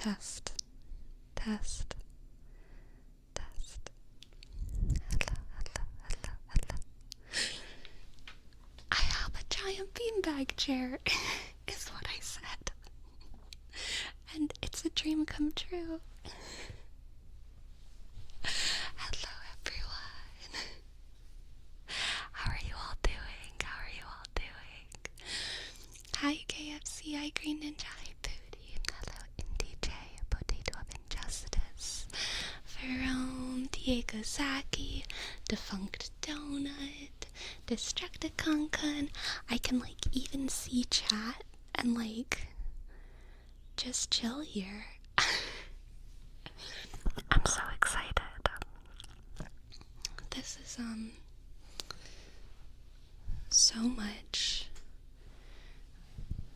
Test. Test. Test. Hello, hello, hello, hello. I have a giant beanbag chair, is what I said. And it's a dream come true. Hello, everyone. How are you all doing? How are you all doing? Hi, KFC. Hi, Green Ninja. Hi, Pootie. Hello, Indie J. Potato of Injustice. Verone. Diego Zaki. Defunct Donut. Destructiconcon. I can, even see chat and, just chill here. I'm so excited. This is,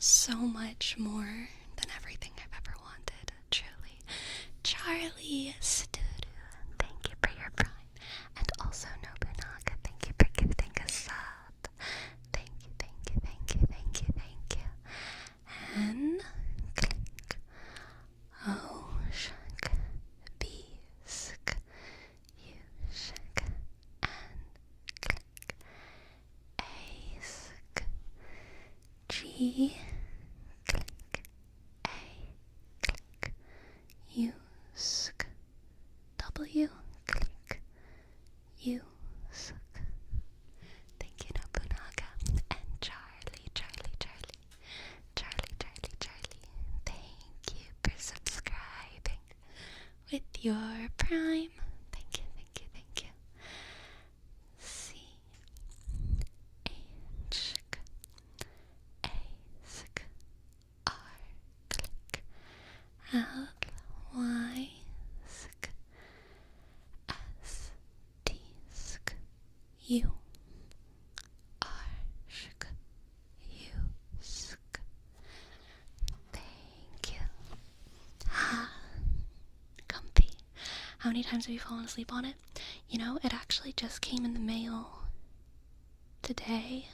so much more than everything I've ever wanted, truly. Charlie Studu, thank you for your prime. And also Nobunaga, thank you for gifting a sub. Thank you, thank you, thank you, thank you, thank you. And click. Oh, shuck. Beesk. You shuck. And click. Ask. G. Click. A. Click. Use. W. Click. Use. Thank you, Nobunaga. And Charlie. Thank you for subscribing with your prime. Thank you. C. H. A. R. Click. L. Y. S. T. U. R. U. Thank you. Comfy. How many times have you fallen asleep on it? You know, it actually just came in the mail today.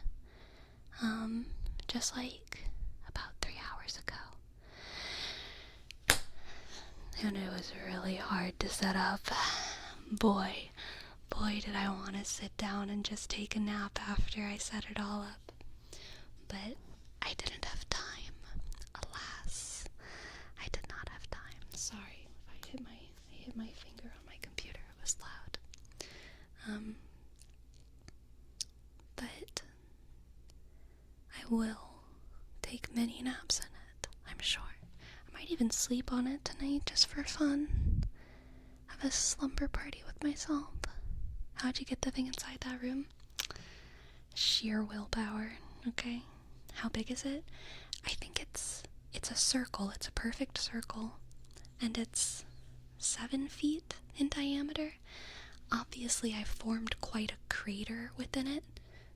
Just about 3 hours ago. And it was really hard to set up. Boy, did I want to sit down and just take a nap after I set it all up. But I didn't have time. Alas, I did not have time. Sorry if I hit my finger on my computer. It was loud. But I will take many naps in it, I'm sure. I might even sleep on it tonight just for fun. Have a slumber party with myself. How'd you get the thing inside that room? Sheer willpower, okay? How big is it? I think it's a circle. It's a perfect circle. And it's 7 feet in diameter. Obviously, I formed quite a crater within it,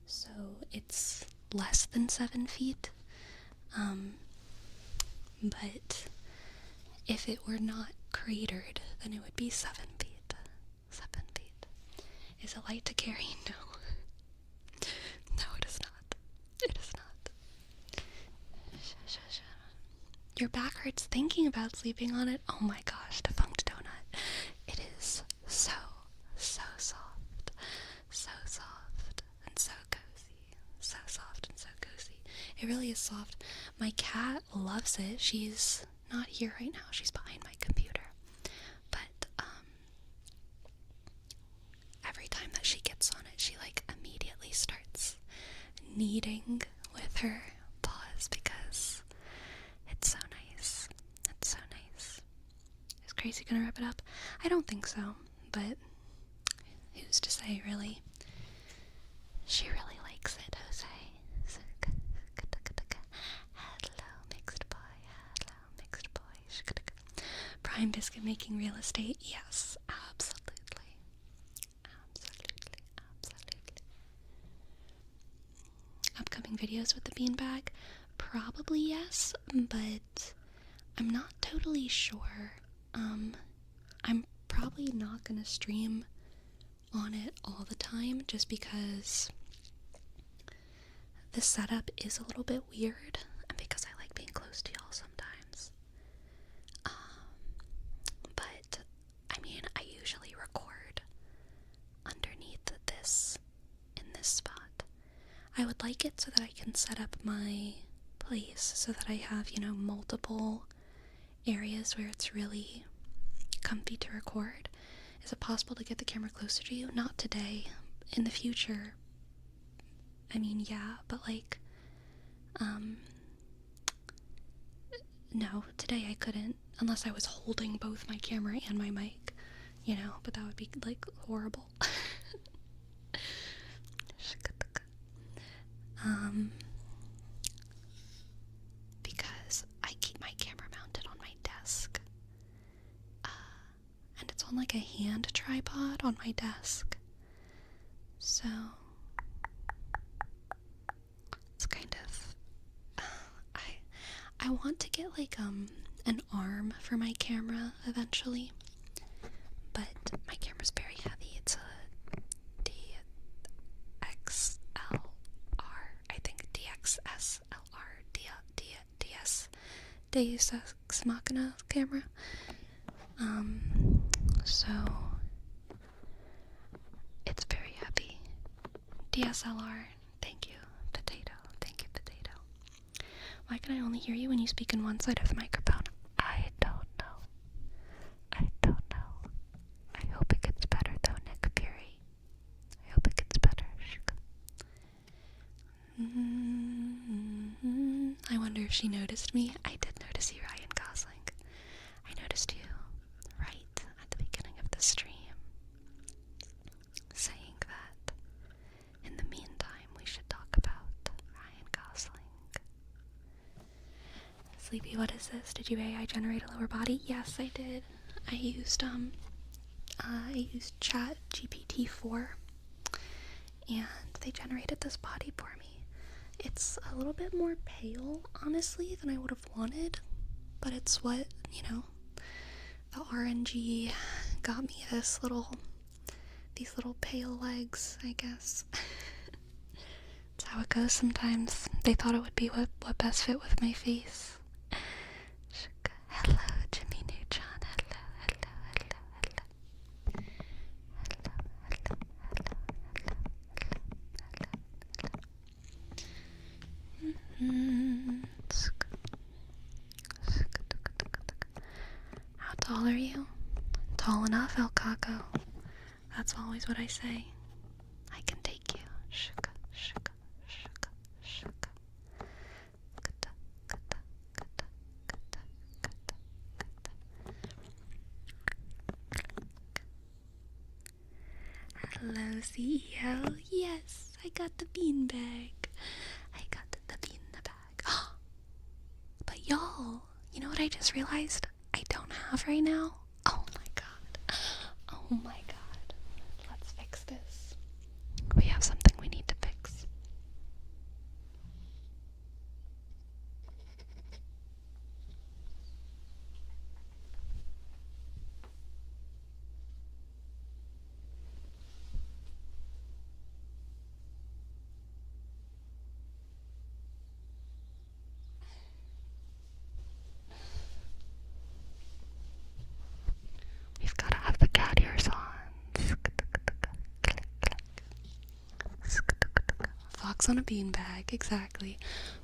so it's less than 7 feet. But if it were not cratered, then it would be 7 feet. 7 feet. Is it light to carry? No. No, it is not. It is not. Your back hurts thinking about sleeping on it. Oh my gosh, defunct donut. It is so soft. So soft and so cozy. So soft and so cozy. It really is soft. My cat loves it. She's not here right now. She's behind my computer. But, every time that she gets on it, she, immediately starts kneading with her paws because it's so nice. It's so nice. Is Crazy gonna wrap it up? I don't think so, but who's to say, really? She really likes it, Jose. Hello, mixed boy. Hello, mixed boy. Prime biscuit making real estate? Yes, absolutely. Upcoming videos with the beanbag? Probably yes, but I'm not totally sure. I'm probably not gonna stream on it all the time just because the setup is a little bit weird and because I like being close to y'all sometimes. I would like it so that I can set up my place so that I have, multiple areas where it's really comfy to record. Is it possible to get the camera closer to you? Not today. In the future. I mean, yeah, but no, today I couldn't, unless I was holding both my camera and my mic, but that would be, horrible. Because I keep my camera mounted on my desk, and it's on, a hand tripod on my desk, so it's kind of, I want to get, an arm for my camera eventually, but my camera's very heavy. It's a DXLR, I think DXSLR, DS, Deus Ex Machina camera, so it's very heavy. DSLR, thank you, Potato. Why can I only hear you when you speak in one side of the microphone? I don't know. I hope it gets better though, Nick Fury. I hope it gets better. I wonder if she noticed me. I did notice you, Ryan Gosling. I noticed you right at the beginning of the stream, saying that in the meantime we should talk about Ryan Gosling. Sleepy, what is this? Did you AI generate a lower body? Yes, I did. I used Chat GPT-4, and they generated this body for me. It's a little bit more pale, honestly, than I would have wanted, but it's what, the RNG got me these little pale legs, I guess. That's how it goes sometimes. They thought it would be what best fit with my face. Hello, Jimmy Neutron. How tall are you? Tall enough, El Caco. That's always what I say. I can take you. Shuka, shuka, shuka, shuka. Kata, kata, kata, kata, kata, kata. Hello, CEO. Yes, I got the beanbag. I got the bean in the bag. But y'all, you know what I just realized I don't have right now? Oh my god. Oh my god. Let's fix this. We have something we need to fix. We've got to have the cat ears on. Fox on a beanbag, exactly.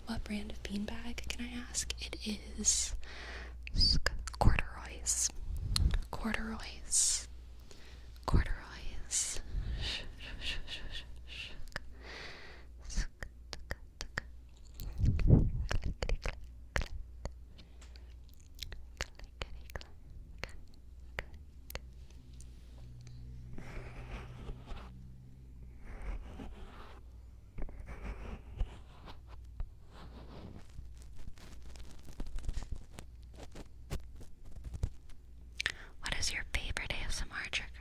What brand of beanbag, can I ask? It is corduroys. Corduroys. Corduroys. What is your favorite ASMR trigger?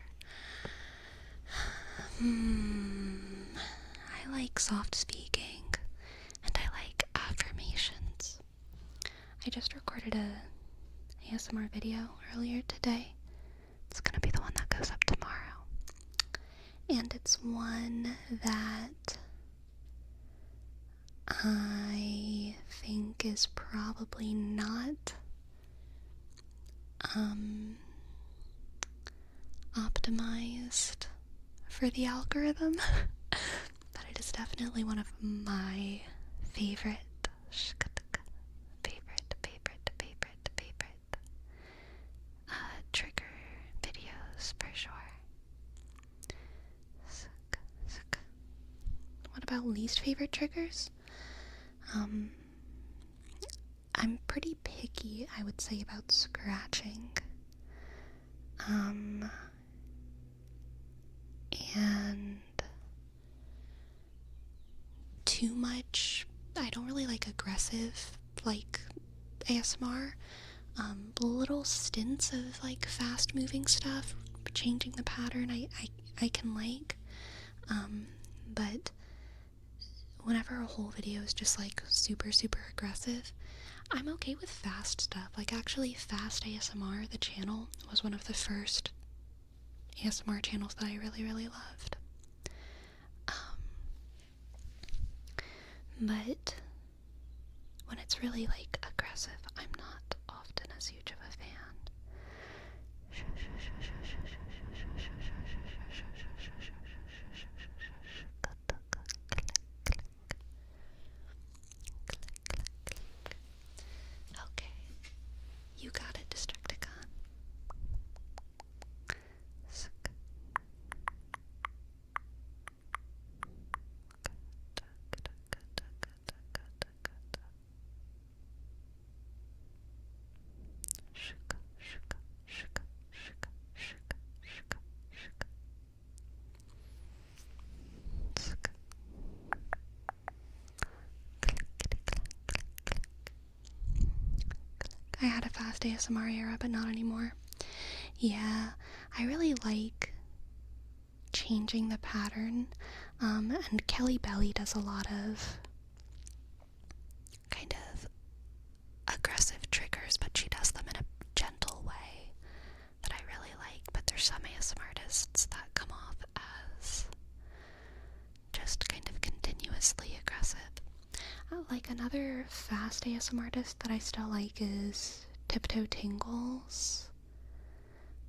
I like soft speaking, and I like affirmations. I just recorded a ASMR video earlier today. It's gonna be the one that goes up tomorrow. And it's one that I think is probably not optimized for the algorithm, but it is definitely one of my favorite trigger videos for sure. What about least favorite triggers? I'm pretty picky, I would say, about scratching. And too much, I don't really like aggressive, like, ASMR. Little stints of, like, fast-moving stuff, changing the pattern, I can like. But whenever a whole video is just, like, super, super aggressive, I'm okay with fast stuff. Like, actually, Fast ASMR, the channel, was one of the first ASMR channels that I really, really loved. But when it's really, like, aggressive, I'm not often as huge of a fan. Okay, you got it, Destructicon. I had a fast ASMR era, but not anymore. Yeah, I really like changing the pattern, and Kelly Belly does a lot of kind of aggressive triggers, but she does them in a gentle way that I really like. But there's some ASMR artists that come off as just kind of continuously aggressive. Like, another fast ASMR artist that I still like is Tiptoe Tingles.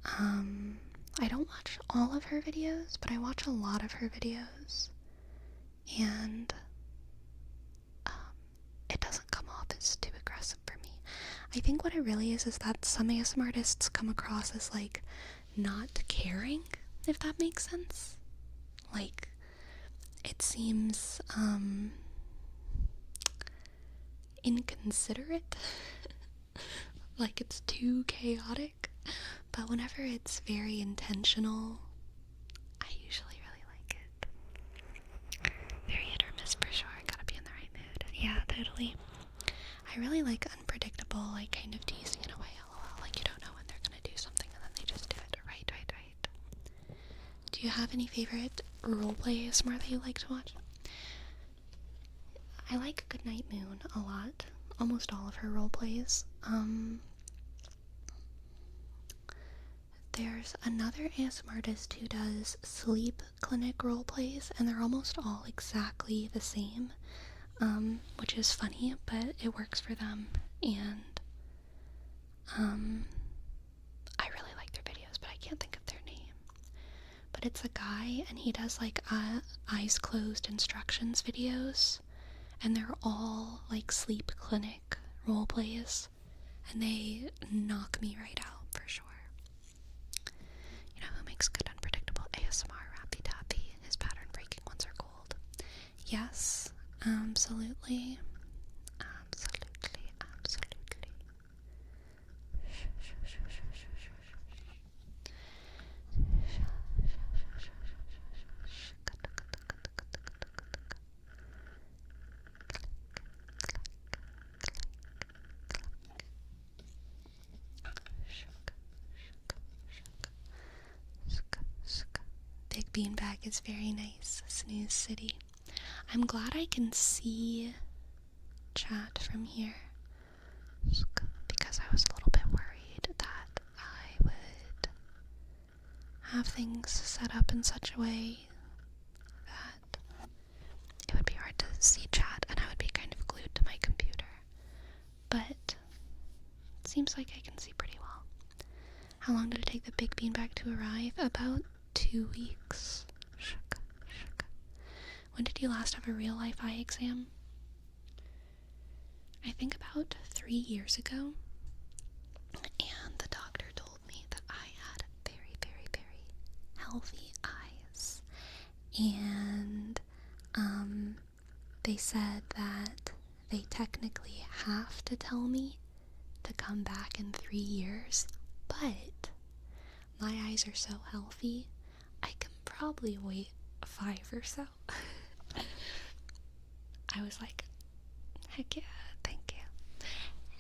I don't watch all of her videos, but I watch a lot of her videos, and it doesn't come off as too aggressive for me. I think what it really is that some ASMR artists come across as, like, not caring, if that makes sense. Like, it seems inconsiderate, like it's too chaotic, but whenever it's very intentional, I usually really like it. Very hit or miss for sure, gotta be in the right mood. Yeah, totally. I really like unpredictable, like, kind of teasing in a way, lol, like you don't know when they're gonna do something and then they just do it. Right. Do you have any favorite roleplay ASMR that you like to watch? I like Goodnight Moon a lot. Almost all of her roleplays. There's another ASMR artist who does sleep clinic roleplays, and they're almost all exactly the same, which is funny, but it works for them, and I really like their videos, but I can't think of their name. But it's a guy, and he does, like, eyes closed instructions videos, and they're all, like, sleep clinic roleplays, and they knock me right out for sure. You know who makes good unpredictable ASMR? Rappy Tappy. His pattern breaking ones are gold. Yes, absolutely. Big Beanbag is very nice. Snooze City. I'm glad I can see chat from here, because I was a little bit worried that I would have things set up in such a way that it would be hard to see chat and I would be kind of glued to my computer. But it seems like I can see pretty well. How long did it take the Big Beanbag to arrive? About 2 weeks. When did you last have a real life eye exam? I think about 3 years ago. And the doctor told me that I had very, very, very healthy eyes. And they said that they technically have to tell me to come back in 3 years, but my eyes are so healthy, I can probably wait 5 or so. I was like, heck yeah, thank you.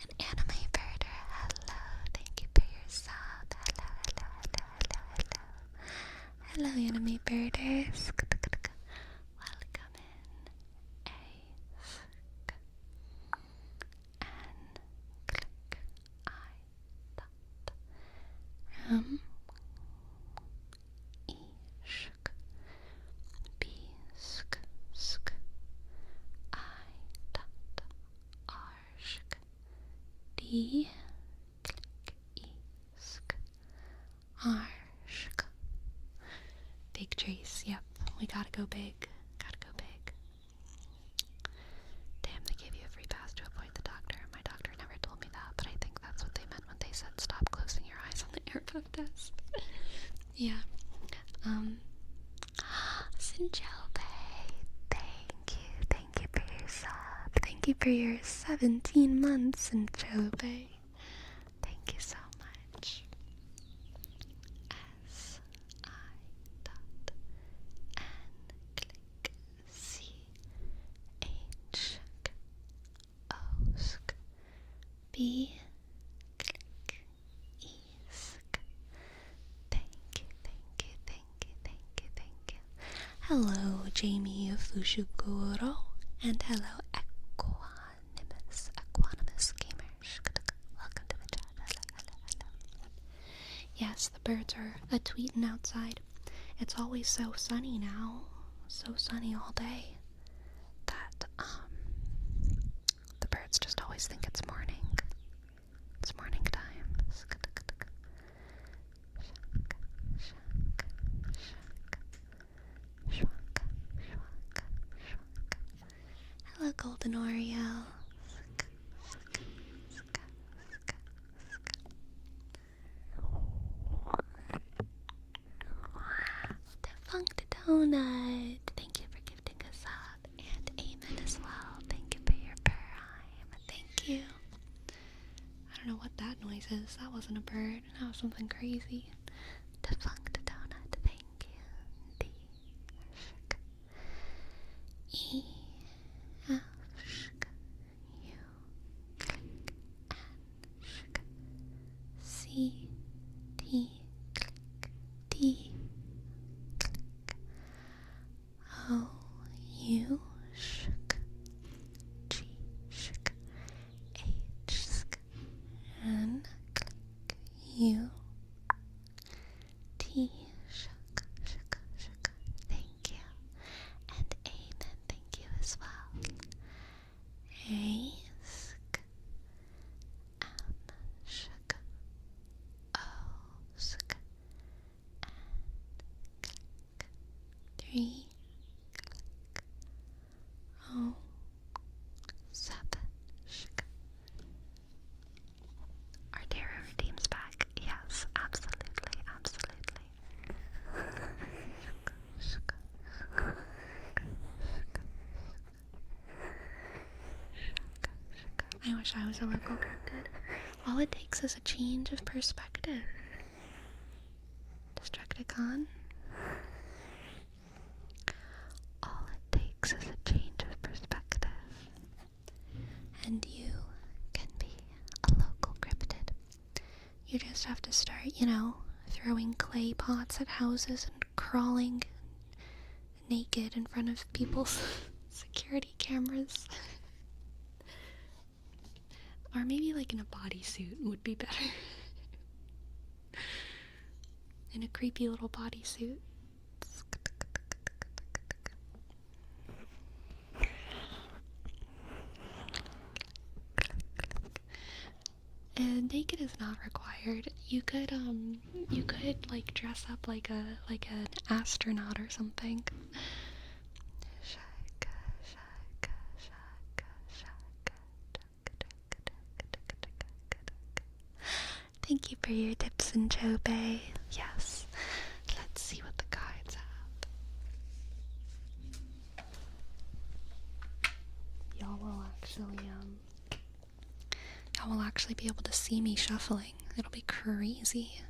An anime birder, hello, thank you for your sub. Hello, hello, hello, hello, hello. Hello, anime birders. Welcome in. And click I ishk bisk sk I dot arshk D click isk arshk. Big Trace, yep, we gotta go big. Gotta go big. Damn, they gave you a free pass to avoid the doctor. My doctor never told me that, but I think that's what they meant when they said stop closing your eyes on the AirPod test. Yeah. Sinjobe, thank you for your sub. Thank you for your 17 months, Sinjobe. Thank you so much. S I dot N click C H O sk B click Esk. Thank you, thank you, thank you, thank you, thank you. Hello, Jamie Fushiguro, and hello, Equanimous Gamer. Welcome to the chat. Hello. Yes, the birds are a-tweeting outside. It's always so sunny now. So sunny all day that, the birds just always think it's morning. It's morning time. Hello, Golden Oreo. Defunct Donut, thank you for gifting us up, and Amen as well. Thank you for your prime. Thank you. I don't know what that noise is. That wasn't a bird. That was something crazy. Defunct Donut, thank you. D shk E F shk U click N shk C T click D click O U shk G shk H shk N click U T shk shk shk. Thank you. And Amen, thank you as well. A sk M shk O sk N click 3 click O 7 shk. Are tarot redeems back? Yes, absolutely, absolutely. I wish I was a local cryptid. All it takes is a change of perspective. Destructicon? All it takes is a change of perspective. And you can be a local cryptid. You just have to start, throwing clay pots at houses and crawling naked in front of people's security cameras. Or maybe like in a bodysuit would be better. In a creepy little bodysuit. And naked is not required. You could like dress up like an astronaut or something. Thank you for your tips and Cobe. Yes. Let's see what the cards have. Y'all will actually be able to see me shuffling. It'll be crazy.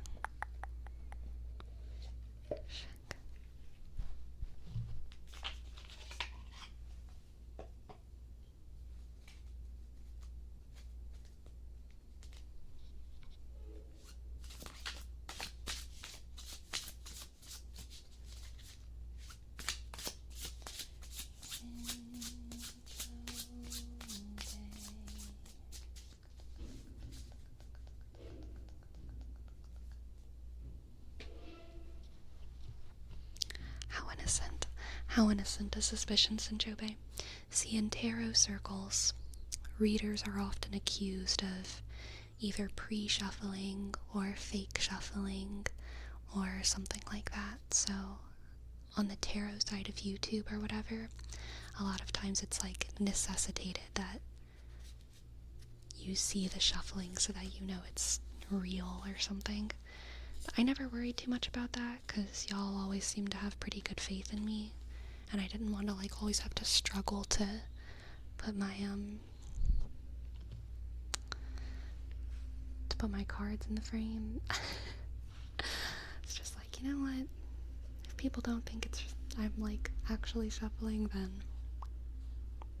How innocent a suspicion, Sinjobe. See, in tarot circles, readers are often accused of either pre-shuffling or fake shuffling or something like that. So on the tarot side of YouTube or whatever, a lot of times it's like necessitated that you see the shuffling so that you know it's real or something. But I never worried too much about that because y'all always seem to have pretty good faith in me, and I didn't want to like always have to struggle to put my cards in the frame. It's just like, you know what, if people don't think I'm like actually shuffling, then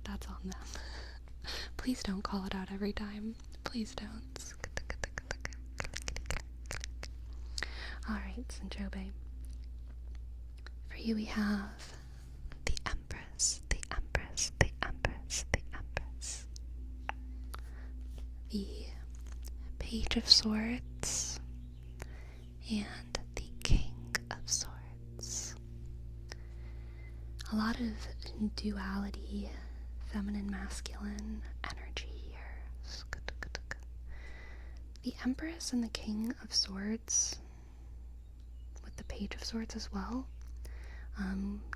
that's on them. Please don't call it out every time. Please don't. Alright, Sinjobe. For you we have the Empress, the Empress, the Empress, the Empress. The Page of Swords and the King of Swords. A lot of duality, feminine, masculine energy here. The Empress and the King of Swords, with the Page of Swords as well,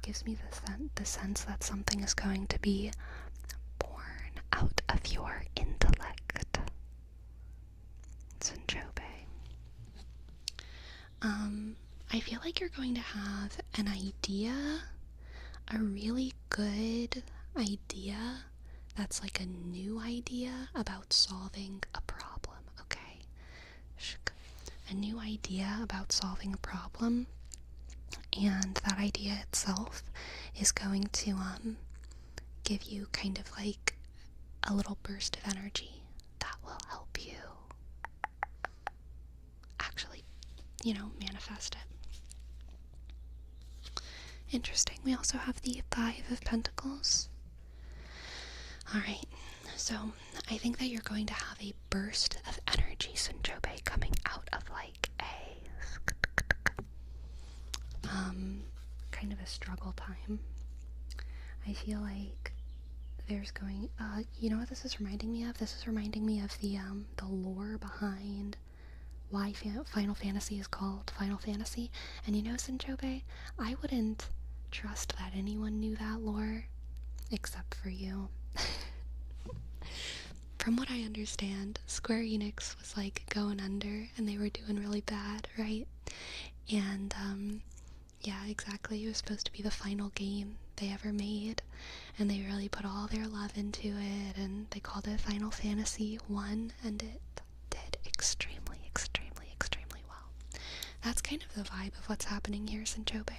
gives me the sense that something is going to be born out of your intellect. Sinjobe. I feel like you're going to have an idea, a really good idea that's like a new idea about solving a problem, okay? A new idea about solving a problem, and that idea itself is going to give you kind of like a little burst of energy that will help you actually, manifest it. Interesting. We also have the Five of Pentacles. Alright, so I think that you're going to have a burst of energy, Sinjobe, coming out of like a kind of a struggle time. I feel like there's going, you know what this is reminding me of? This is reminding me of the lore behind why Final Fantasy is called Final Fantasy. And you know, Sinjobe, I wouldn't trust that anyone knew that lore except for you. From what I understand, Square Enix was like going under and they were doing really bad, right? And yeah, exactly, it was supposed to be the final game they ever made, and they really put all their love into it, and they called it Final Fantasy 1, and it did extremely, extremely, extremely well. That's kind of the vibe of what's happening here, Sinjobe.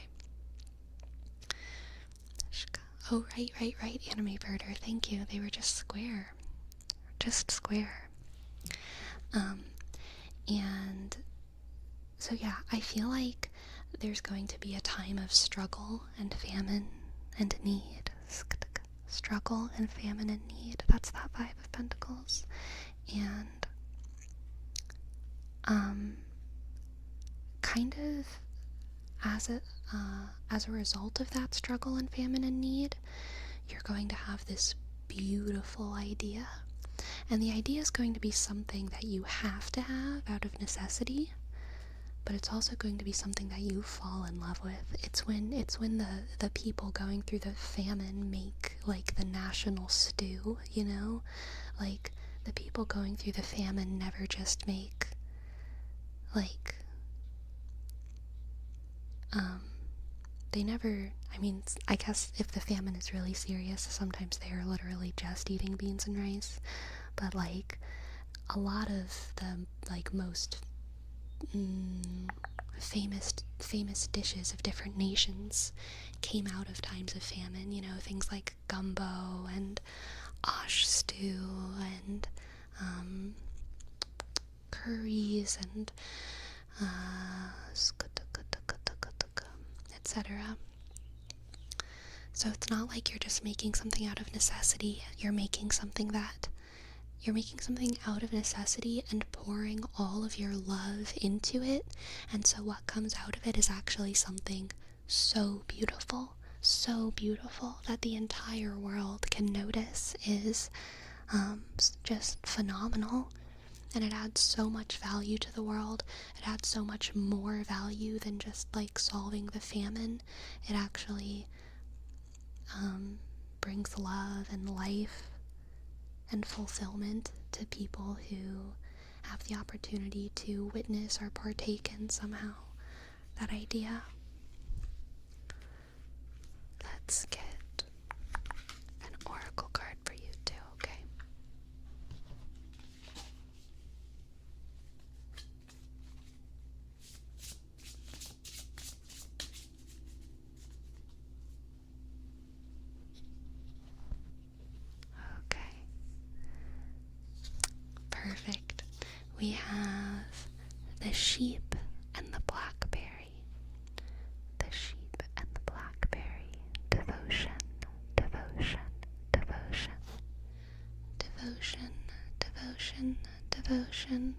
Oh, right, Anime Birder, thank you. They were just square. Just square. And so yeah, I feel like there's going to be a time of struggle and famine and need. Struggle and famine and need. That's that Five of Pentacles. And kind of as a result of that struggle and famine and need, you're going to have this beautiful idea. And the idea is going to be something that you have to have out of necessity, but it's also going to be something that you fall in love with. It's when the people going through the famine make like the national stew, you know? Like the people going through the famine never just make like, they never, I mean, I guess if the famine is really serious, sometimes they are literally just eating beans and rice, but, like, a lot of the, like, most famous dishes of different nations came out of times of famine, you know, things like gumbo and osh stew and curries and etc. So it's not like you're just making something out of necessity. You're making something out of necessity and pouring all of your love into it. And so what comes out of it is actually something so beautiful that the entire world can notice is just phenomenal. And it adds so much value to the world. It adds so much more value than just, like, solving the famine. It actually brings love and life and fulfillment to people who have the opportunity to witness or partake in somehow that idea. Let's get an oracle card for you too, okay? Okay. Perfect. We have the sheep and the blackberry. The sheep and the blackberry. Devotion, devotion, devotion. Devotion, devotion, devotion.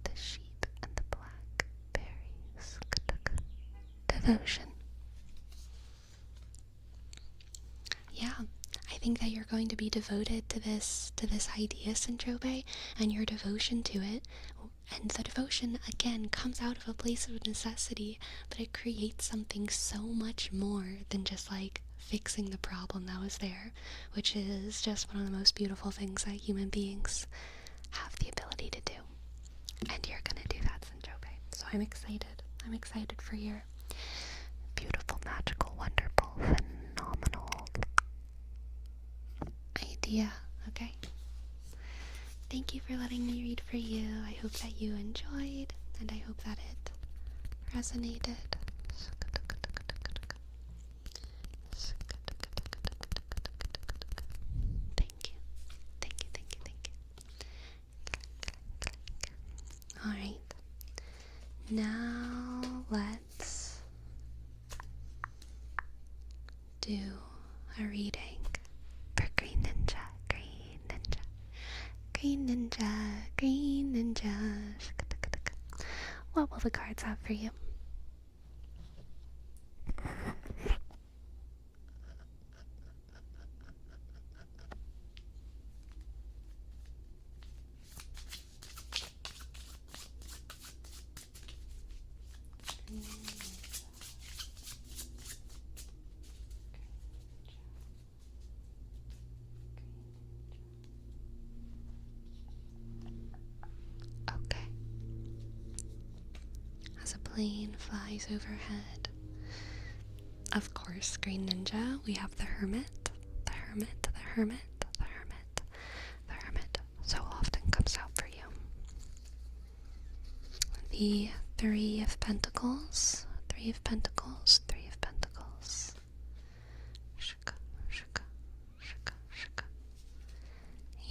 The sheep and the blackberries. Devotion. Yeah, I think that you're going to be devoted to this idea, Saint-Tropez, and your devotion to it. And the devotion, again, comes out of a place of necessity, but it creates something so much more than just, like, fixing the problem that was there, which is just one of the most beautiful things that human beings have the ability to do. And you're gonna do that, Saint-Tropez. So I'm excited. I'm excited for your beautiful, magical, wonderful, phenomenal idea, okay? Thank you for letting me read for you. I hope that you enjoyed, and I hope that it resonated. Thank you. Thank you, thank you, thank you. Alright. Now let's do a reading for Green Ninja. Green Ninja, Green Ninja. What will the cards have for you? Okay. As a plane flies overhead, of course, Green Ninja, we have the Hermit. The Hermit, the Hermit, the Hermit. The Hermit so often comes out for you. The Three of Pentacles. Three of Pentacles. Three of Pentacles. Shika, shika, shika, shika.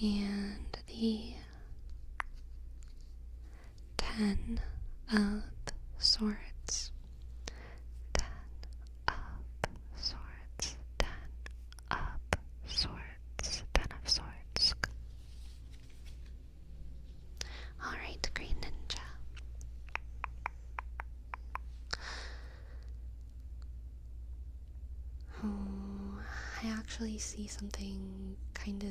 And the Ten of Swords. Ten of Swords. Ten of Swords. Ten of Swords. Alright, Green Ninja. Oh, I actually see something kind of,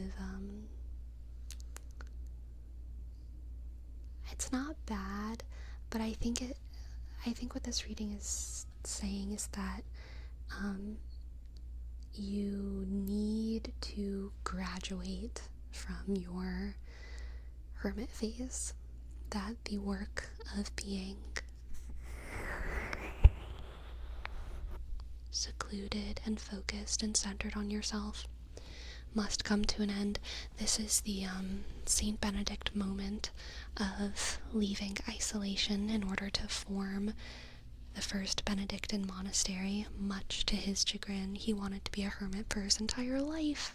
it's not bad, but I think what this reading is saying is that, you need to graduate from your hermit phase. that the work of being secluded and focused and centered on yourself must come to an end. This is the Saint Benedict moment of leaving isolation in order to form the first Benedictine monastery. Much to his chagrin, he wanted to be a hermit for his entire life,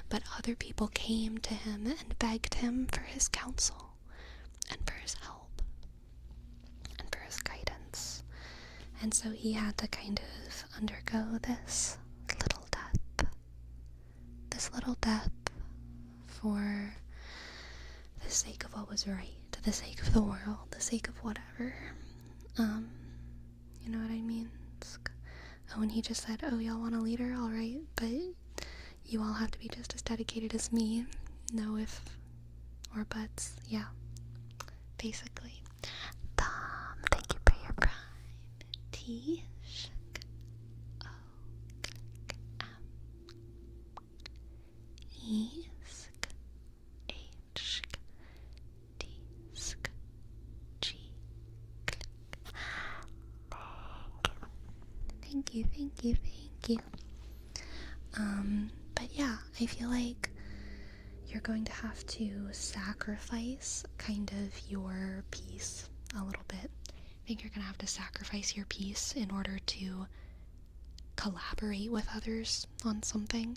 but other people came to him and begged him for his counsel and for his help and for his guidance, and so he had to kind of undergo this little death for the sake of what was right, the sake of the world, the sake of whatever. You know what I mean? Oh, and he just said, oh, y'all want a leader? Alright, but you all have to be just as dedicated as me. No if or buts. Yeah. Basically. Tom, thank you for your prime. T. Esk, H, Disk, G, click. Thank you. But yeah, I feel like you're going to have to sacrifice kind of your peace a little bit. I think you're going to have to sacrifice your peace in order to collaborate with others on something.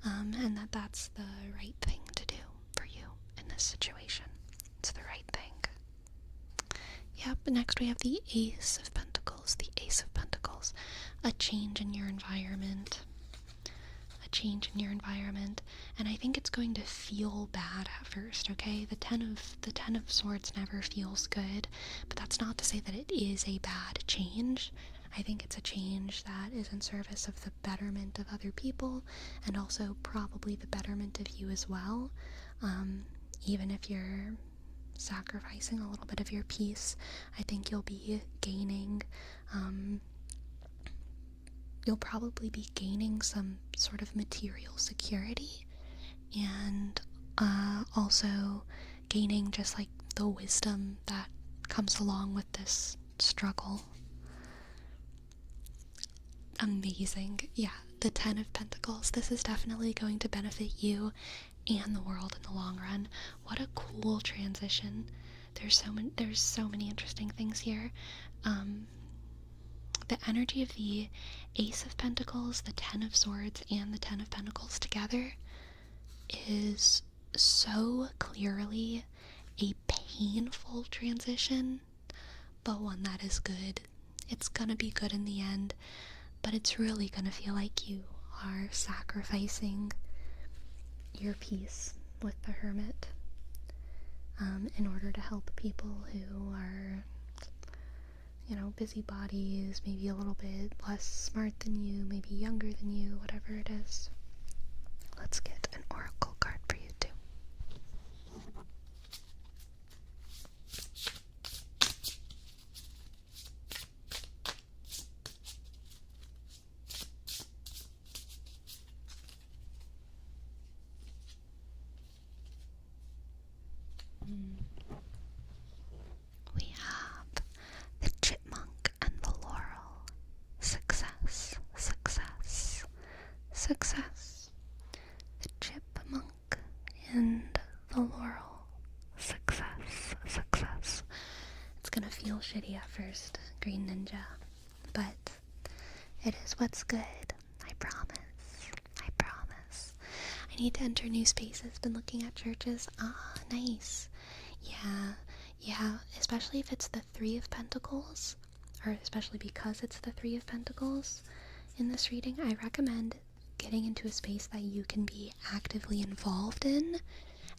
And that's the right thing to do for you in this situation. It's the right thing. Yep, next we have the Ace of Pentacles. The Ace of Pentacles. A change in your environment. And I think it's going to feel bad at first, okay? The Ten of Swords never feels good, but that's not to say that it is a bad change. I think it's a change that is in service of the betterment of other people, and also probably the betterment of you as well. Even if you're sacrificing a little bit of your peace, I think you'll be gaining, you'll probably be gaining some sort of material security, and also gaining just like the wisdom that comes along with this struggle. Amazing. Yeah, the Ten of Pentacles. This is definitely going to benefit you and the world in the long run. What a cool transition. There's so many interesting things here. The energy of the Ace of Pentacles, the Ten of Swords, and the Ten of Pentacles together is so clearly a painful transition, but one that is good. It's gonna be good in the end, but it's really gonna feel like you are sacrificing your peace with the Hermit in order to help people who are, busybodies, maybe a little bit less smart than you, maybe younger than you, whatever it is. Let's get an oracle card for you too. We have the chipmunk and the laurel. Success, success, success. The chipmunk and the laurel. Success, success. It's gonna feel shitty at first, Green Ninja, but it is what's good. I promise. I promise. I need to enter new spaces. Been looking at churches. Ah, nice. Yeah, especially if it's the Three of Pentacles, or especially because it's the Three of Pentacles in this reading, I recommend getting into a space that you can be actively involved in,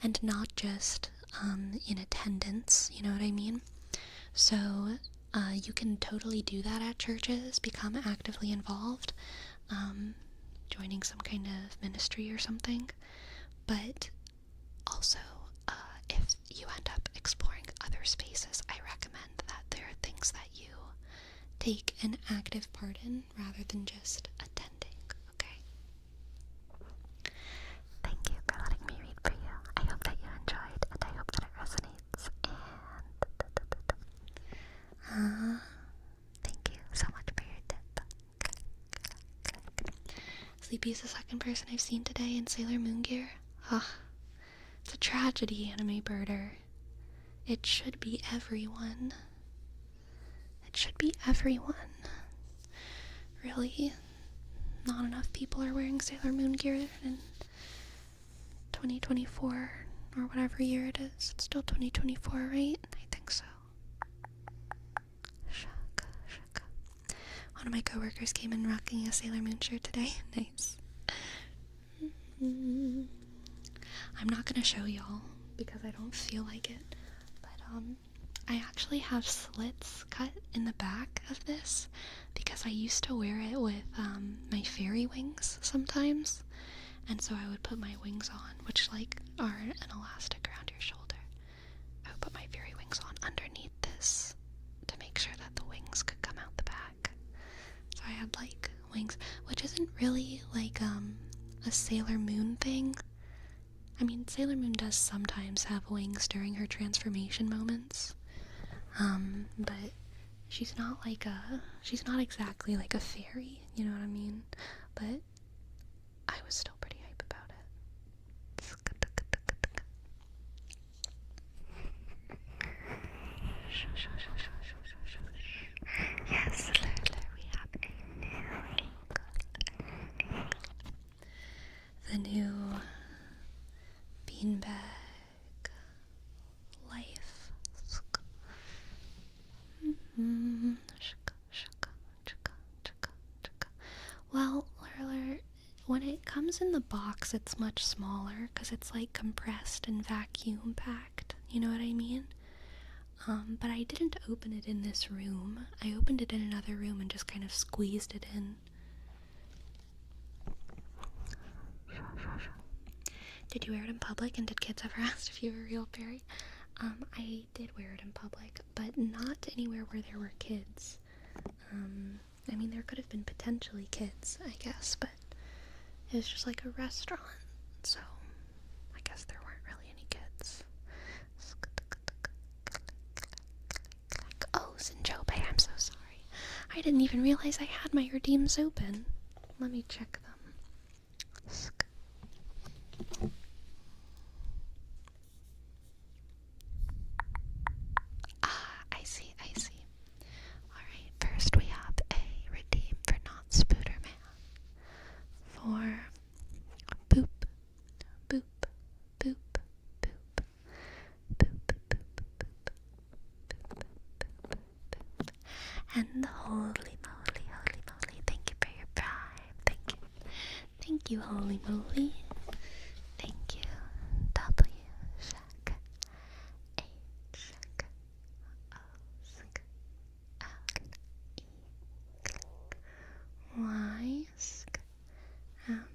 and not just in attendance, you know what I mean? So you can totally do that at churches, become actively involved, joining some kind of ministry or something, but also if you end up exploring other spaces, I recommend that there are things that you take an active part in rather than just attending, okay? Thank you for letting me read for you. I hope that you enjoyed, and I hope that it resonates, and Sleepy's the second person I've seen today in Sailor Moon gear. Ugh. It's a tragedy, anime birder. It should be everyone. It should be everyone. Really, not enough people are wearing Sailor Moon gear in 2024, or whatever year it is. It's still 2024, right? I think so. Shaka, shaka. One of my coworkers came in rocking a Sailor Moon shirt today. Nice. I'm not gonna show y'all because I don't feel like it, but I actually have slits cut in the back of this because I used to wear it with my fairy wings sometimes, and so I would put my wings on, which like are an elastic around your shoulder. I would put my fairy wings on underneath this to make sure that the wings could come out the back. So I had like wings, which isn't really like a Sailor Moon thing. I mean, Sailor Moon does sometimes have wings during her transformation moments, but she's not exactly like a fairy, you know what I mean? But I was still pretty hype about it. Yes, Lula, we have a new angle. The new beanbag life. Well, when it comes in the box, it's much smaller because it's like compressed and vacuum packed. You know what I mean? But I didn't open it in this room. I opened it in another room and just kind of squeezed it in. Did you wear it in public, and did kids ever ask if you were a real fairy? I did wear it in public, but not anywhere where there were kids. I mean, there could have been potentially kids, I guess, but it was just like a restaurant, so I guess there weren't really any kids. Oh, Sinjobe, I'm so sorry. I didn't even realize I had my redeems open. Let me check them. I see. Alright, first we have a redeem for not Spooderman. For boop, boop, boop, boop, boop, boop, boop, boop. And holy moly, thank you for your prime. Thank you, holy moly. Thank you, W, Shack, H, Shack, O, Shack, L, E, Y, Shack, M,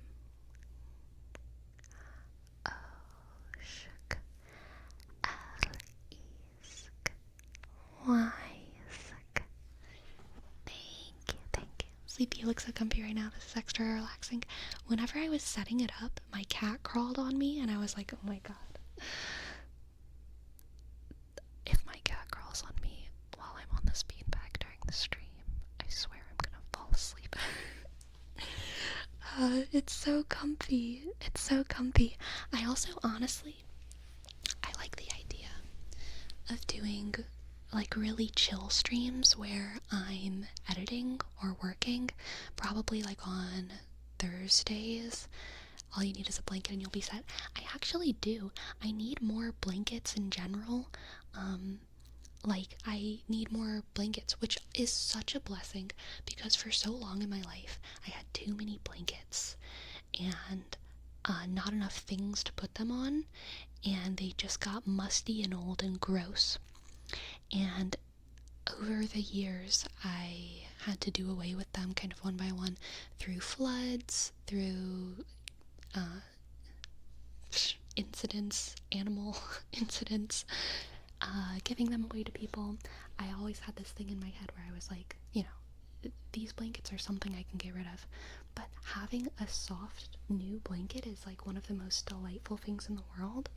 O, Shack, L, E, Shack, Y, Shack. Thank you. Sleepy, you look so comfy right now. This is extra relaxing. Whenever I was setting it up, my cat crawled on me, and I was like, oh my god. If my cat crawls on me while I'm on this beanbag during the stream, I swear I'm gonna fall asleep. It's so comfy. I also, honestly, I like the idea of doing like really chill streams where I'm editing or working, probably like on Thursdays. All you need is a blanket and you'll be set. I actually do. I need more blankets in general. Like, I need more blankets, which is such a blessing because for so long in my life, I had too many blankets and not enough things to put them on, and they just got musty and old and gross. And over the years, I had to do away with them kind of one by one through floods, through animal incidents, giving them away to people. I always had this thing in my head where I was like, you know, these blankets are something I can get rid of. But having a soft new blanket is like one of the most delightful things in the world.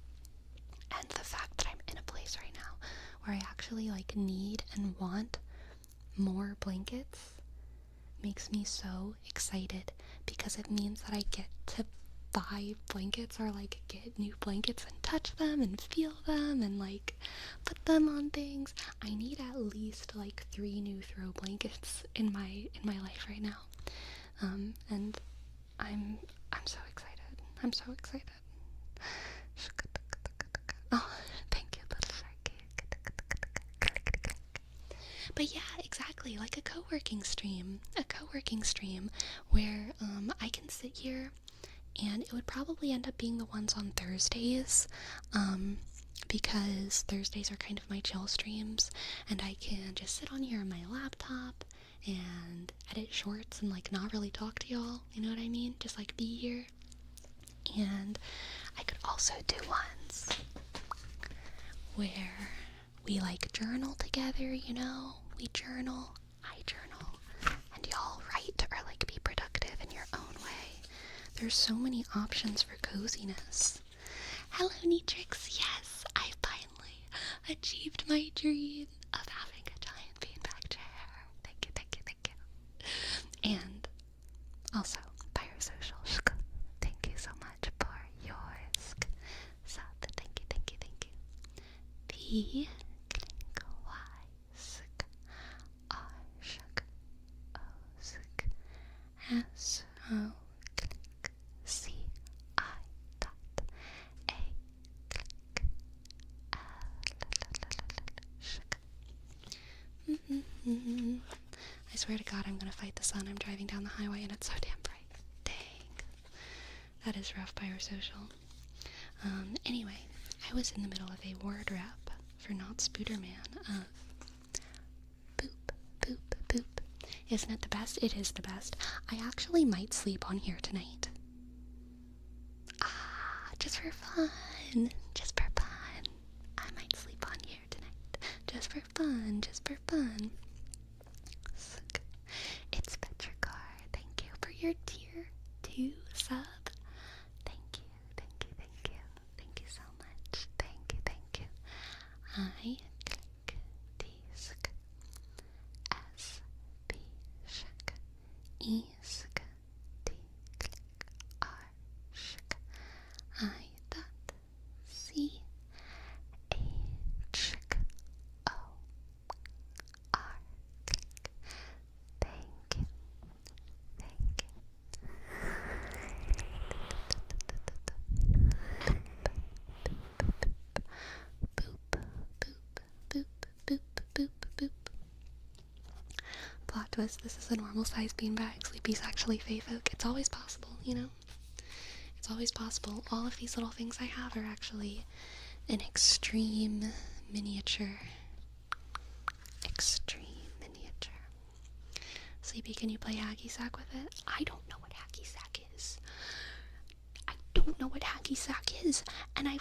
And the fact that I'm in a place right now where I actually like need and want more blankets makes me so excited because it means that I get to buy blankets or like get new blankets and touch them and feel them and like put them on things. I need at least like 3 new throw blankets in my life right now. And I'm so excited. I'm so excited. Oh, thank you, little sharky. But yeah, exactly, like a co-working stream where I can sit here, and it would probably end up being the ones on Thursdays, because Thursdays are kind of my chill streams, and I can just sit on here on my laptop and edit shorts and like not really talk to y'all, you know what I mean? Just like be here. And I could also do ones where we like journal together, you know? We journal, I journal, and y'all write or like be productive in your own way. There's so many options for coziness. Hello, Neatrix. Yes, I finally achieved my dream of having a giant beanbag chair. Thank you, thank you, thank you. And also, Biosocial. Thank you so much for yours. So, thank you, thank you, thank you. The I swear to God, I'm gonna fight the sun. I'm driving down the highway and it's so damn bright. Dang. That is rough, Biosocial. Anyway, I was in the middle of a word rap for Not Spooderman of boop, boop, boop. Isn't it the best? It is the best. I actually might sleep on here tonight. Just for fun. Just for fun. I might sleep on here tonight. Just for fun. Just for fun. It's Petra Cor. Thank you for your tier 2 sub. Thank you, thank you, thank you. Thank you so much. Thank you, thank you. I click disk S B shk E sk D click R shk I dot C H O R click. Thank you. Thank you. Boop, boop, boop, boop, boop. Plot twist, this is a normal size beanbag. Sleepy's actually fae folk. It's always possible, you know? It's always possible. All of these little things I have are actually an extreme miniature. Extreme miniature. Sleepy, can you play hacky sack with it? I don't know what hacky sack is. I don't know what hacky sack is, and I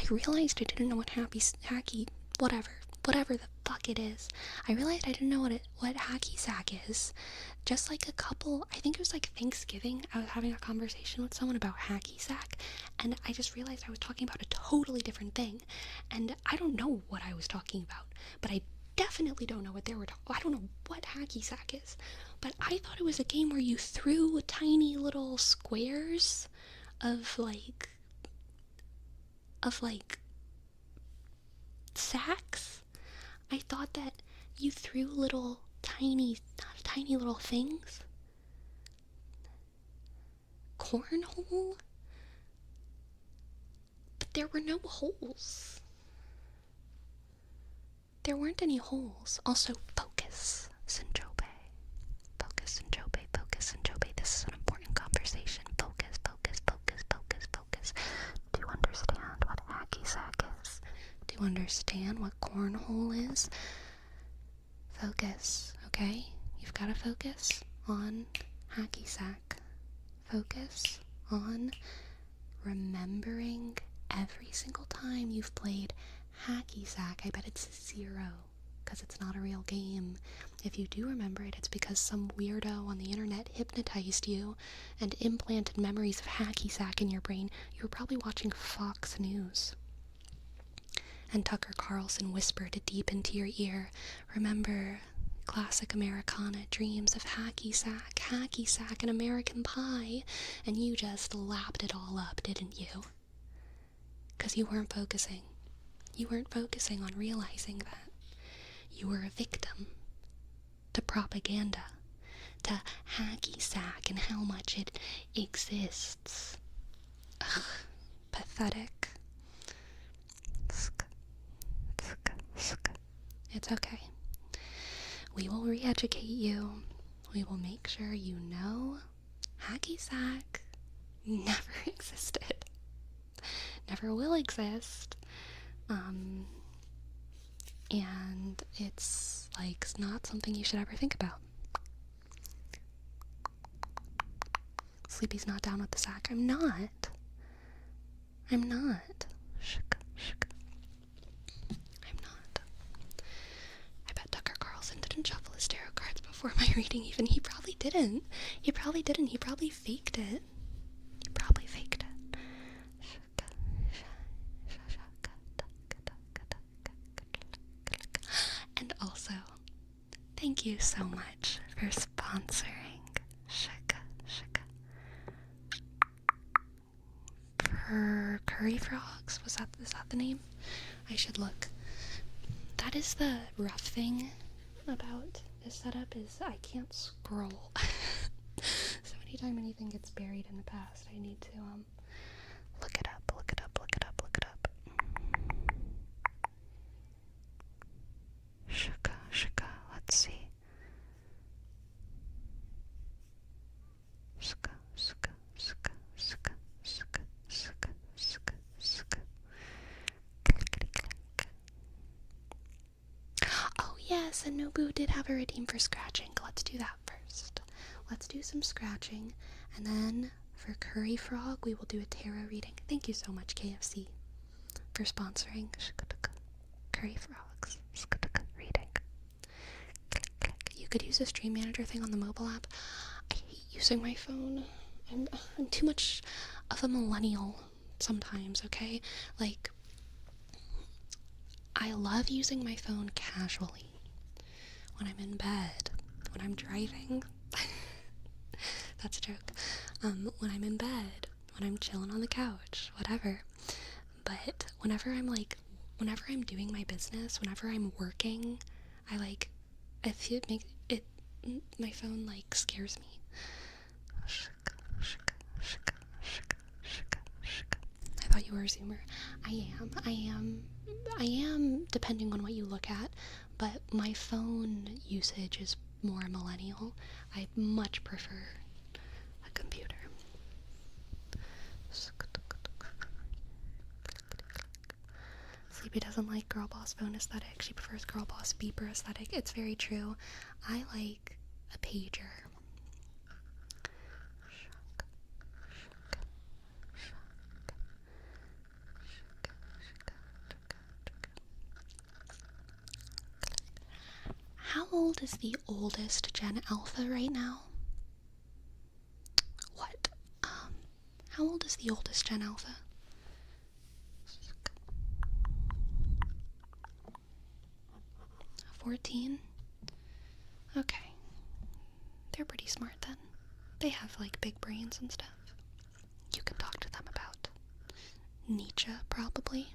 realized I didn't know what hacky whatever the fuck it is. I realized I didn't know what hacky sack is. Just like I think it was like Thanksgiving, I was having a conversation with someone about hacky sack, and I just realized I was talking about a totally different thing, and I don't know what I was talking about, but I definitely don't know what they were talking about. I don't know what hacky sack is, but I thought it was a game where you threw tiny little squares of like sacks. I thought that you threw little tiny little things. Cornhole? But there were no holes. There weren't any holes. Also, focus, Sinjobe. Focus, Sinjobe, focus, Sinjobe. This is an important conversation. Focus, focus, focus, focus, focus. Do you understand what hacky sack is? Do you understand what cornhole is? Focus, okay? You've got to focus on hacky sack. Focus on remembering every single time you've played hacky sack. I bet it's 0, because it's not a real game. If you do remember it, it's because some weirdo on the internet hypnotized you and implanted memories of hacky sack in your brain. You were probably watching Fox News. and Tucker Carlson whispered deep into your ear, remember classic Americana dreams of hacky sack, and American pie, and you just lapped it all up, didn't you? Because you weren't focusing. You weren't focusing on realizing that you were a victim to propaganda, to hacky sack and how much it exists. Ugh, pathetic. It's okay. We will re-educate you. We will make sure you know hacky sack never existed. Never will exist. And it's like not something you should ever think about. Sleepy's not down with the sack. I'm not. I'm not. I bet Tucker Carlson didn't shuffle his tarot cards before my reading even. He probably didn't. He probably faked it. And also, thank you so much for sponsoring for curry frogs. Is that the name? I should look. That is the rough thing about this setup is I can't scroll. So anytime anything gets buried in the past, I need to look it up. Shaka, let's see. Oh yes, and Nobu did have a redeem for scratching. Let's do that first. Let's do some scratching, and then for Curry Frog, we will do a tarot reading. Thank you so much, KFC, for sponsoring Curry Frogs reading. You could use a stream manager thing on the mobile app. I hate using my phone. I'm too much of a millennial sometimes, okay? Like, I love using my phone casually. When I'm in bed, when I'm driving. That's a joke. When I'm in bed, when I'm chilling on the couch, whatever. But whenever I'm doing my business, whenever I'm working, I feel my phone scares me. I thought you were a Zoomer. I am, depending on what you look at, but my phone usage is more millennial. I much prefer a computer. Sleepy doesn't like girl boss phone aesthetic. She prefers girl boss beeper aesthetic. It's very true. I like a pager. How old is the oldest Gen Alpha right now? What? How old is the oldest Gen Alpha? 14? Okay. They're pretty smart then. They have big brains and stuff. You can talk to them about Nietzsche, probably.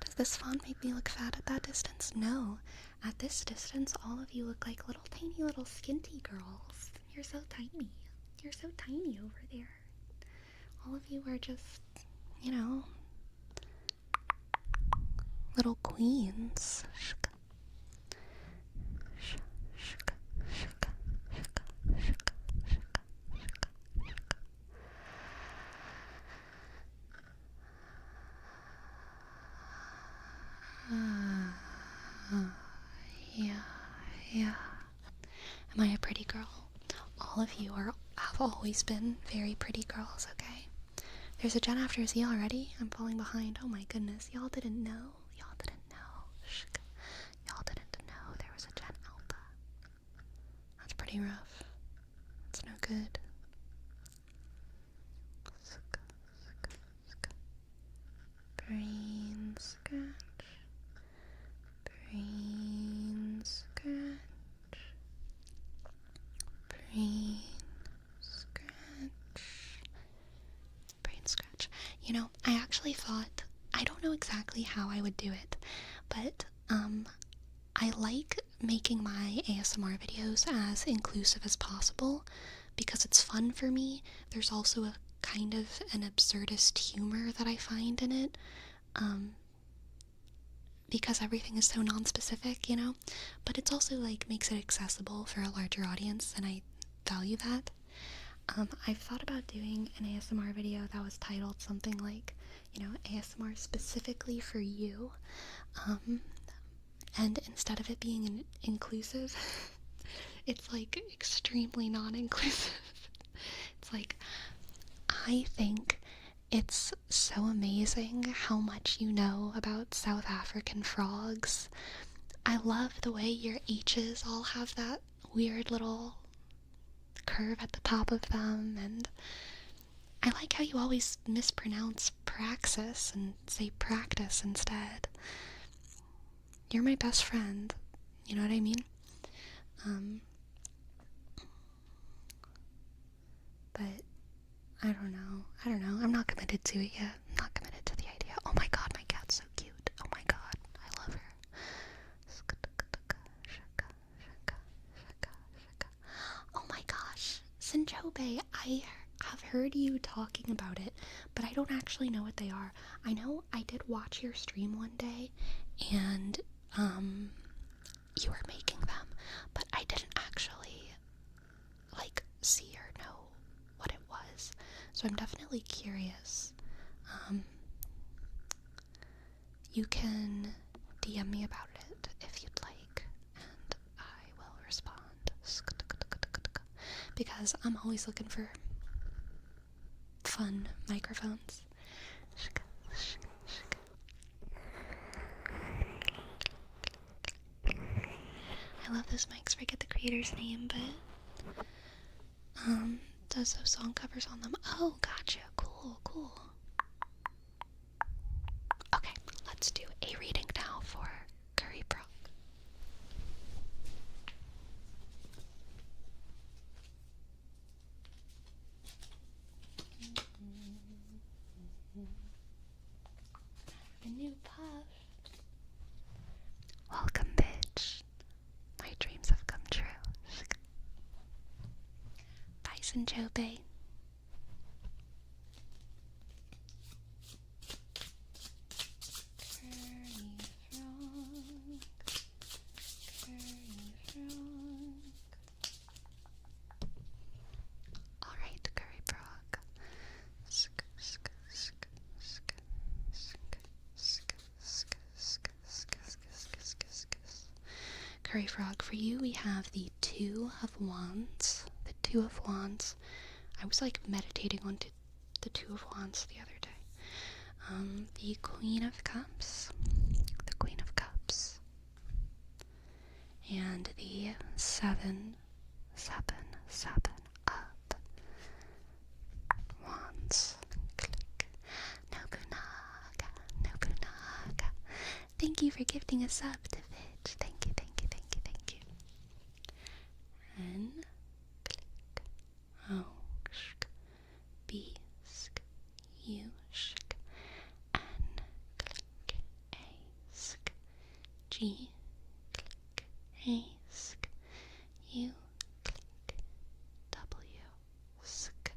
Does this font make me look fat at that distance? No. At this distance, all of you look like little tiny little skinty girls. You're so tiny. You're so tiny over there. All of you are just, little queens. Yeah. Am I a pretty girl? All of you have always been very pretty girls, okay? There's a Gen after Z already? I'm falling behind. Oh my goodness. Y'all didn't know. Y'all didn't know there was a Gen Alpha. That's pretty rough. That's no good. I actually thought, I don't know exactly how I would do it, but I like making my ASMR videos as inclusive as possible because it's fun for me. There's also a kind of an absurdist humor that I find in it, because everything is so non-specific, but it's also makes it accessible for a larger audience, and I value that. I've thought about doing an ASMR video that was titled something like, ASMR specifically for you, and instead of it being inclusive, it's extremely non-inclusive. It's I think it's so amazing how much you know about South African frogs. I love the way your H's all have that weird little curve at the top of them, and I like how you always mispronounce praxis and say practice instead. You're my best friend, you know what I mean? But I don't know, I'm not committed to it yet. I'm not committed to the idea. Oh my god, my cat's so cute. Oh my god, I love her. Oh my gosh, Sinchobe, I have heard you talking about it, but I don't actually know what they are. I know I did watch your stream one day, and you were making them, but I didn't actually see or know what it was, so I'm definitely curious. You can DM me about it if you'd like, and I will respond, because I'm always looking for fun microphones. I love those mics. Forget the creator's name, but does those song covers on them. Oh, gotcha. Cool. Okay, let's do a reading now for Curry Brock. A new puff. Welcome, bitch. My dreams have come true. Bison Jobe. Alright, Curry Frog. Curry Frog, for you we have the Two of Wands. The Two of Wands. I was meditating on the Two of Wands the other day. The Queen of Cups. The Queen of Cups. And the Seven of Wands. Click. Nobunaga. Thank you for gifting a sub to Fitch. Thank you. N. Click. O. Shk. B. Sk. U. Shk. N. Click. A. Sk. G. Click. A. Sk. U. Click. W. Sk.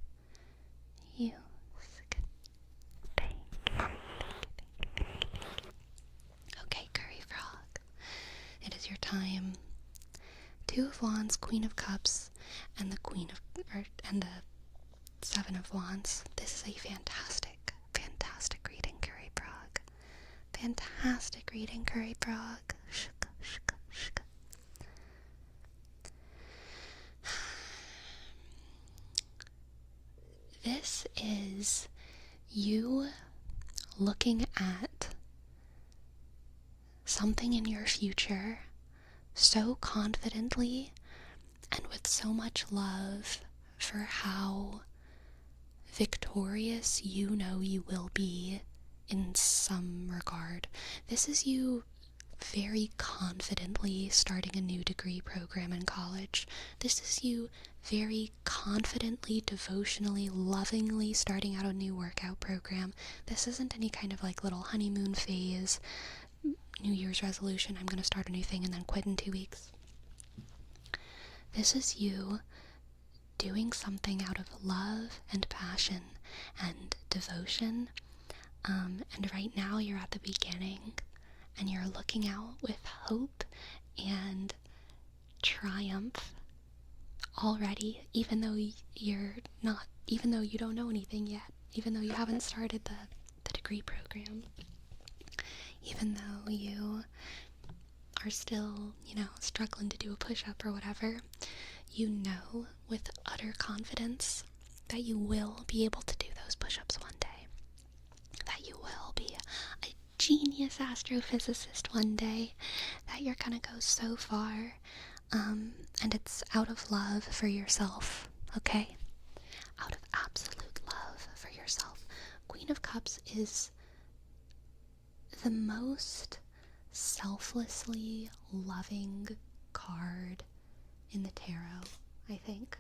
U. Sk. Thank you. Okay, Curry Frog. It is your time. Two of Wands, Queen of Cups, and the and the Seven of Wands. This is a fantastic reading, Curry Frog. Fantastic reading, Curry Frog. Shk. This is you looking at something in your future so confidently and with so much love for how victorious you know you will be in some regard. This is you very confidently starting a new degree program in college. This is you very confidently, devotionally, lovingly starting out a new workout program. This isn't any kind of like little honeymoon phase, New Year's resolution, I'm going to start a new thing and then quit in 2 weeks. This is you doing something out of love and passion and devotion. And right now you're at the beginning and you're looking out with hope and triumph already, even though even though you don't know anything yet, even though you haven't started the degree program, even though you are still, struggling to do a push-up or whatever, you know with utter confidence that you will be able to do those push-ups one day. That you will be a genius astrophysicist one day. That you're gonna go so far. And it's out of love for yourself, okay? Out of absolute love for yourself. Queen of Cups is the most selflessly loving card in the tarot, I think.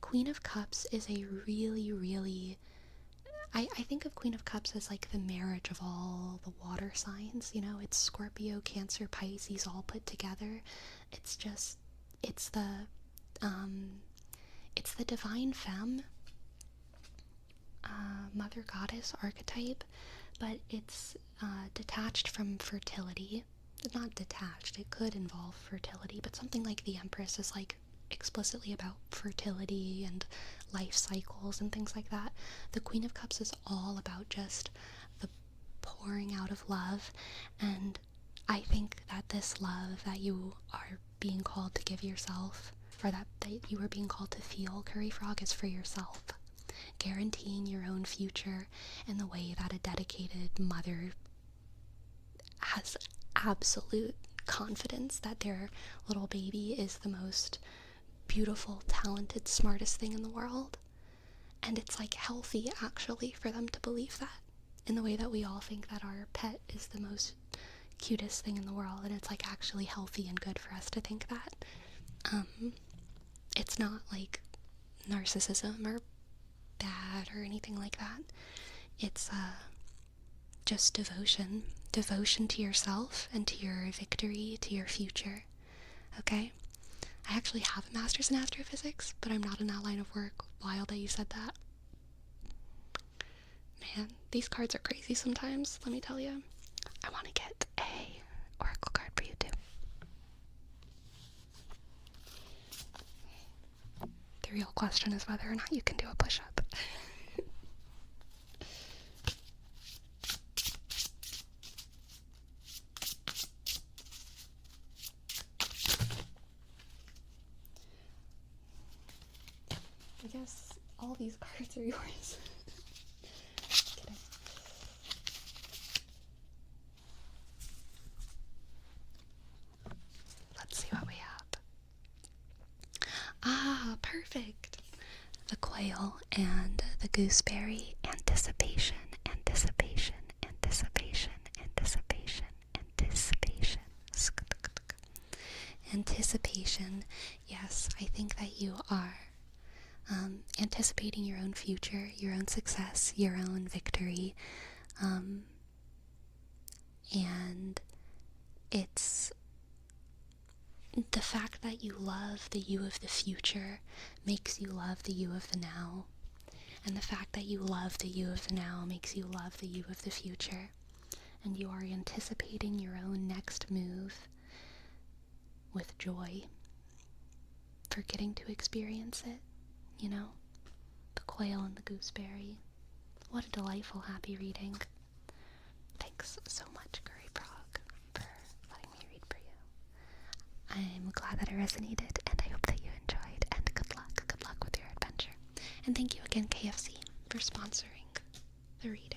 Queen of Cups is a really, really... I think of Queen of Cups as like the marriage of all the water signs, it's Scorpio, Cancer, Pisces all put together. It's the divine femme, mother goddess archetype, but it's detached from fertility. It's not detached, it could involve fertility, but something like the Empress is like explicitly about fertility and life cycles and things like that. The Queen of Cups is all about just the pouring out of love, and I think that this love that you are being called to give yourself, or that you are being called to feel, Curry Frog, is for yourself. Guaranteeing your own future in the way that a dedicated mother has absolute confidence that their little baby is the most beautiful, talented, smartest thing in the world. And it's like healthy actually for them to believe that, in the way that we all think that our pet is the most cutest thing in the world, and it's like actually healthy and good for us to think that. It's not like narcissism or bad or anything like that. It's just devotion to yourself and to your victory, to your future. Okay? I actually have a master's in astrophysics, but I'm not in that line of work. Wild that you said that. Man, these cards are crazy sometimes, let me tell you. I want to get a oracle card for you too. The real question is whether or not you can do a push-up. I guess all these cards are yours. Just kidding. Let's see what we have. Ah, perfect. The quail and the gooseberry. Anticipation, anticipation, anticipation, anticipation, anticipation. Anticipation. Yes, I think that you are anticipating your own future, your own success, your own victory. And it's the fact that you love the you of the future makes you love the you of the now. And the fact that you love the you of the now makes you love the you of the future. And you are anticipating your own next move with joy for getting to experience it. The quail and the gooseberry. What a delightful, happy reading. Thanks so much, Curry Frog, for letting me read for you. I'm glad that it resonated, and I hope that you enjoyed, and good luck with your adventure. And thank you again, KFC, for sponsoring the reading.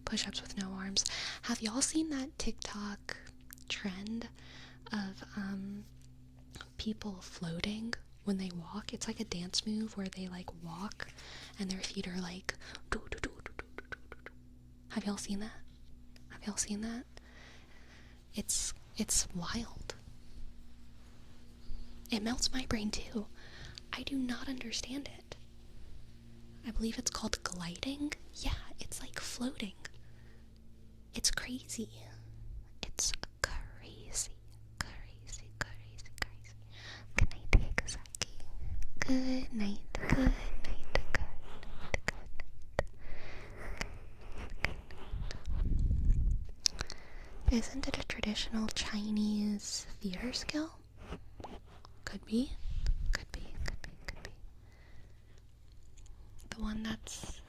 Push-ups with no arms. Have y'all seen that TikTok trend of people floating when they walk? It's like a dance move where they like walk and their feet are like do do do do Have y'all seen that? Have y'all seen that? It's wild. It melts my brain too. I do not understand it. I believe it's called gliding. Yeah, it's like floating. It's crazy. It's crazy. Crazy, crazy, crazy. Good night, Yagazaki. Good night, good night, good night, good night. Isn't it a traditional Chinese theater skill? Could be. Could be, could be, could be. The one that's...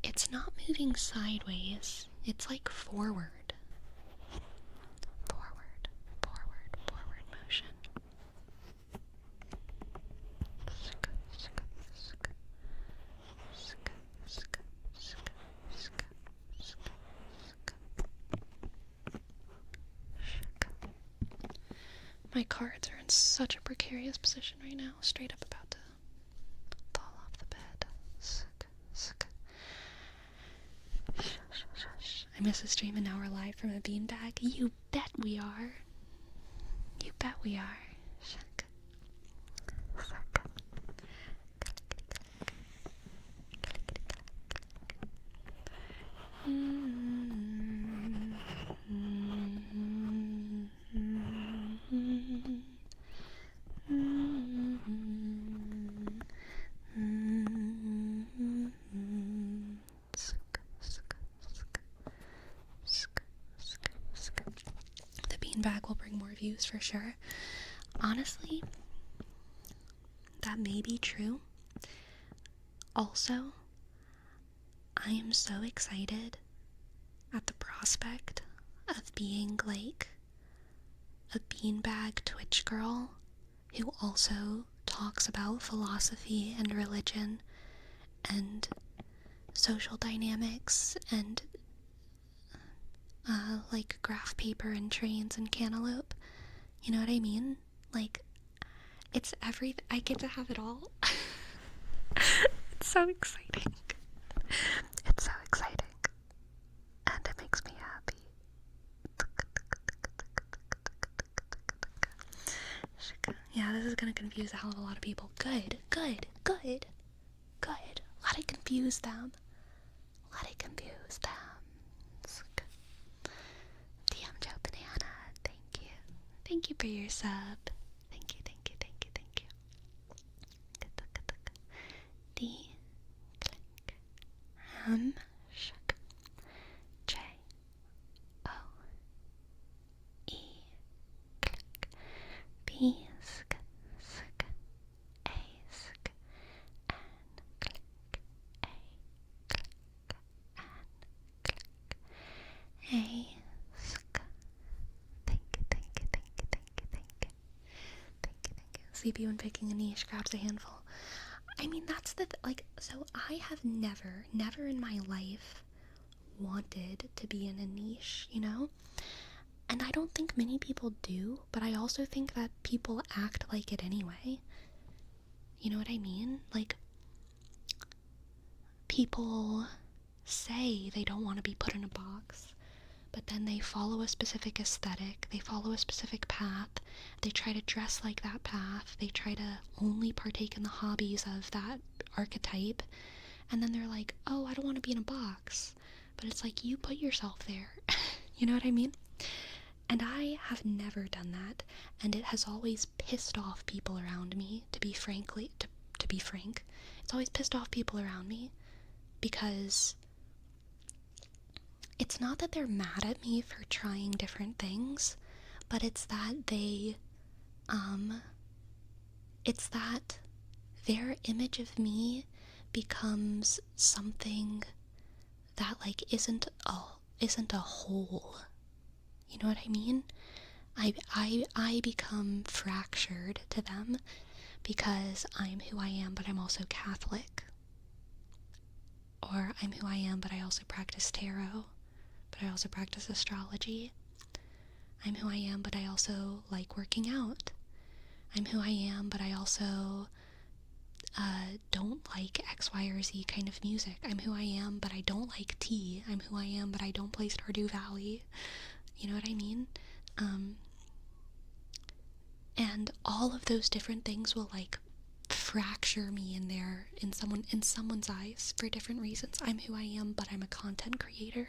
It's not moving sideways. It's like forward. Forward, forward, forward motion. My cards are in such a precarious position right now, straight up about to fall off the bed. I miss a stream and now we're live from a beanbag. You bet we are. You bet we are. The beanbag will bring more views for sure. Honestly, that may be true. Also, I am so excited at the prospect of being like a beanbag Twitch girl who also talks about philosophy and religion and social dynamics and like graph paper and trains and cantaloupe. You know what I mean? Like, it's everything. I get to have it all. It's so exciting. It's so exciting. And it makes me happy. Yeah, this is gonna confuse a hell of a lot of people. Good. Let it confuse them. DM Joe Banana, thank you. Thank you for your sub. Thank you. D, click, shook, J, O, E, click, B, sk, A, sk, N, click, A, click, N, click, A, sk. Thank you. Sleepy when picking a niche grabs a handful. I mean, that's so I have never in my life wanted to be in a niche, you know? And I don't think many people do, but I also think that people act like it anyway. You know what I mean? Like, people say they don't want to be put in a box, but then they follow a specific aesthetic, they follow a specific path, they try to dress like that path, they try to only partake in the hobbies of that archetype, and then they're like, oh, I don't want to be in a box. But it's like, you put yourself there. You know what I mean? And I have never done that, and it has always pissed off people around me, to be frank. It's always pissed off people around me, because it's not that they're mad at me for trying different things, but it's that it's that their image of me becomes something that, like, isn't a whole. You know what I mean? I become fractured to them because I'm who I am, but I'm also Catholic. Or I'm who I am, but I also practice tarot. But I also practice astrology. I'm who I am, but I also like working out. I'm who I am, but I also don't like X, Y, or Z kind of music. I'm who I am, but I don't like tea. I'm who I am, but I don't play Stardew Valley. You know what I mean? And all of those different things will like fracture me in someone's eyes for different reasons. I'm who I am, but I'm a content creator.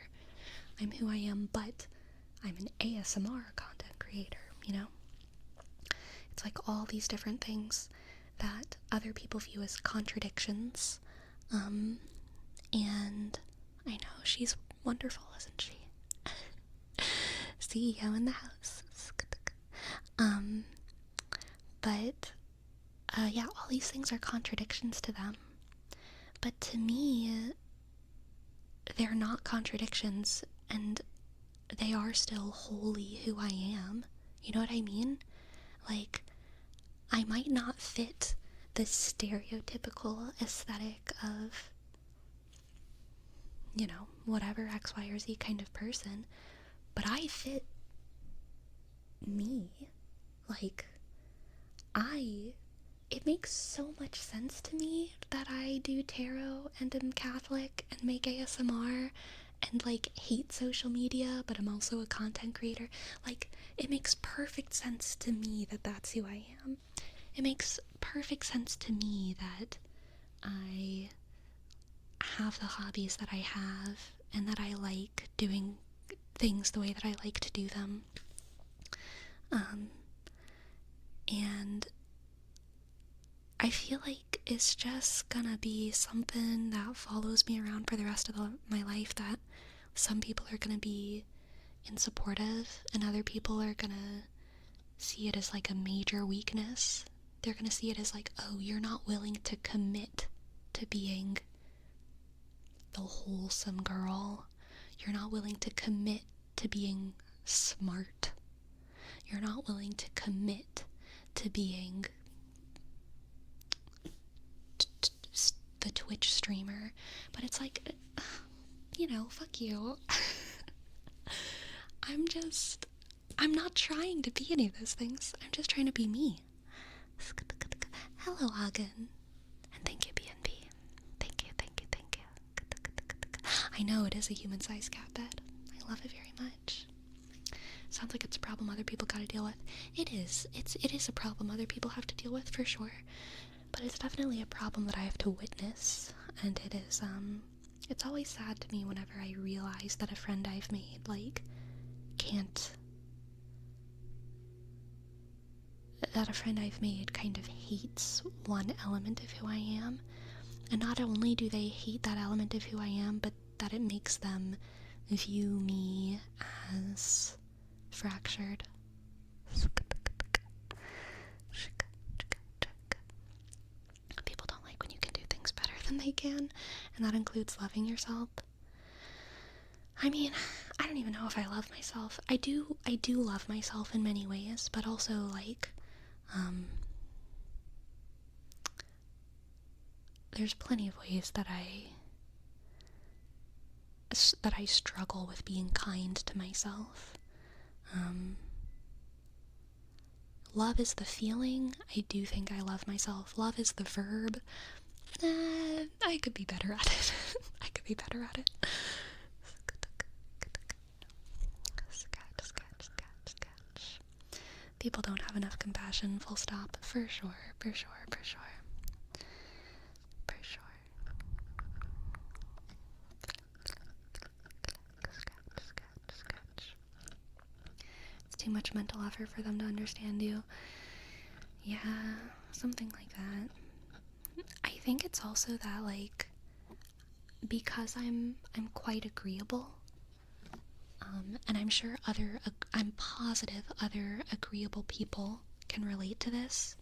I'm who I am, but I'm an ASMR content creator, you know? It's like all these different things that other people view as contradictions. And I know, she's wonderful, isn't she? CEO in the house. But yeah, all these things are contradictions to them. But to me, they're not contradictions, and they are still wholly who I am. You know what I mean? Like, I might not fit the stereotypical aesthetic of, you know, whatever X, Y, or Z kind of person, but I fit me. Like, it makes so much sense to me that I do tarot and am Catholic and make ASMR and like hate social media, but I'm also a content creator. Like, it makes perfect sense to me that that's who I am. It makes perfect sense to me that I have the hobbies that I have and that I like doing things the way that I like to do them. And I feel like it's just gonna be something that follows me around for the rest of my life, that some people are gonna be in support of, and other people are gonna see it as like a major weakness. They're gonna see it as like, oh, you're not willing to commit to being the wholesome girl. You're not willing to commit to being smart. You're not willing to commit to being the Twitch streamer. But it's like, you know, fuck you. I'm not trying to be any of those things. I'm just trying to be me. Hello, Hagen. And thank you, BNB. Thank you, thank you, thank you. I know, it is a human-sized cat bed. I love it very much. Sounds like it's a problem other people gotta deal with. It is. It is a problem other people have to deal with, for sure. But it's definitely a problem that I have to witness. And it is, it's always sad to me whenever I realize that a friend I've made, like, that a friend I've made kind of hates one element of who I am. And not only do they hate that element of who I am, but that it makes them view me as fractured. People don't like when you can do things better than they can, and that includes loving yourself. I mean, I don't even know if I love myself. I do love myself in many ways, but also, like, there's plenty of ways that I struggle with being kind to myself. Love is the feeling. I do think I love myself. Love is the verb. I could be better at it. I could be better at it. Sketch. People don't have enough compassion, full stop. For sure. It's too much mental effort for them to understand you. Yeah, something like that. I think it's also that, like, because I'm quite agreeable, and I'm positive other agreeable people can relate to this.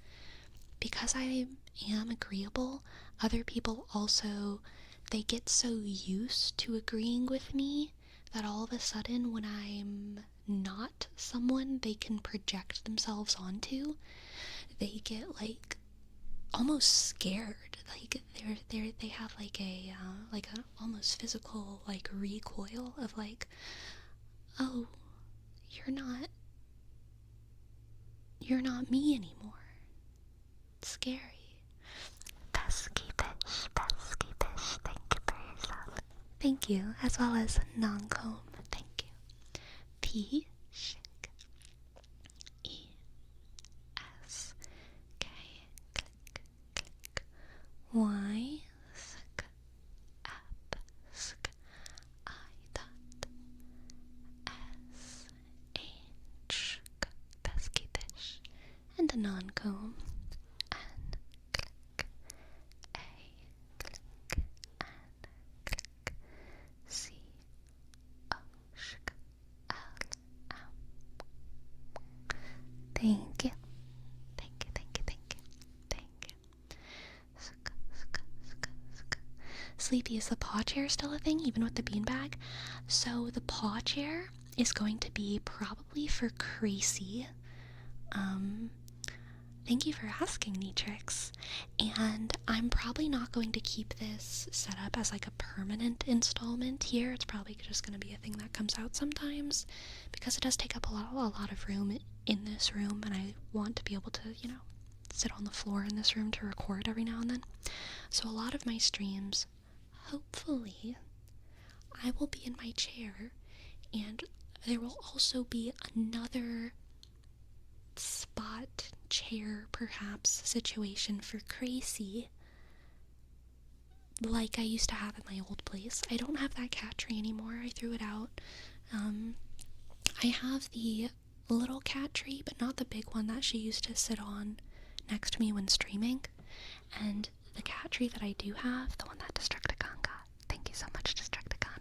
Because I am agreeable, other people also, they get so used to agreeing with me that all of a sudden when I'm not someone they can project themselves onto, they get like almost scared. Like they have like a almost physical like recoil of like, oh, you're not me anymore. It's scary. Thank you, as well as non-comb. Thank you. P shink E S K click click Y sk up sk I dot S H k pesky fish and a non-comb. N click A click N click C O shk L M. Thank you. Thank you, thank you, thank you, thank you. Sk, sk, sk, sk. Sleepy, is the paw chair still a thing, even with the beanbag? So the paw chair is going to be probably for Crazy. Thank you for asking, Neatrix. And I'm probably not going to keep this set up as like a permanent installment here. It's probably just going to be a thing that comes out sometimes, because it does take up a lot of room in this room, and I want to be able to, you know, sit on the floor in this room to record every now and then. So a lot of my streams, hopefully, I will be in my chair, and there will also be another spot chair perhaps situation for Crazy, like I used to have at my old place. I don't have that cat tree anymore. I threw it out. I have the little cat tree, but not the big one that she used to sit on next to me when streaming. And the cat tree that I do have, the one that Destructicon got, thank you so much, Destructicon,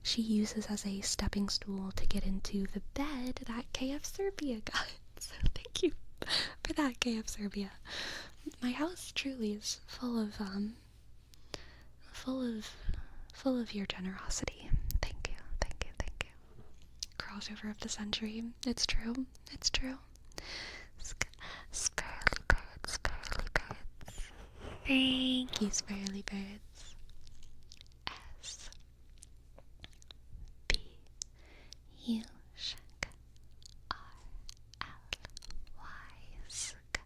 she uses as a stepping stool to get into the bed that KF Serbia got. So thank you for that, KF Serbia. My house truly is full of your generosity. Thank you, thank you, thank you. Crossover of the century. It's true. It's true. Sparely birds, sparely birds. Thank you, sparely birds. S B U shk R L Y sk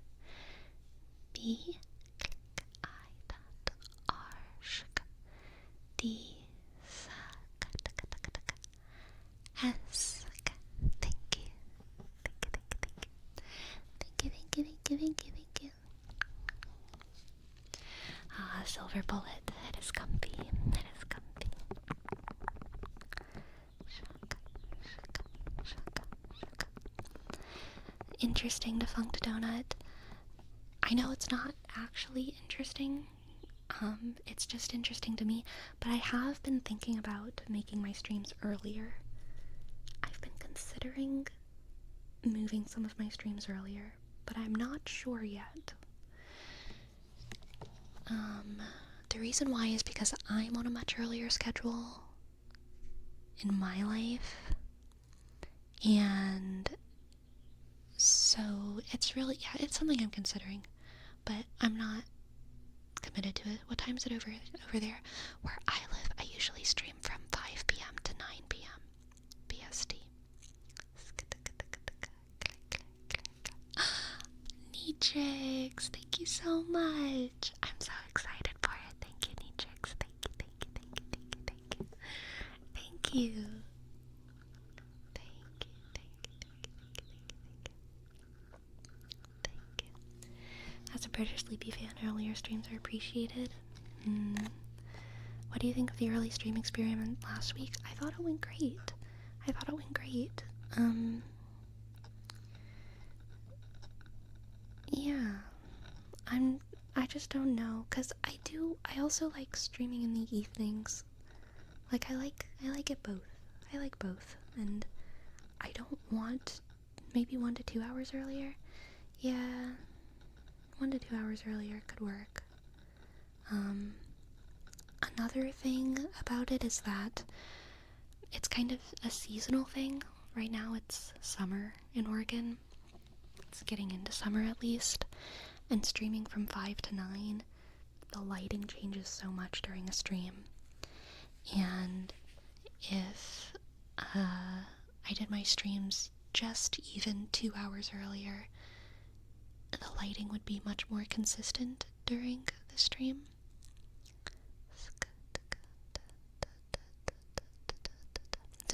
B click I dot R shk D S. Thank you. Thank you. Ah, silver bullet. It is comfy. It is comfy. Shaka, shaka, shaka, shaka. Interesting, defunct donut. I know it's not actually interesting. It's just interesting to me, but I have been thinking about making my streams earlier. I've been considering moving some of my streams earlier, but I'm not sure yet. The reason why is because I'm on a much earlier schedule in my life, and so it's really, yeah, it's something I'm considering, but I'm not committed to it. What time is it over there? Where I live, I usually stream from 5 p.m. to 9 p.m. BST. Neatrix, thank you so much. I'm so excited for it. Thank you, Neatrix. Thank you. Thank you. As a British Sleepy fan, earlier streams are appreciated. What do you think of the early stream experiment last week? I thought it went great. Yeah. I just don't know, cause I also like streaming in the evenings. Like, I like it both. I like both, and I don't want maybe 1 to 2 hours earlier. Yeah, 1 to 2 hours earlier could work. Another thing about it is that it's kind of a seasonal thing. Right now it's summer in Oregon. It's getting into summer at least. And streaming from 5 to 9, the lighting changes so much during a stream. And if I did my streams just even 2 hours earlier, the lighting would be much more consistent during the stream.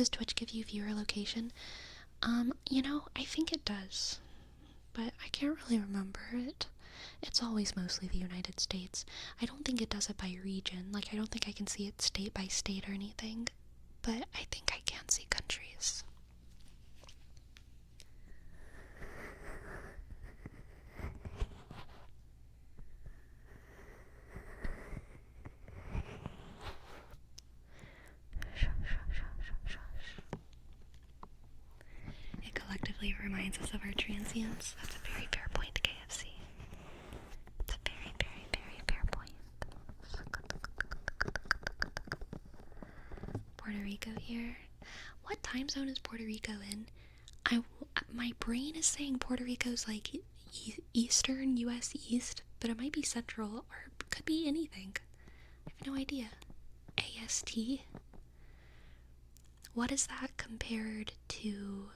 Does Twitch give you viewer location? I think it does, but I can't really remember it. It's always mostly the United States. I don't think it does it by region. Like, I don't think I can see it state by state or anything, but I think I can see countries. It collectively reminds us of our transience. That's a very fair point, KFC. It's a very, very, very fair point. Puerto Rico here. What time zone is Puerto Rico in? My brain is saying Puerto Rico's like Eastern, US East, but it might be Central, or it could be anything. I have no idea. AST? What is that compared to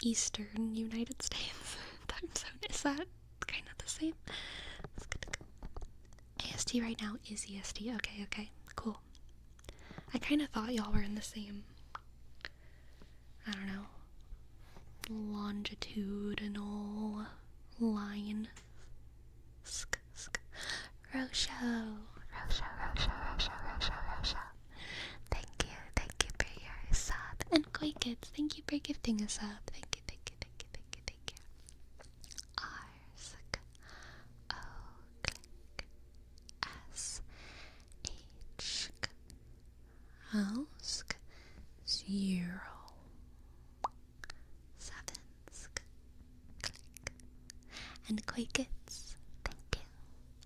Eastern United States time zone? Is that kind of the same? AST right now is EST. Okay, cool. I kind of thought y'all were in the same, I don't know, longitudinal line. Rosho. Thank you for your sub. And Koi Kids, thank you for gifting a sub. Thank you. R-sk, O-click, S-H-k, O-sk, 0, 7-sk, click. And Koi Kids, thank you.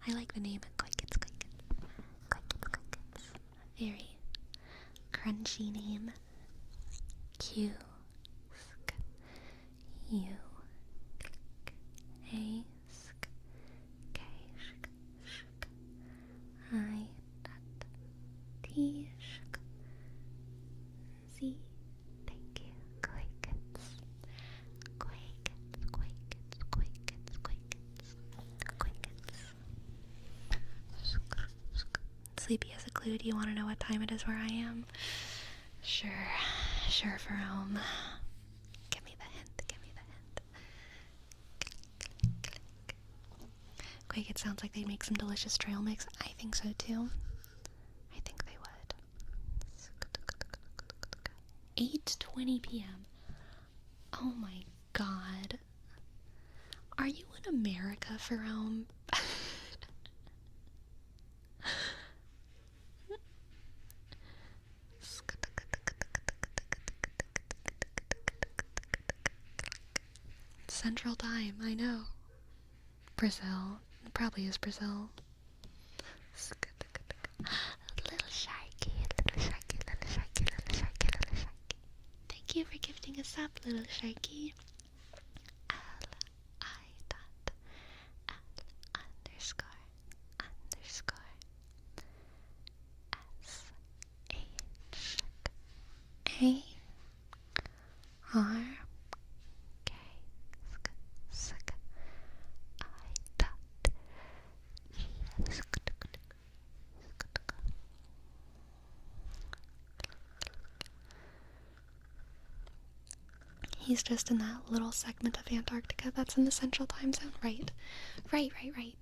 I like the name of Koi Kids. Very crunchy name. Q, sk, U, click, A, sk, K, shk, shk, I, dot, T, shk, Z, thank you, Koi Kids. Sleepy as a clue. Do you want to know what time it is where I am? Sure, Jerome. Give me the hint. Quick, it sounds like they'd make some delicious trail mix. I think so too. I think they would. 8:20 p.m. Oh my god. Are you in America, Jerome? Central Time, I know. Brazil. It probably is Brazil. Little sharky. Thank you for gifting us up, little sharky. A R K sk I dot He's just in that little segment of Antarctica that's in the Central Time Zone. Right.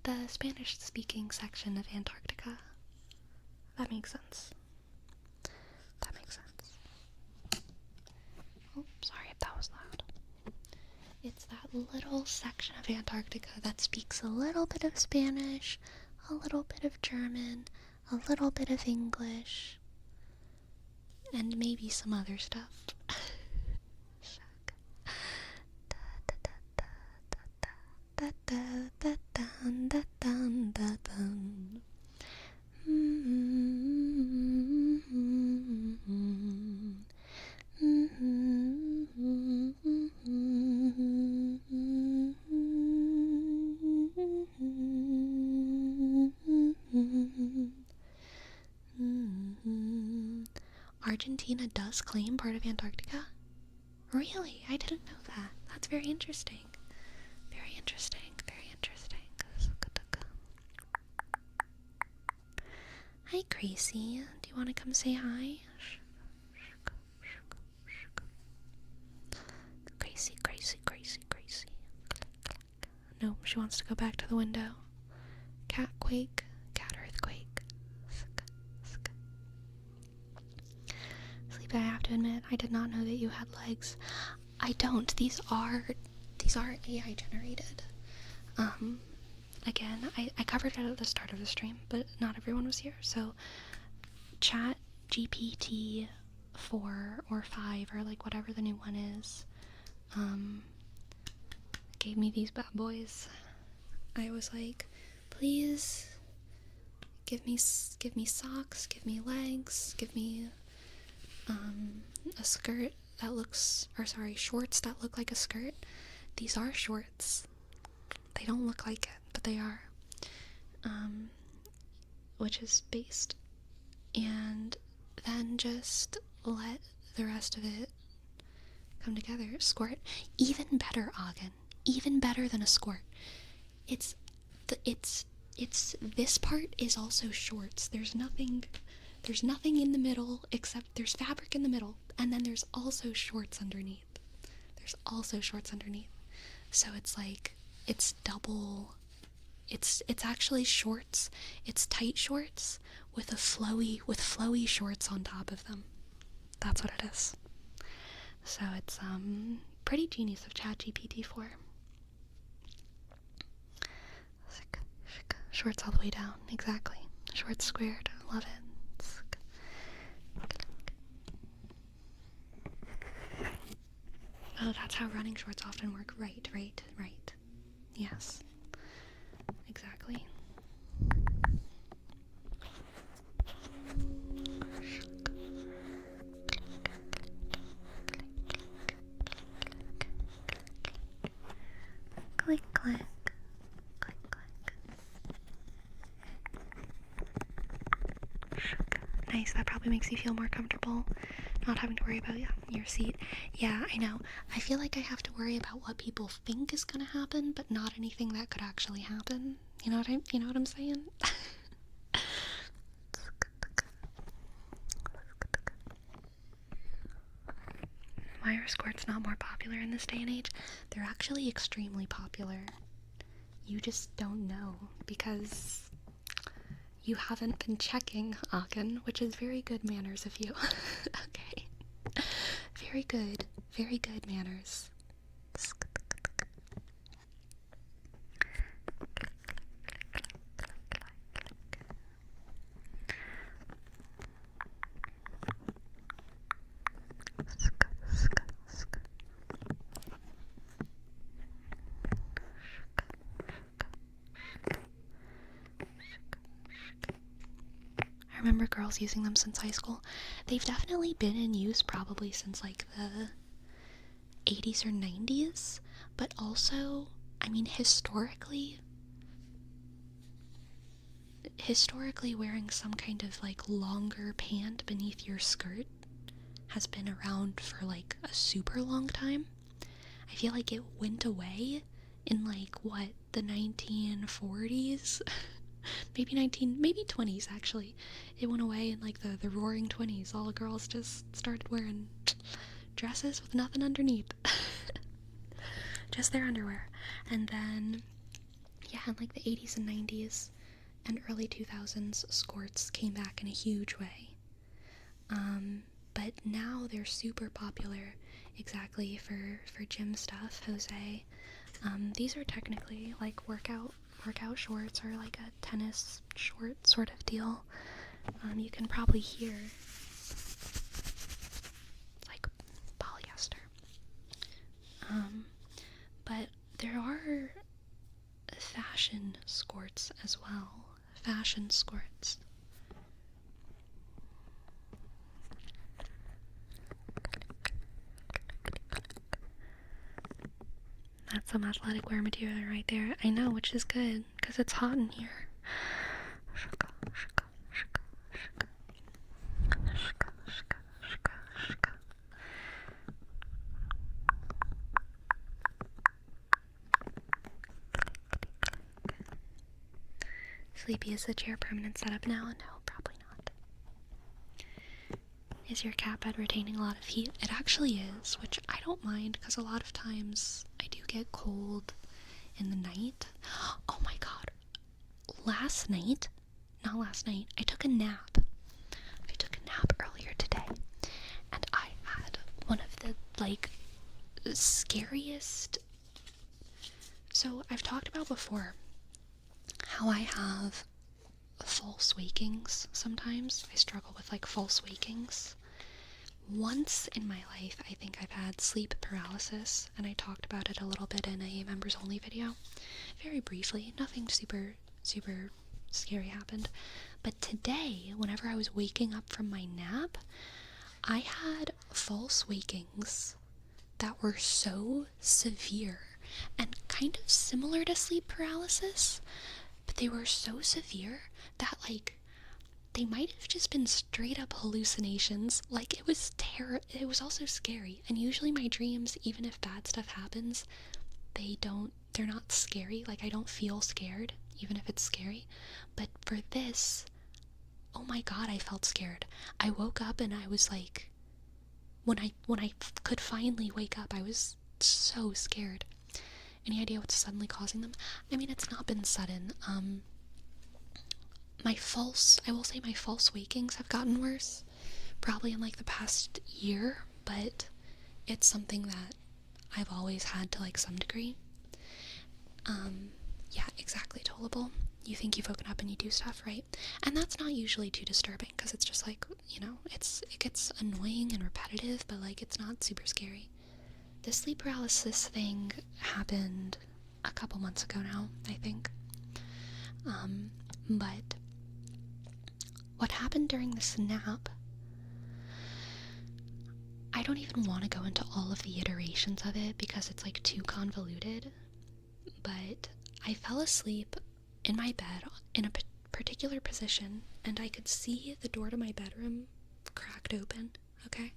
The Spanish-speaking section of Antarctica. That makes sense. Oh, sorry if that was loud. It's that little section of Antarctica that speaks a little bit of Spanish, a little bit of German, a little bit of English, and maybe some other stuff. Argentina does claim part of Antarctica? Really? I didn't know that. That's very interesting. Hi, Gracie. Do you want to come say hi? She wants to go back to the window. Cat quake, cat earthquake. Sleepy, I have to admit, I did not know that you had legs. I don't. These are AI generated. Again, I covered it at the start of the stream, but not everyone was here. So, Chat GPT 4 or 5 or like whatever the new one is, gave me these bad boys. I was like, please give me socks, give me legs, give me a skirt that looks, or sorry, shorts that look like a skirt. These are shorts. They don't look like it, but they are. Which is based. And then just let the rest of it come together. Squirt. Even better, Ogden. Even better than a squirt. It's this part is also shorts. There's nothing in the middle except there's fabric in the middle, and then there's also shorts underneath. So it's like, it's double. It's actually shorts. It's tight shorts with flowy shorts on top of them. That's what it is. So it's pretty genius of ChatGPT 4. Shorts all the way down, exactly. Shorts squared, love it. Oh, that's how running shorts often work. Right. Yes. Exactly. Click, click. Click, click. Nice, that probably makes you feel more comfortable not having to worry about your seat. Yeah, I know. I feel like I have to worry about what people think is gonna happen, but not anything that could actually happen. You know what I'm saying? Why are squirts not more popular in this day and age? They're actually extremely popular. You just don't know because you haven't been checking, Aachen, which is very good manners of you. Okay. Very good manners. I remember girls using them since high school. They've definitely been in use probably since like the 80s or 90s, but also, I mean, historically wearing some kind of like longer pant beneath your skirt has been around for like a super long time. I feel like it went away in like what, the 1940s? maybe 20s actually. It went away in like the roaring 20s. All the girls just started wearing dresses with nothing underneath. Just their underwear. And then, yeah, in like the 80s and 90s and early 2000s, skirts came back in a huge way. But now they're super popular, exactly, for gym stuff, Jose. These are technically like workout shorts, or like a tennis short sort of deal. You can probably hear like polyester. But there are fashion skirts as well. Fashion skirts. That's some athletic wear material right there. I know, which is good, because it's hot in here. Sleepy, is the chair permanent setup now? No, probably not. Is your cat bed retaining a lot of heat? It actually is, which I don't mind, because a lot of times I do get cold in the night. Oh my god. I took a nap. I took a nap earlier today, and I had one of the, like, scariest... So, I've talked about before how I have false wakings sometimes. I struggle with, like, false wakings. Once in my life, I think I've had sleep paralysis, and I talked about it a little bit in a members only video. Very briefly, nothing super scary happened. But today, whenever I was waking up from my nap, I had false wakings that were so severe and kind of similar to sleep paralysis, but they were so severe that, like, they might have just been straight up hallucinations. Like, it was also scary. And usually my dreams, even if bad stuff happens, they're not scary. Like, I don't feel scared, even if it's scary. But for this, oh my god, I felt scared. I woke up and I was like, when I could finally wake up, I was so scared. Any idea what's suddenly causing them? I mean, it's not been sudden. I will say my false wakings have gotten worse, probably in, like, the past year, but it's something that I've always had to, like, some degree. Yeah, exactly, tollable. You think you've woken up and you do stuff, right? And that's not usually too disturbing, because it's just, like, you know, it gets annoying and repetitive, but, like, it's not super scary. The sleep paralysis thing happened a couple months ago now, I think. But what happened during this nap, I don't even want to go into all of the iterations of it because it's, like, too convoluted, but I fell asleep in my bed in a particular position, and I could see the door to my bedroom cracked open, okay?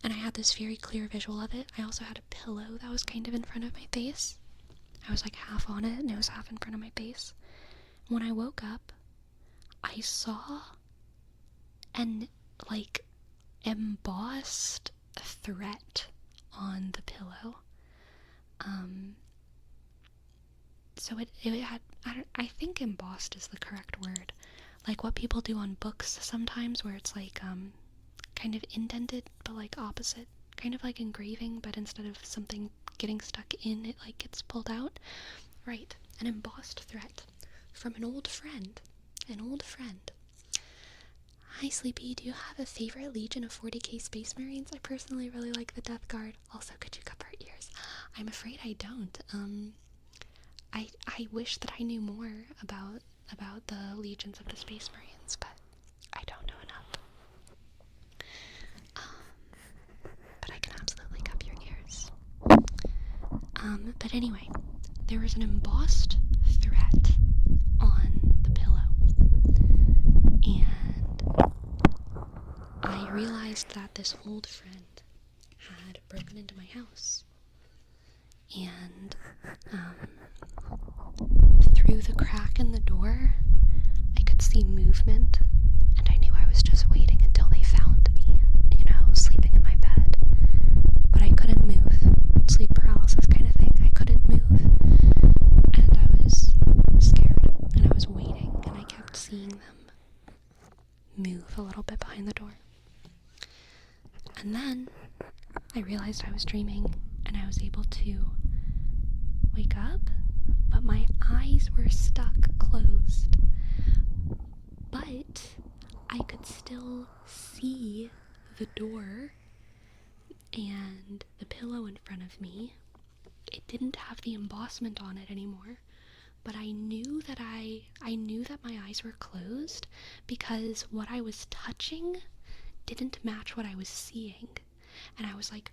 And I had this very clear visual of it. I also had a pillow that was kind of in front of my face. I was, like, half on it, and it was half in front of my face. When I woke up, I saw an, like, embossed threat on the pillow. So it had, I think embossed is the correct word. Like what people do on books sometimes, where it's, like, kind of indented, but, like, opposite. Kind of like engraving, but instead of something getting stuck in, it, like, gets pulled out. Right, an embossed threat from an old friend. Hi, Sleepy, do you have a favorite Legion of 40k Space Marines? I personally really like the Death Guard. Also, could you cover our ears? I'm afraid I don't. I wish that I knew more about the Legions of the Space Marines, but I don't know enough. But I can absolutely cover your ears. But anyway, there was an embossed threat on the pillow, and I realized that this old friend had broken into my house, and through the crack in the door, I could see movement, and I knew I was just waiting until they found me, you know, sleeping in my bed, but I couldn't move. Sleep paralysis kind of thing. I couldn't move, and I was scared, and I was waiting, and I kept seeing them move a little bit behind the door. And then I realized I was dreaming, and I was able to wake up, but my eyes were stuck closed. But I could still see the door and the pillow in front of me. It didn't have the embossment on it anymore, but I knew that my eyes were closed because what I was touching didn't match what I was seeing. And I was like,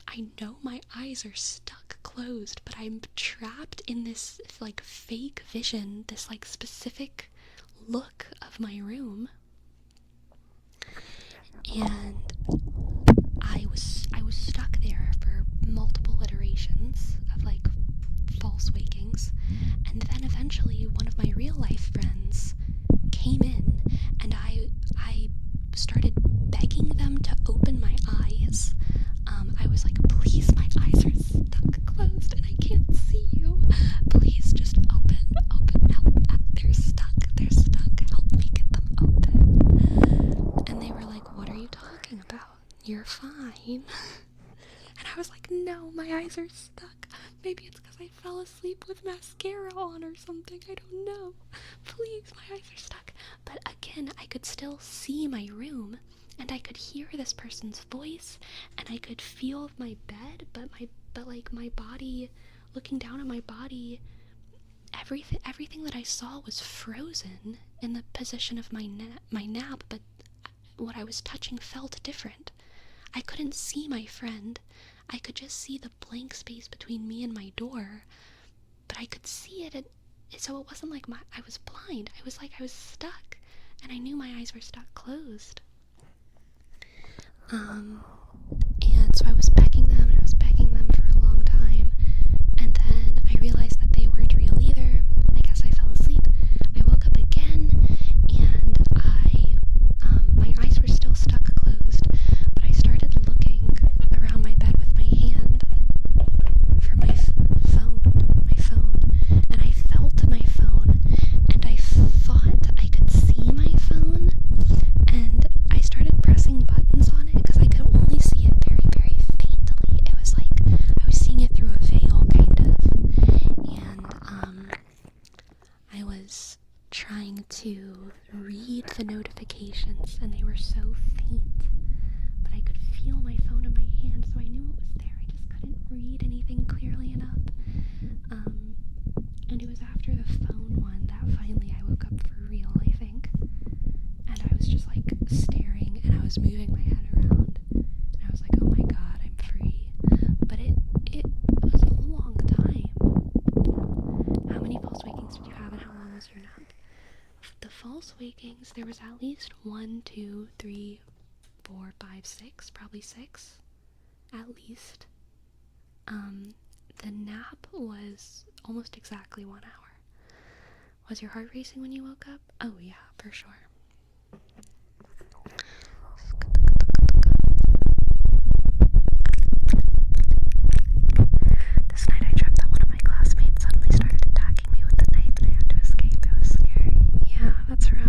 I know my eyes are stuck closed, but I'm trapped in this, like, fake vision, this, like, specific look of my room. And I was stuck there for multiple iterations of, like, false wakings, and then eventually one of my real life friends came in, and I started begging them to open my eyes. I was like, please, my eyes are stuck closed and I can't see you. brain. And I was like, no, my eyes are stuck. Maybe it's because I fell asleep with mascara on or something. I don't know. Please, my eyes are stuck. But again, I could still see my room, and I could hear this person's voice, and I could feel my bed, but like my body, looking down at my body, everything that I saw was frozen in the position of my nap, but what I was touching felt different. I couldn't see my friend. I could just see the blank space between me and my door, but I could see it, so it wasn't like I was blind. I was like I was stuck, and I knew my eyes were stuck closed. And so I was begging them for a long time, and then I realized that they weren't real either. I guess I fell asleep. I woke up again, and my eyes were still stuck closed, but I started looking around my bed with my hand for my phone, and I felt my phone, and I thought I could see my phone, and I started pressing buttons on it because I could only see it very, very faintly. It was like I was seeing it through a veil, kind of, and I was trying to read the notifications, and they were so faint, but I could feel my phone in my hand, so I knew it was there. I just couldn't read anything clearly enough. And it was after the phone one that finally I woke up for real, I think. And I was just like staring, and I was moving my head around, and I was like, oh my god, I'm free. But it was a long time. How many false wakings did you have, and how long was your nap? The false wakings, there was at least 1, 2, 3, 4, 5, 6, probably 6, at least. The nap was almost exactly 1 hour. Was your heart racing when you woke up? Oh yeah, for sure. This night I dreamt that one of my classmates suddenly started attacking me with a knife, and I had to escape. It was scary. Yeah, that's rough.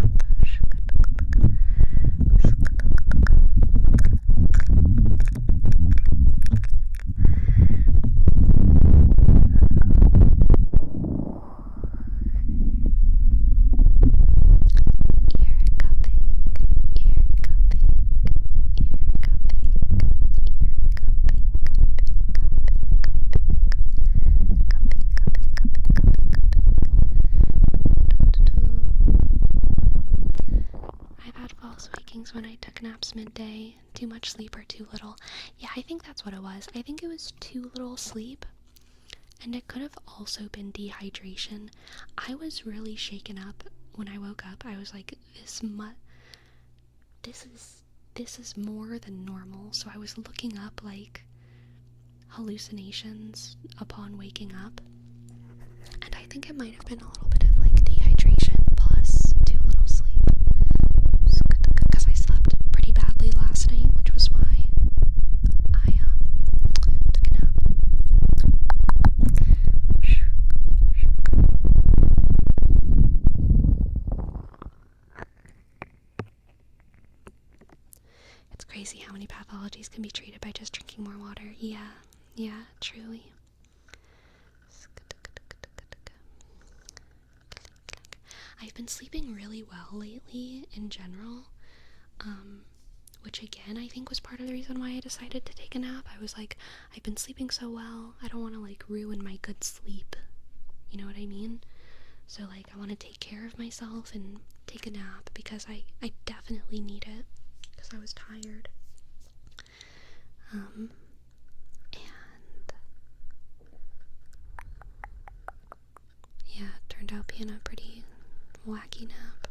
When I took naps midday, too much sleep or too little. Yeah, I think that's what it was. I think it was too little sleep, and it could have also been dehydration. I was really shaken up when I woke up. I was like, this is more than normal. So I was looking up like hallucinations upon waking up, and I think it might have been a little bit of like dehydration plus too little sleep. Because I slept pretty badly last night, which was why I took a nap. It's crazy how many pathologies can be treated by just drinking more water. Yeah, truly. I've been sleeping really well lately in general, which again I think was part of the reason why I decided to take a nap. I was like, I've been sleeping so well, I don't want to like ruin my good sleep, you know what I mean? So like I want to take care of myself and take a nap because I definitely need it because I was tired. And yeah, it turned out being a pretty wacky nap.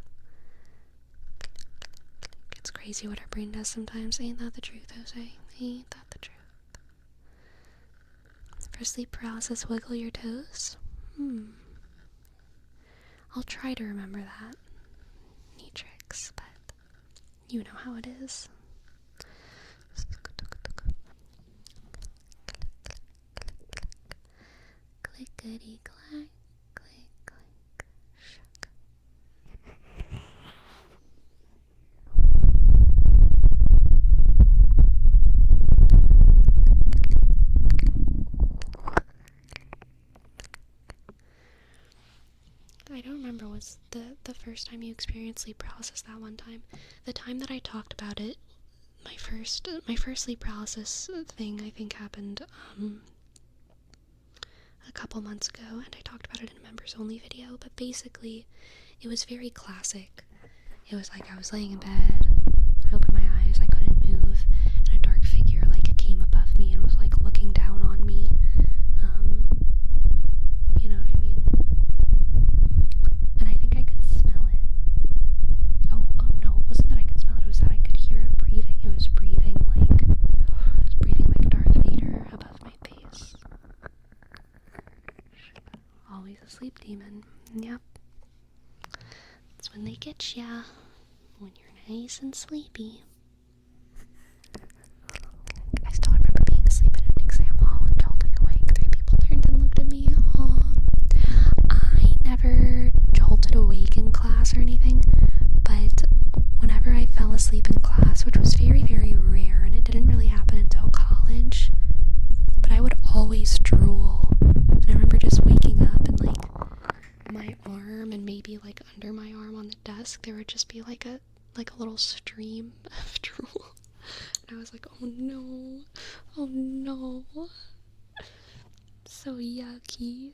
It's crazy what our brain does sometimes. Ain't that the truth, Jose? Ain't that the truth? For sleep paralysis, wiggle your toes? I'll try to remember that. Neat tricks, but you know how it is. Clickety clack, click, click, shuck. remember, was the first time you experienced sleep paralysis that one time? The time that I talked about it, my first sleep paralysis thing, I think, happened a couple months ago, and I talked about it in a members only video, but basically it was very classic. It was like I was laying in bed, I opened my eyes, I couldn't move, and a dark figure like came above me and was like looking down on me. You know what I mean? And I think I could smell it. Oh no, it wasn't that I could smell it, it was that I could hear it breathing. It was breathing like Darth Vader above my face. Always a sleep demon. Yep. That's when they get ya. When you're nice and sleepy. I still remember being asleep in an exam hall and jolting awake. 3 people turned and looked at me. Aww. I never jolted awake in class or anything, but whenever I fell asleep in class, which was very, very rare, and it didn't really happen until college, but I would always drool. And I remember just waking up and like my arm and maybe like under my arm on the desk, there would just be like a little stream of drool. And I was like, oh no, so yucky.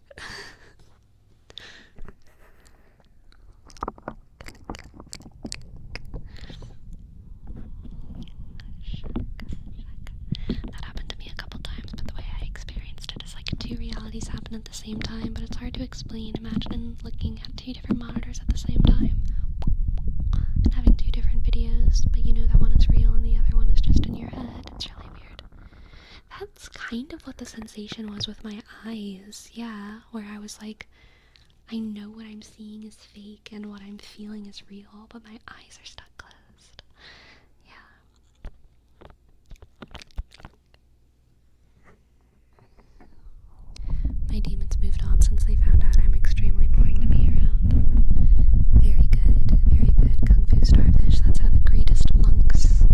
That happened to me a couple times, but the way I experienced it is like 2 realities happen at the same time, but it's hard to explain. Imagine looking at 2 different monitors at the same time and having 2 different videos, but you know that one is real and the other one is just in your head. It's really weird. That's kind of what the sensation was with my eyes, yeah, where I was like, I know what I'm seeing is fake and what I'm feeling is real, but my eyes are stuck closed. Yeah. My demons moved on since they found out I'm extremely boring to be around. Very good Kung Fu starfish. That's how the greatest monks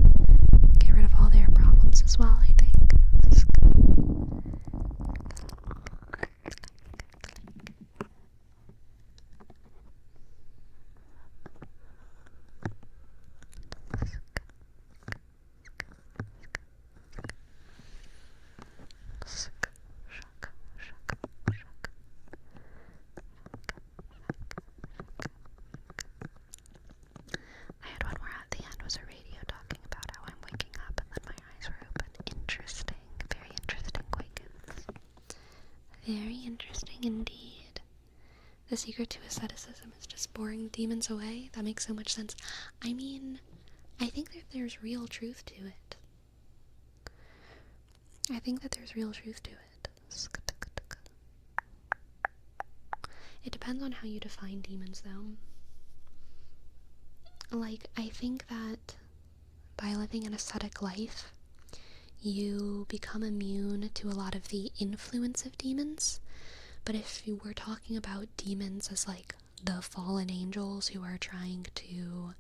get rid of all their problems as well, I think. I had one where at the end was a radio talking about how I'm waking up and then my eyes were open. Interesting. Very interesting, Quakens. Very interesting indeed. The secret to asceticism is just boring demons away. That makes so much sense. I mean, I think that there's real truth to it. It depends on how you define demons, though. Like, I think that by living an ascetic life, you become immune to a lot of the influence of demons. But if you were talking about demons as like the fallen angels who are trying to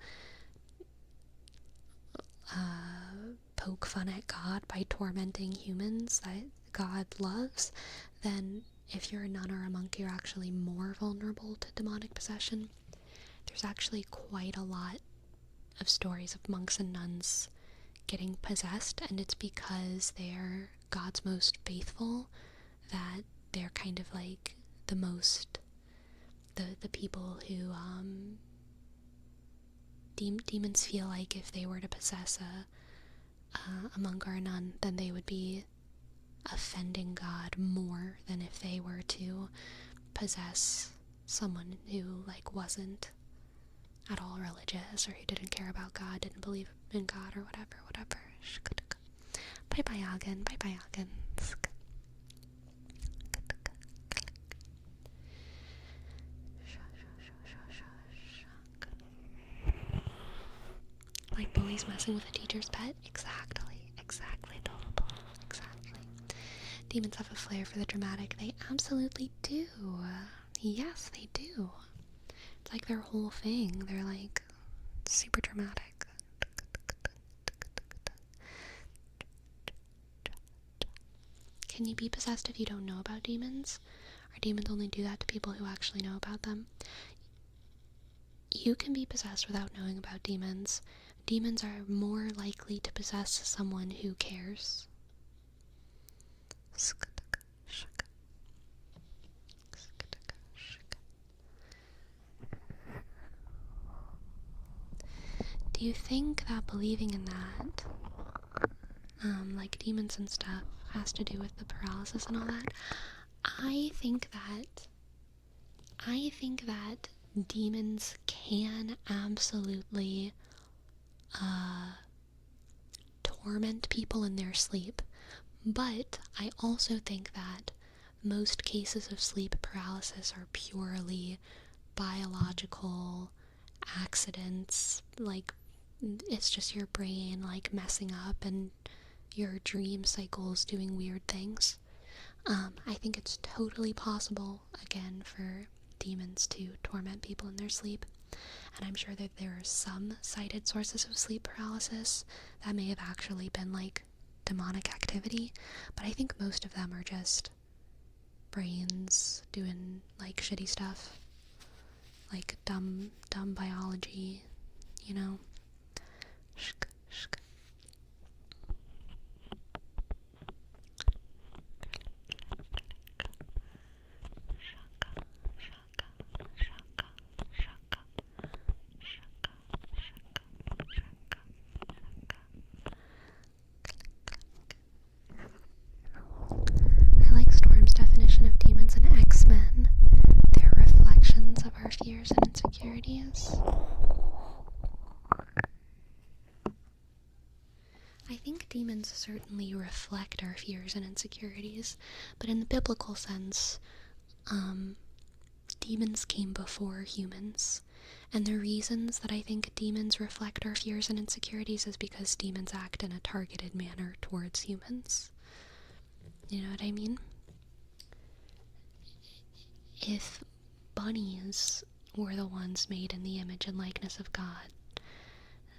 poke fun at God by tormenting humans that God loves, then if you're a nun or a monk, you're actually more vulnerable to demonic possession. There's actually quite a lot of stories of monks and nuns getting possessed, and it's because they're God's most faithful that they're kind of like the most, the people who demons feel like if they were to possess a monk or a nun, then they would be offending God more than if they were to possess someone who like wasn't at all religious or who didn't care about God, didn't believe in God or whatever. Bye bye Agen. Like bullies messing with a teacher's pet? Exactly, Dollable. Exactly. Demons have a flair for the dramatic. They absolutely do. Yes, they do. It's like their whole thing. They're like super dramatic. Can you be possessed if you don't know about demons? Or demons only do that to people who actually know about them? You can be possessed without knowing about demons. Demons are more likely to possess someone who cares. Do you think that believing in that, like demons and stuff, has to do with the paralysis and all that? I think that demons can absolutely torment people in their sleep, but I also think that most cases of sleep paralysis are purely biological accidents. Like, it's just your brain like messing up and your dream cycles doing weird things. I think it's totally possible, again, for demons to torment people in their sleep. And I'm sure that there are some cited sources of sleep paralysis that may have actually been like demonic activity, but I think most of them are just brains doing like shitty stuff, like dumb biology, you know. I like Storm's definition of demons in X-Men. They're reflections of our fears and insecurities. I think demons certainly reflect our fears and insecurities, but in the biblical sense, demons came before humans. And the reasons that I think demons reflect our fears and insecurities is because demons act in a targeted manner towards humans. You know what I mean? If bunnies were the ones made in the image and likeness of God,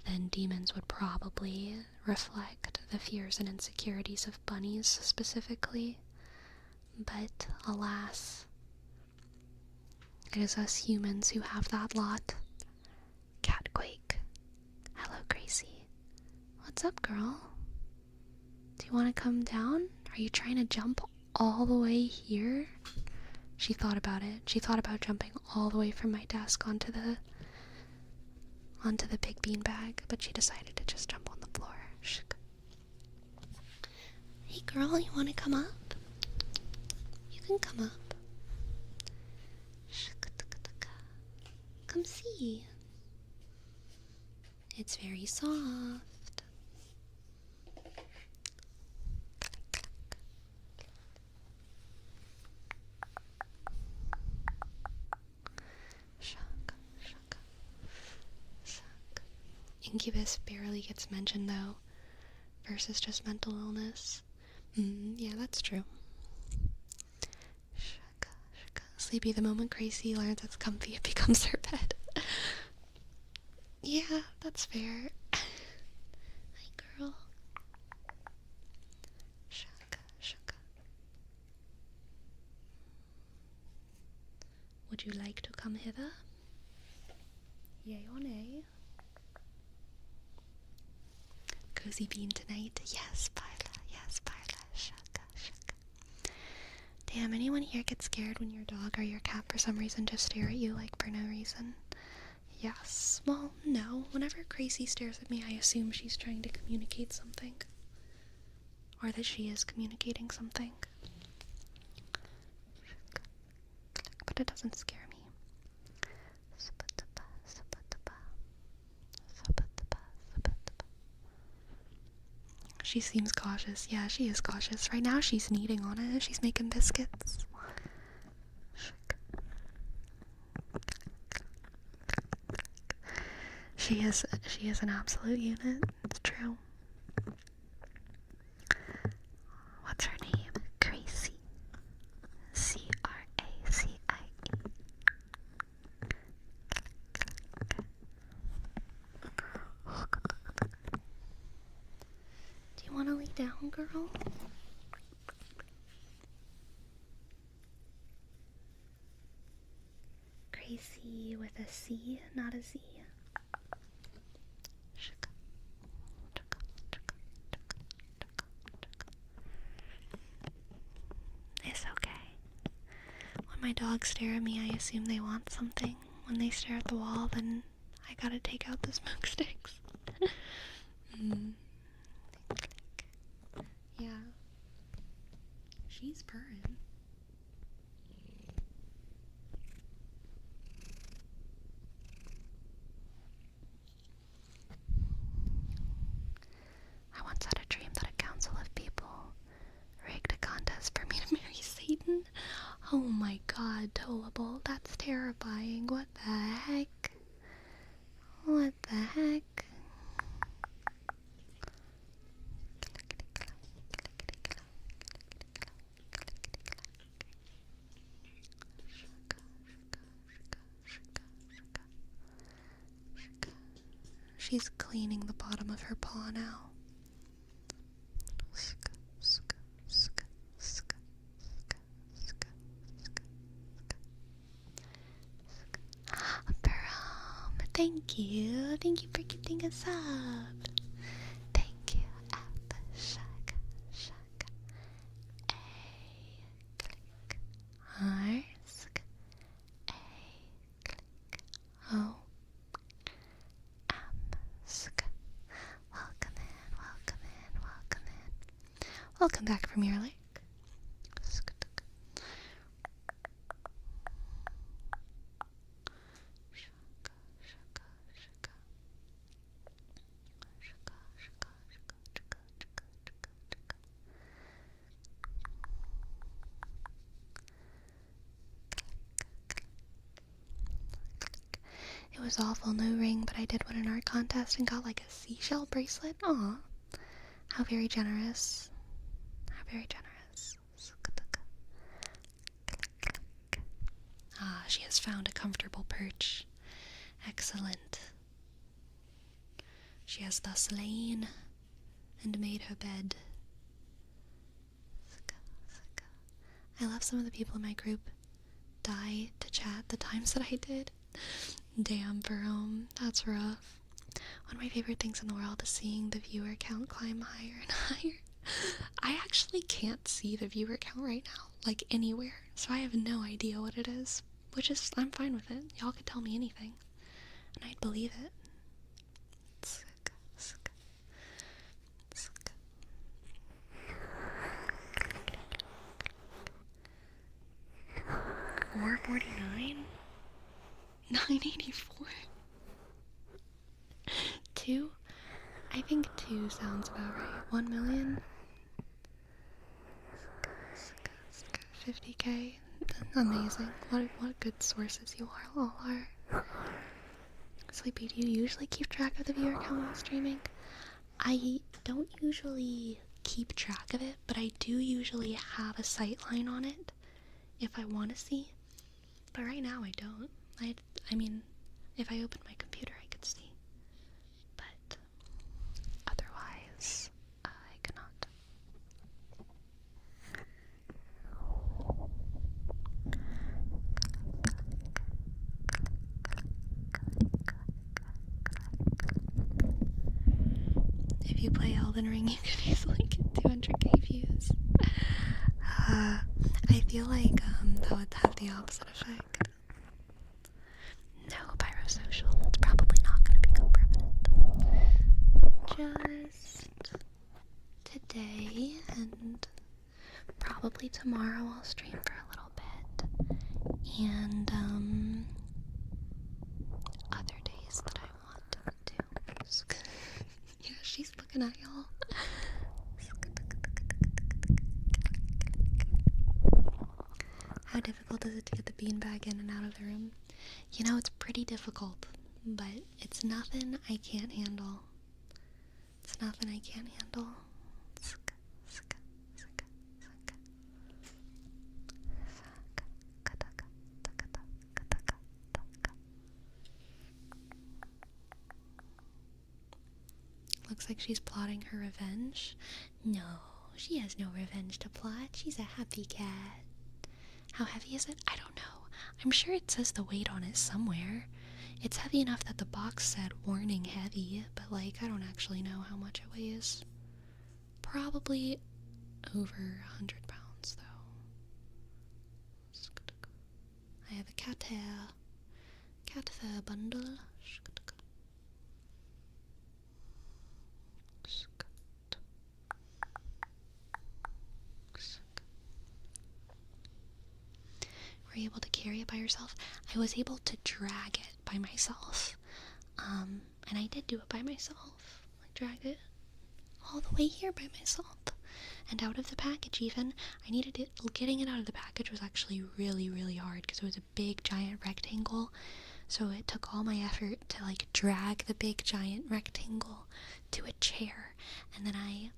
then demons would probably reflect the fears and insecurities of bunnies specifically. But alas, it is us humans who have that lot. Catquake. Hello, Gracie. What's up, girl? Do you want to come down? Are you trying to jump all the way here? She thought about it. She thought about jumping all the way from my desk onto the big bean bag, but she decided to just jump on the floor. Hey girl, you want to come up? You can come up. Come see. It's very soft. Incubus barely gets mentioned though, versus just mental illness. Yeah, that's true. Sleepy, the moment Gracie learns it's comfy, it becomes her bed. Yeah, that's fair. Hi, girl. Shaka. Would you like to come hither? Yay or nay? Cozy bean tonight? Yes, Paila. Yes, Paila. Shaka. Damn, anyone here get scared when your dog or your cat for some reason just stare at you like for no reason? Yes. Well, no. Whenever Gracie stares at me, I assume she's trying to communicate something. Or that she is communicating something. But it doesn't scare me. She seems cautious. Yeah, she is cautious. Right now she's kneading on it. She's making biscuits. She is an absolute unit. It's true. What's her name? Gracie. Cracie. Do you want to lay down, girl? C with a C, not a Z. It's okay. When my dogs stare at me, I assume they want something. When they stare at the wall, then I gotta take out the smoke sticks. Yeah. She's purring. I once had a dream that a council of people rigged a contest for me to marry Satan. Oh my god, Tollable, that's terrifying. What the heck? What the heck? She's cleaning the bottom of her paw now. Thank you. Thank you for giving us up. Thank you. Up, shaka, shaka. A, click. R, sk. A, click. O, M, sk. Welcome in, welcome in, welcome in. Welcome back from your lake. It was awful, no ring, but I did win an art contest and got like a seashell bracelet. Aw. How very generous. How very generous. Ah, she has found a comfortable perch. Excellent. She has thus lain and made her bed. I love some of the people in my group die to chat the times that I did. Damn, Jerome, that's rough. One of my favorite things in the world is seeing the viewer count climb higher and higher. I actually can't see the viewer count right now, like anywhere, so I have no idea what it is, which is, I'm fine with it. Y'all could tell me anything, and I'd believe it. 449? 984? 2? I think 2 sounds about right. 1 million? 50k? Amazing. What good sources you all are. Sleepy, do you usually keep track of the viewer count while streaming? I don't usually keep track of it, but I do usually have a sight line on it if I want to see. But right now I don't. I mean, if I open my computer I could see. But otherwise, I cannot. If you play Elden Ring, you could easily get 200k views. I feel like that would have the opposite effect. No, Pyrosocial. It's probably not going to become permanent. Just today and probably tomorrow I'll stream for a little bit. And other days that I want to. Yeah, she's looking at y'all. How difficult is it to get the beanbag in and out of the room? You know, it's pretty difficult, but it's nothing I can't handle. It's nothing I can't handle. Looks like she's plotting her revenge. No, she has no revenge to plot. She's a happy cat. How heavy is it? I don't know. I'm sure it says the weight on it somewhere. It's heavy enough that the box said warning heavy, but like I don't actually know how much it weighs. Probably over 100 pounds though. I have a cat hair bundle. Were you able to carry it by yourself? I was able to drag it by myself. And I did do it by myself. I dragged it all the way here by myself. And out of the package even. I needed it, getting it out of the package was actually really, really hard because it was a big giant rectangle. So it took all my effort to like drag the big giant rectangle to a chair. And then I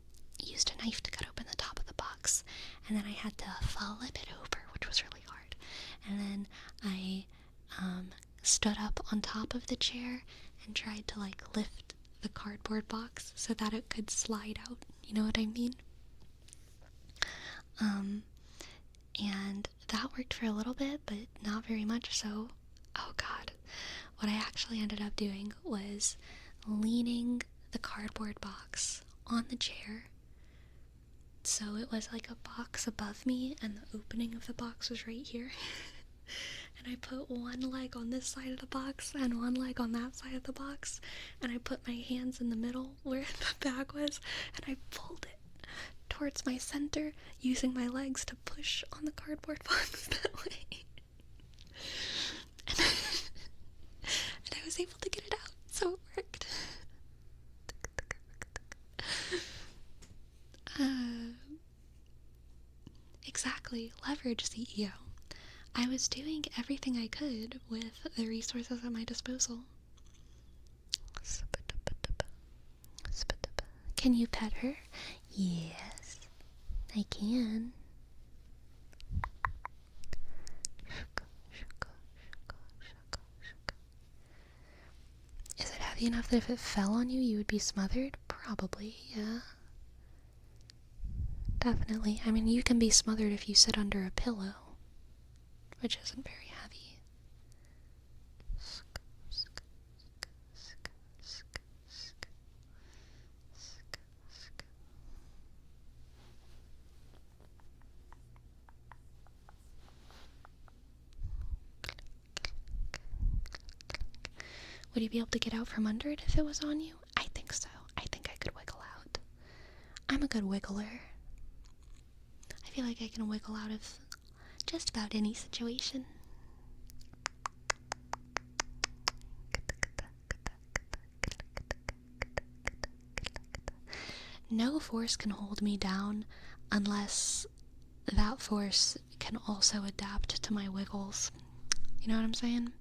used a knife to cut open the top of the box. And then I had to flip it over, which was really hard. And then I stood up on top of the chair and tried to like lift the cardboard box so that it could slide out. You know what I mean? And that worked for a little bit, but not very much. So, oh god, what I actually ended up doing was leaning the cardboard box on the chair. So it was like a box above me and the opening of the box was right here. And I put one leg on this side of the box and one leg on that side of the box. And I put my hands in the middle where the bag was and I pulled it towards my center using my legs to push on the cardboard box that way. And I was able to get it out, so it worked. Exactly, leverage CEO. I was doing everything I could with the resources at my disposal. Can you pet her? Yes, I can. Is it heavy enough that if it fell on you, you would be smothered? Probably, yeah. Definitely. I mean, you can be smothered if you sit under a pillow, which isn't very heavy. Would you be able to get out from under it if it was on you? I think so. I think I could wiggle out. I'm a good wiggler. I feel like I can wiggle out of just about any situation. No force can hold me down unless that force can also adapt to my wiggles. You know what I'm saying?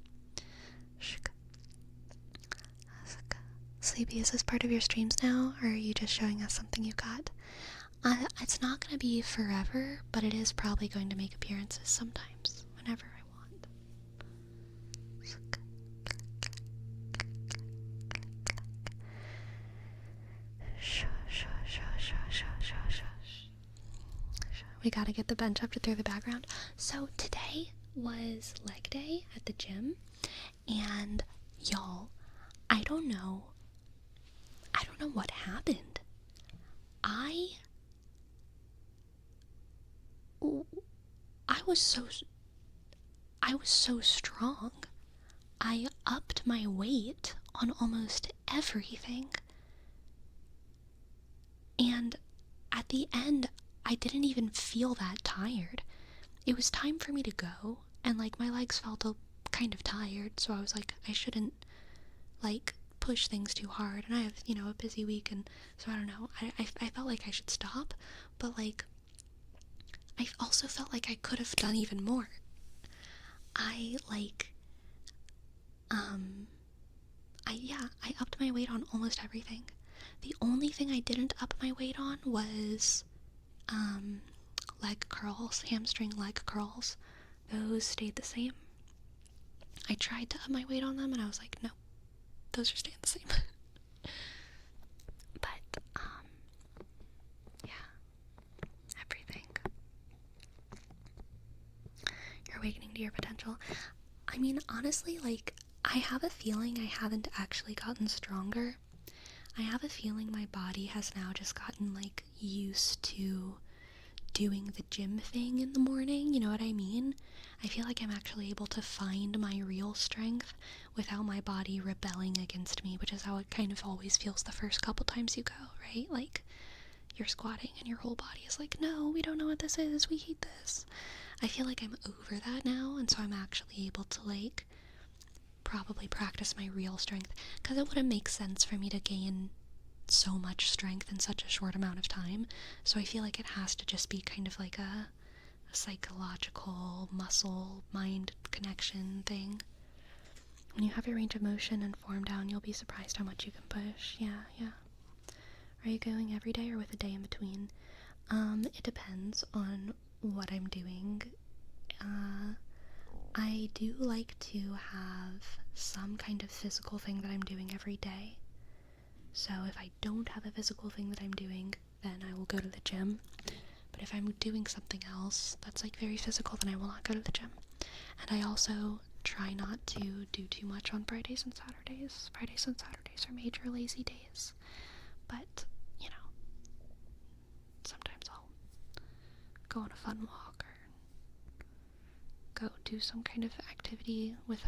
Sleepy, is this part of your streams now, or are you just showing us something you got? It's not going to be forever, but it is probably going to make appearances sometimes, whenever I want. We gotta get the bench up to through the background. So today was leg day at the gym, and y'all, I don't know what happened. I was so strong. I upped my weight on almost everything. And at the end, I didn't even feel that tired. It was time for me to go, and like my legs felt kind of tired, so I was like, I shouldn't like push things too hard, and I have, a busy week, and so I don't know, I felt like I should stop, but like I also felt like I could have done even more. I upped my weight on almost everything. The only thing I didn't up my weight on was leg curls, hamstring leg curls. Those stayed the same. I tried to up my weight on them and I was like, no, those are staying the same. But yeah, everything. You're awakening to to your potential. I mean, honestly, like, I have a feeling I haven't actually gotten stronger. I have a feeling my body has now just gotten, like, used to doing the gym thing in the morning, you know what I mean? I feel like I'm actually able to find my real strength without my body rebelling against me, which is how it kind of always feels the first couple times you go, right? Like, you're squatting and your whole body is like, no, we don't know what this is, we hate this. I feel like I'm over that now, and so I'm actually able to, like, probably practice my real strength, because it wouldn't make sense for me to gain so much strength in such a short amount of time. So I feel like it has to just be kind of like a psychological muscle mind connection thing. When you have your range of motion and form down, you'll be surprised how much you can push. Yeah. Are you going every day or with a day in between? It depends on what I'm doing. I do like to have some kind of physical thing that I'm doing every day. So if I don't have a physical thing that I'm doing, then I will go to the gym. But if I'm doing something else that's, like, very physical, then I will not go to the gym. And I also try not to do too much on Fridays and Saturdays. Fridays and Saturdays are major lazy days. But, you know, sometimes I'll go on a fun walk or go do some kind of activity with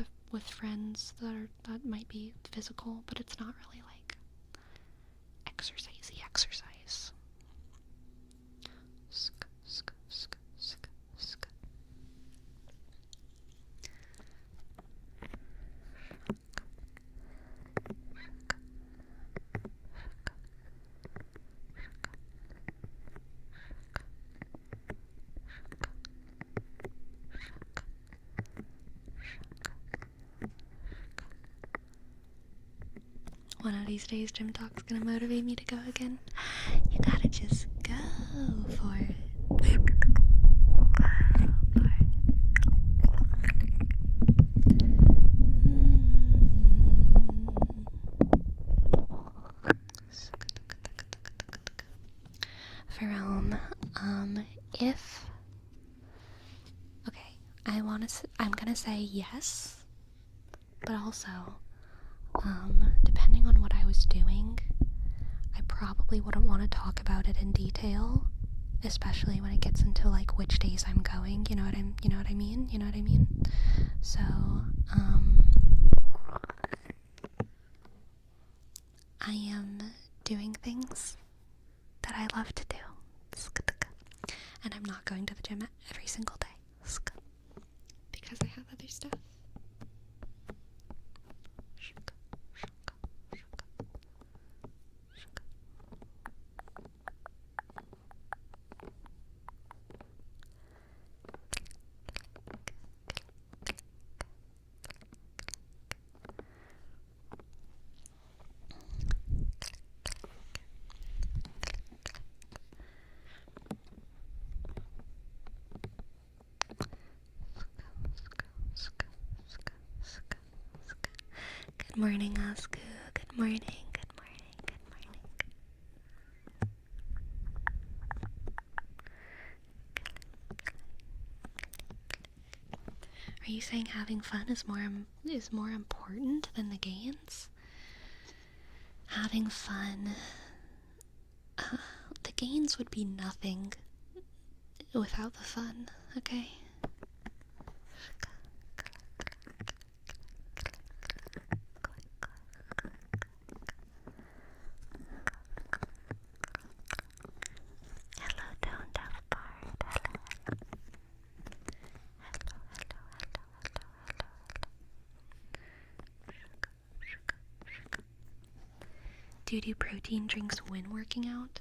friends that might be physical, but it's not really like exercise. One of these days, gym talk's gonna motivate me to go again. You gotta just go for it. If okay, I'm gonna say yes, but also, depending on what I was doing, I probably wouldn't want to talk about it in detail, especially when it gets into, like, which days I'm going, you know what I mean? So, I am doing things that I love to do. And I'm not going to the gym every single day. Because I have other stuff. Good morning, Asku. Good morning. Are you saying having fun is more important than the gains? Having fun, the gains would be nothing without the fun, okay? Do you do protein drinks when working out?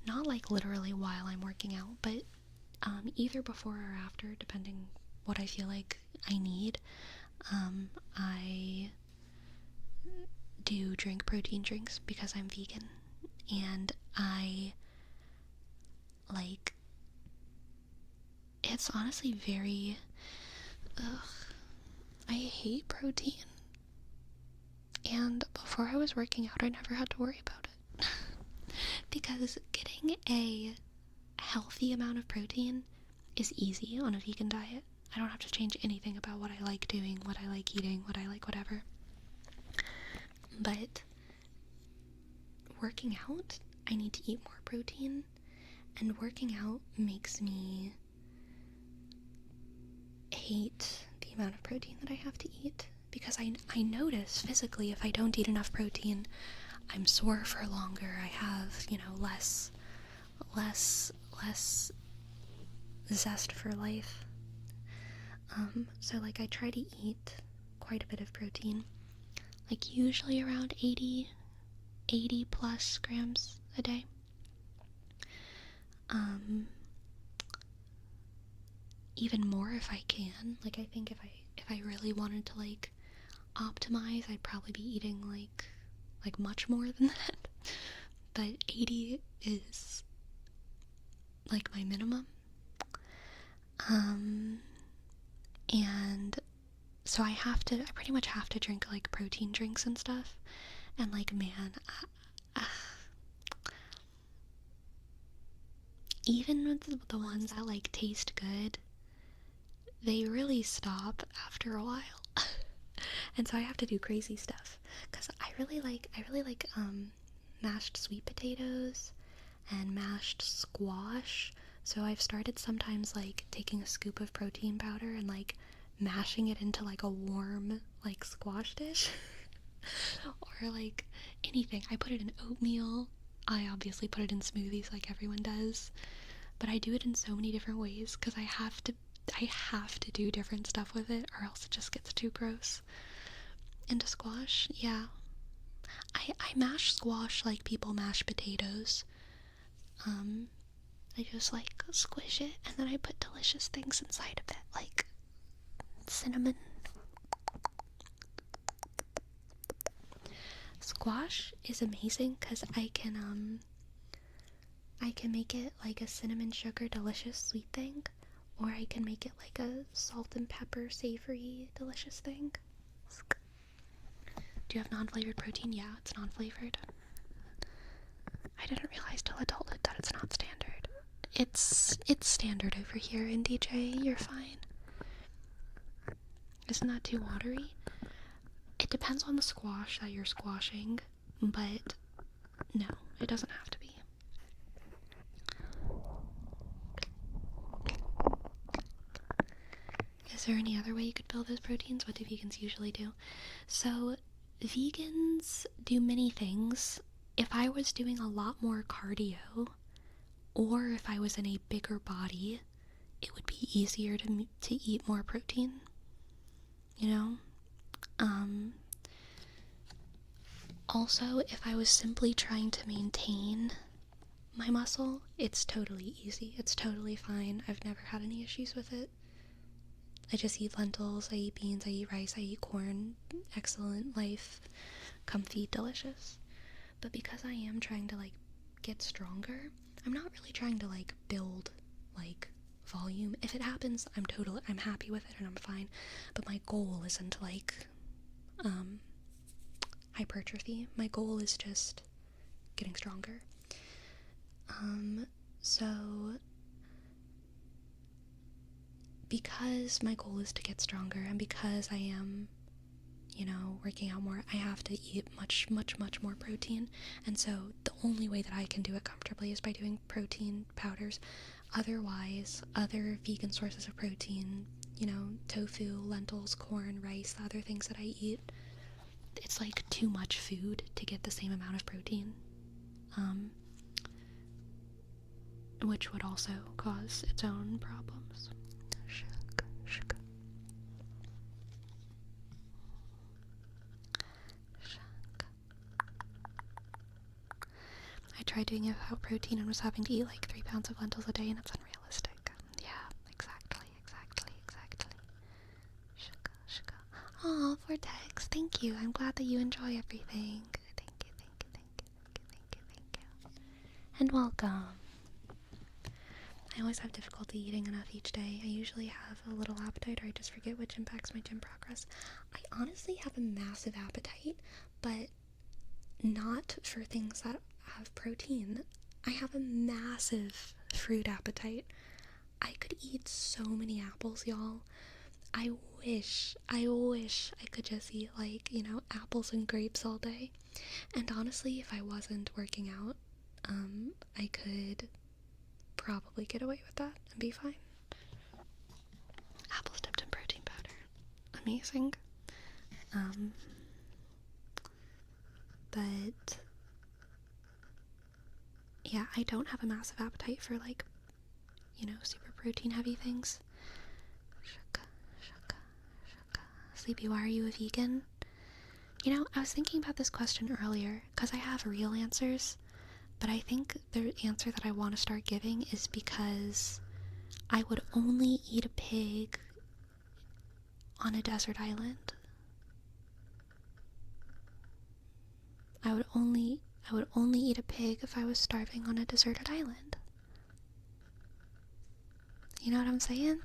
Not like literally while I'm working out, but either before or after, depending what I feel like I need. I do drink protein drinks because I'm vegan, and it's honestly very, I hate protein. And before I was working out, I never had to worry about it. Because getting a healthy amount of protein is easy on a vegan diet. I don't have to change anything about what I like doing, what I like eating, what I like whatever. But working out, I need to eat more protein, and working out makes me hate the amount of protein that I have to eat, because I notice physically if I don't eat enough protein, I'm sore for longer, I have, less zest for life. So like I try to eat quite a bit of protein, like usually around 80 plus grams a day. Even more if I can. Like I think if I really wanted to like optimize, I'd probably be eating like much more than that. But 80 is like my minimum. And so I pretty much have to drink like protein drinks and stuff. And like, man, even with the ones that like taste good, they really stop after a while. And so I have to do crazy stuff, because I really like mashed sweet potatoes and mashed squash. So I've started sometimes like taking a scoop of protein powder and like mashing it into like a warm like squash dish. Or like anything. I put it in oatmeal. I obviously put it in smoothies like everyone does, but I do it in so many different ways because I have to do different stuff with it, or else it just gets too gross. Into squash, yeah. I mash squash like people mash potatoes. I just like squish it, and then I put delicious things inside of it, like cinnamon. Squash is amazing because I can make it like a cinnamon sugar delicious sweet thing, or I can make it like a salt and pepper savory delicious thing. Do you have non-flavored protein? Yeah, it's non-flavored. I didn't realize till adulthood that it's not standard. It's standard over here in DJ. You're fine. Isn't that too watery? It depends on the squash that you're squashing, but no, it doesn't have to be. Is there any other way you could build those proteins? What do vegans usually do? So, vegans do many things. If I was doing a lot more cardio, or if I was in a bigger body, it would be easier to eat more protein, Also, if I was simply trying to maintain my muscle, it's totally easy. It's totally fine. I've never had any issues with it. I just eat lentils, I eat beans, I eat rice, I eat corn. Excellent life. Comfy, delicious. But because I am trying to, like, get stronger, I'm not really trying to, like, build, like, volume. If it happens, I'm happy with it and I'm fine. But my goal isn't, like, hypertrophy. My goal is just getting stronger. So because my goal is to get stronger, and because I am, working out more, I have to eat much, much, much more protein. And so the only way that I can do it comfortably is by doing protein powders. Otherwise, other vegan sources of protein, tofu, lentils, corn, rice, the other things that I eat, it's like too much food to get the same amount of protein, which would also cause its own problems. I tried doing it without protein and was having to eat like 3 pounds of lentils a day, and it's unrealistic. Yeah, exactly. Sugar. Aw, Vortex, thank you. I'm glad that you enjoy everything. Thank you. And welcome. I always have difficulty eating enough each day. I usually have a little appetite, or I just forget which impacts my gym progress. I honestly have a massive appetite, but not for things that have protein. I have a massive fruit appetite. I could eat so many apples, y'all. I wish I could just eat, like, apples and grapes all day. And honestly, if I wasn't working out, I could probably get away with that and be fine. Apples dipped in protein powder. Amazing. But yeah, I don't have a massive appetite for, like, super protein heavy things. Sleepy, why are you a vegan? I was thinking about this question earlier because I have real answers, but I think the answer that I want to start giving is because I would only eat a pig on a desert island. I would only eat a pig if I was starving on a deserted island. You know what I'm saying?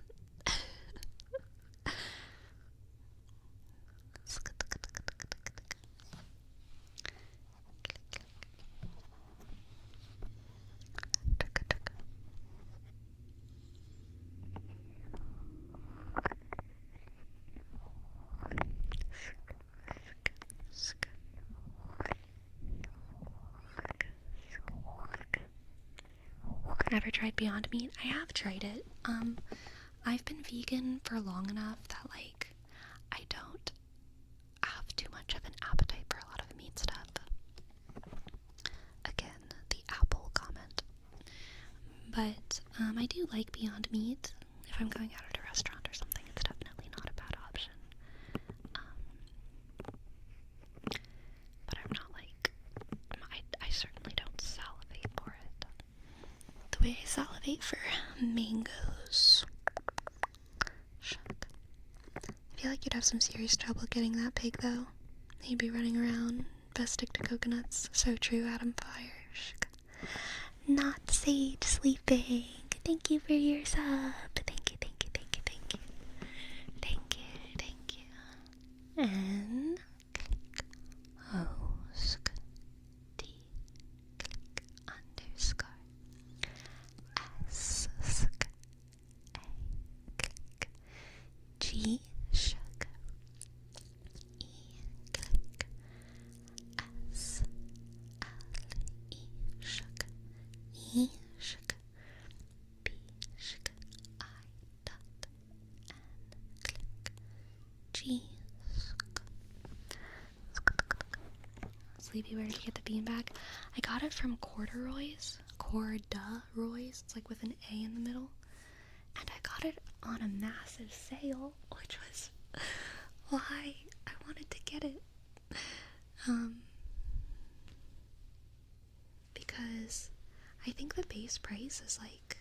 Ever tried Beyond Meat? I have tried it. I've been vegan for long enough that, like, I don't have too much of an appetite for a lot of meat stuff. Again, the apple comment. But, I do like Beyond Meat. If I'm going out at a restaurant or something, it's definitely not a bad option. But I'm not, like, I certainly don't salivate for it the way I salivate for mangoes. I feel like you'd have some serious trouble getting that pig, though. He'd be running around, best stick to coconuts. So true, Adam Fire. Not Sage Sleeping. Thank you for your sub. Thank you. And host D underscore S A G sugar E click S L E sugar E sugar B sugar I dot N click G. Sleepy, where did you get the beanbag? I got it from Corduroy's. Corduroy's. It's like with an A in the middle. And I got it on a massive sale, which was why I wanted to get it. Because I think the base price is like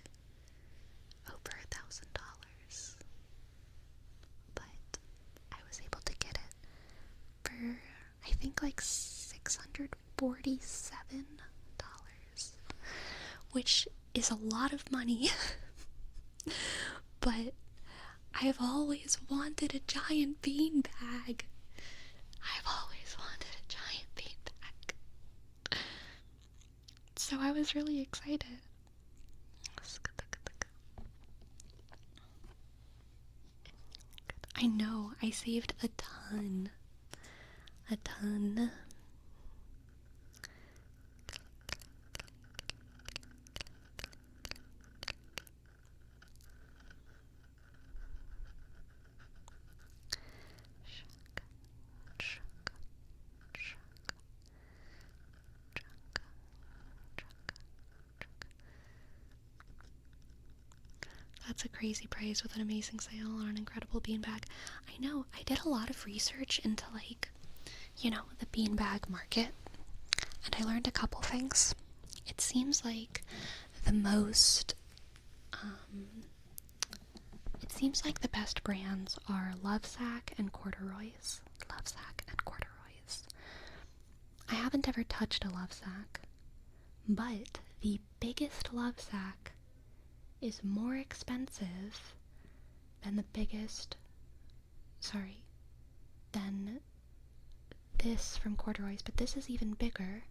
over $1,000. But I was able to get it for, I think, like $647, which is a lot of money. But I've always wanted a giant beanbag. So I was really excited. I know, I saved a ton. That's a crazy price with an amazing sale on an incredible beanbag. I know, I did a lot of research into, like, the beanbag market, and I learned a couple things. It seems like the best brands are Lovesac and Corduroy's. I haven't ever touched a Lovesac, but the biggest Lovesac is more expensive than than this from Corduroy's, but this is even bigger.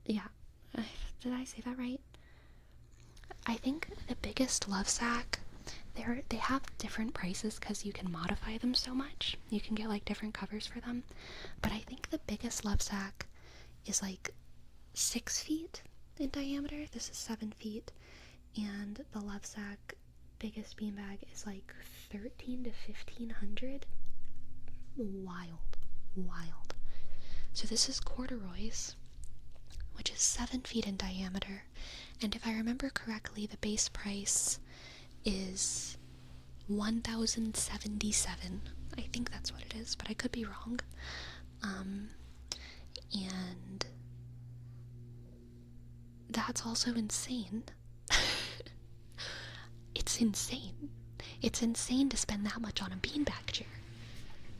Yeah, did I say that right? I think the biggest love sack, they have different prices because you can modify them so much. You can get like different covers for them. But I think the biggest love sack is like 6 feet in diameter. This is 7 feet. And the love sack biggest beanbag is like 13 to 1500. Wild. So this is corduroys, which is 7 feet in diameter. And if I remember correctly, the base price is $1,077. I think that's what it is, but I could be wrong. And that's also insane. It's insane. It's insane to spend that much on a beanbag chair.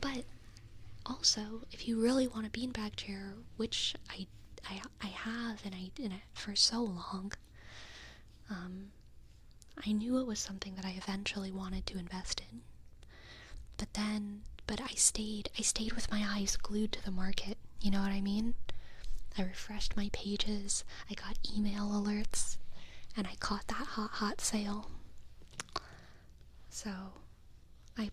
But also, if you really want a beanbag chair, which I have, and I did it for so long, I knew it was something that I eventually wanted to invest in. But I stayed with my eyes glued to the market. You know what I mean? I refreshed my pages, I got email alerts, and I caught that hot sale. So I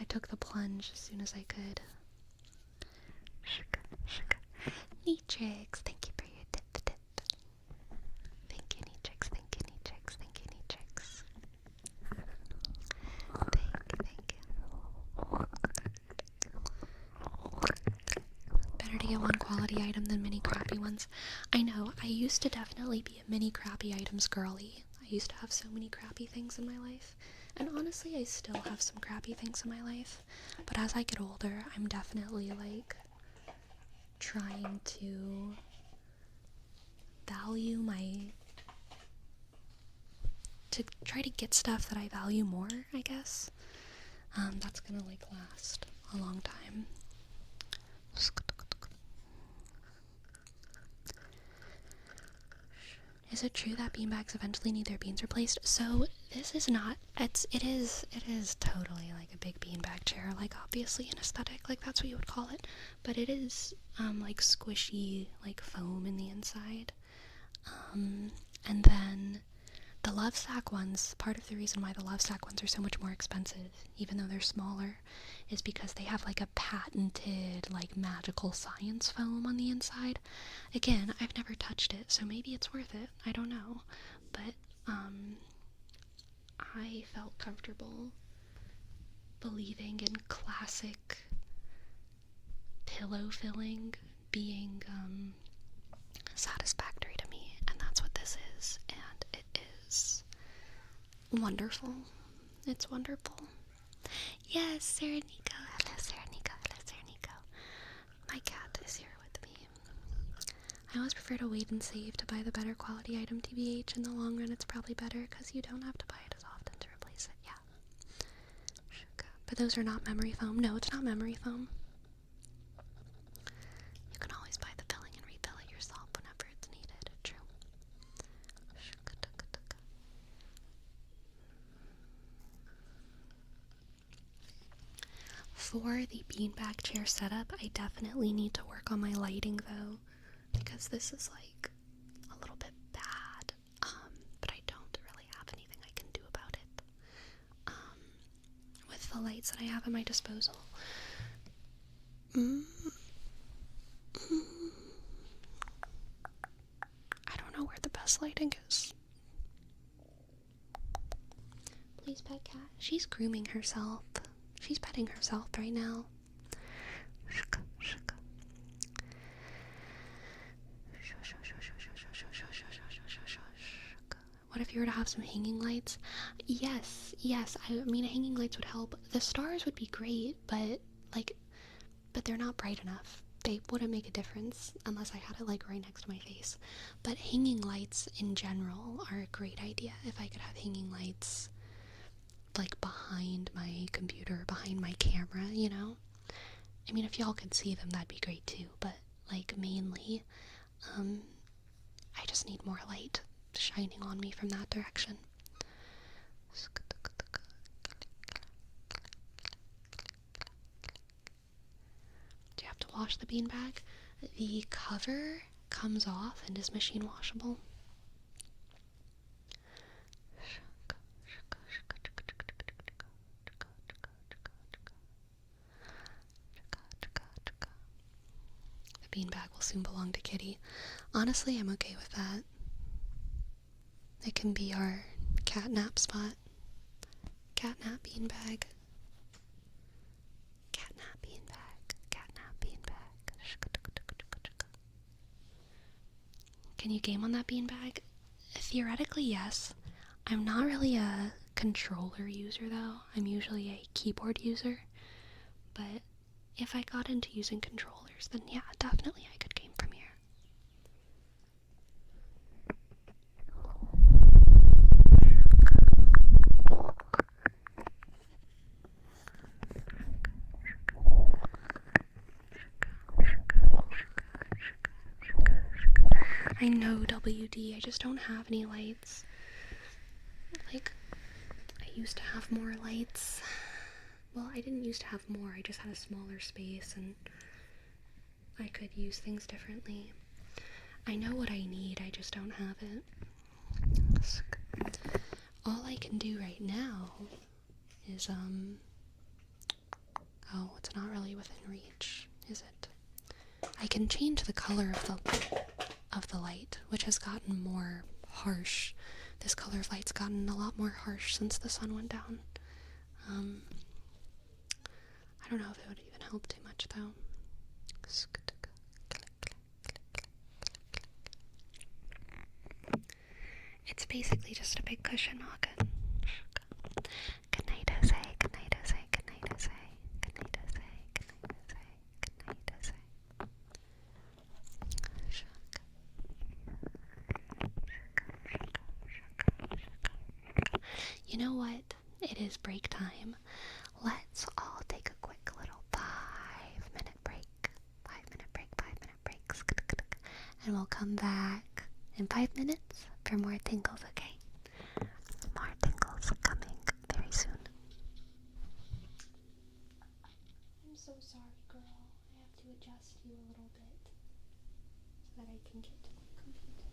took the plunge as soon as I could. Neatrix, thank you for your tip. Thank you, Neatrix, thank you, Neatrix. Thank you. Better to get one quality item than many crappy ones. I know, I used to definitely be a many crappy items girly. I used to have so many crappy things in my life. And honestly, I still have some crappy things in my life. But as I get older, I'm definitely like trying to try to get stuff that I value more, I guess. That's gonna like last a long time. Is it true that beanbags eventually need their beans replaced? So this is not, it is totally like a big beanbag chair, like obviously an aesthetic, like that's what you would call it, but it is like squishy, like foam in the inside. And then the love sack ones, part of the reason why the love sack ones are so much more expensive, even though they're smaller, is because they have like a patented like magical science foam on the inside. Again, I've never touched it, so maybe it's worth it. I don't know. But I felt comfortable believing in classic pillow filling being satisfactory to me, and that's what this is, and it is wonderful. It's wonderful. Yes, Sarah Nico. Hello, Sarah Nico. My cat is here with me. I always prefer to wait and save to buy the better quality item, TBH. In the long run, it's probably better because you don't have to buy it as often to replace it. Yeah. But those are not memory foam. No, it's not memory foam. You can always buy the filling and refill it yourself whenever it's needed. True. For the beanbag chair setup, I definitely need to work on my lighting though, because this is like a little bit bad, but I don't really have anything I can do about it with the lights that I have at my disposal. I don't know where the best lighting is. Please pet cat. She's grooming herself. She's petting herself right now. What if you were to have some hanging lights? Yes. I mean, hanging lights would help. The stars would be great, but they're not bright enough. They wouldn't make a difference unless I had it like right next to my face. But hanging lights in general are a great idea. If I could have hanging lights like behind my computer, behind my camera, you know? I mean, if y'all could see them, that'd be great too, but like mainly, I just need more light shining on me from that direction. Do you have to wash the beanbag? The cover comes off and is machine washable. beanbag will soon belong to Kitty. Honestly, I'm okay with that. It can be our cat nap spot. Cat nap beanbag. Cat nap beanbag. Cat nap beanbag. Can you game on that beanbag? Theoretically, yes. I'm not really a controller user, though. I'm usually a keyboard user. But if I got into using controllers, then yeah, definitely I could game from here. I know, WD, I just don't have any lights. Like, I used to have more lights. Well, I didn't used to have more, I just had a smaller space and I could use things differently. I know what I need, I just don't have it. All I can do right now is, oh, it's not really within reach, is it? I can change the color of the light, which has gotten more harsh. This color of light's gotten a lot more harsh since the sun went down. I don't know if it would even help too much, though. It's basically just a big cushion rocket. Good night, Jose. Good night, Jose. Good night, Jose. Good night, Jose. Good night, Jose. Good night, Jose. You know what? It is break time. Let's all take a quick little 5-minute break. 5-minute break, 5-minute breaks. And we'll come back in 5 minutes for more tingles, okay? More tingles coming very soon. I'm so sorry, girl. I have to adjust you a little bit so that I can get to my computer.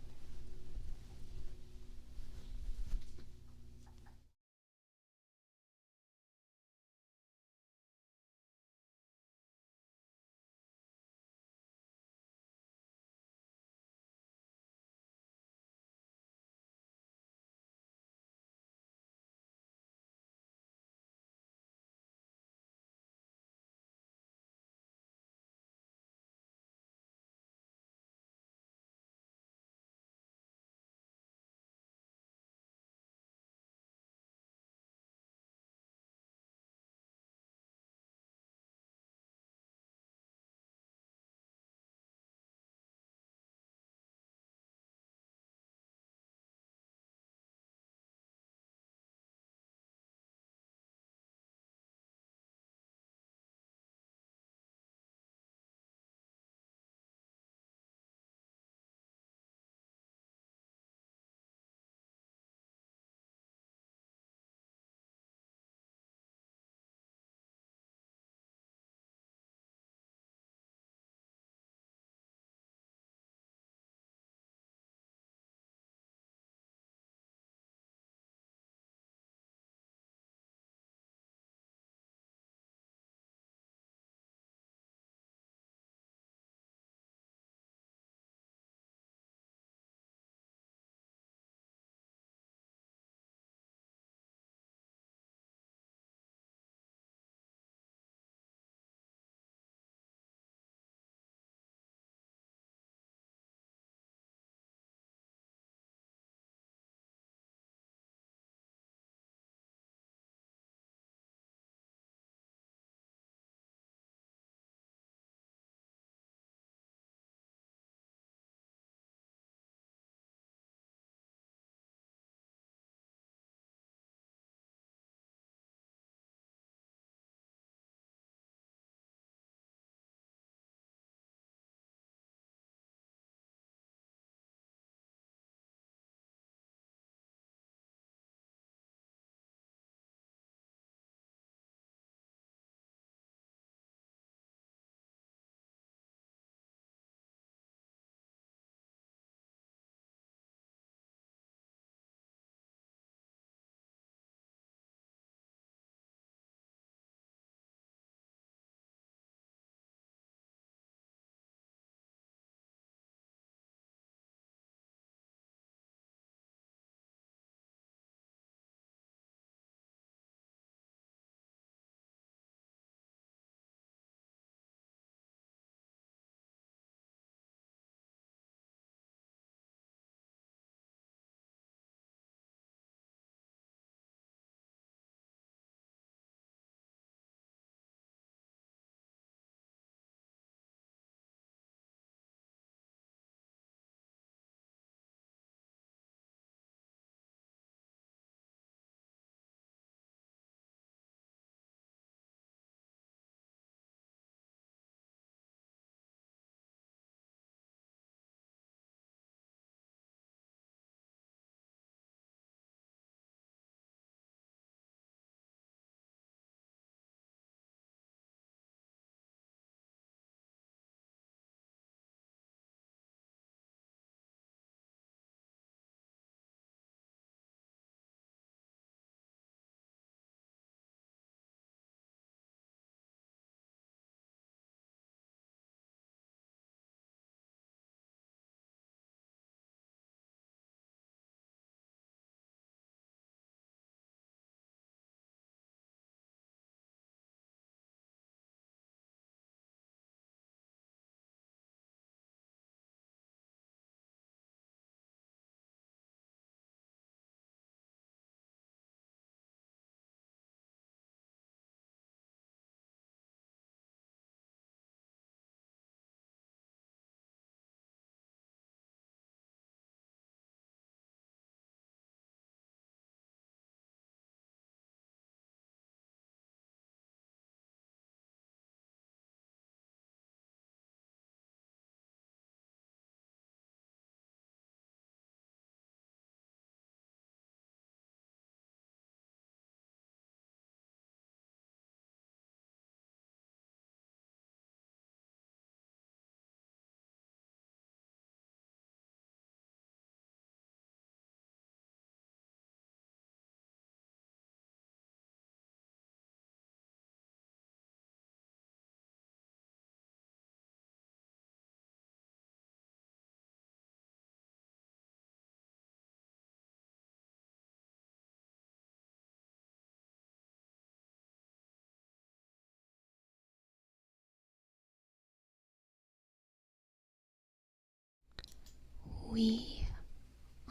We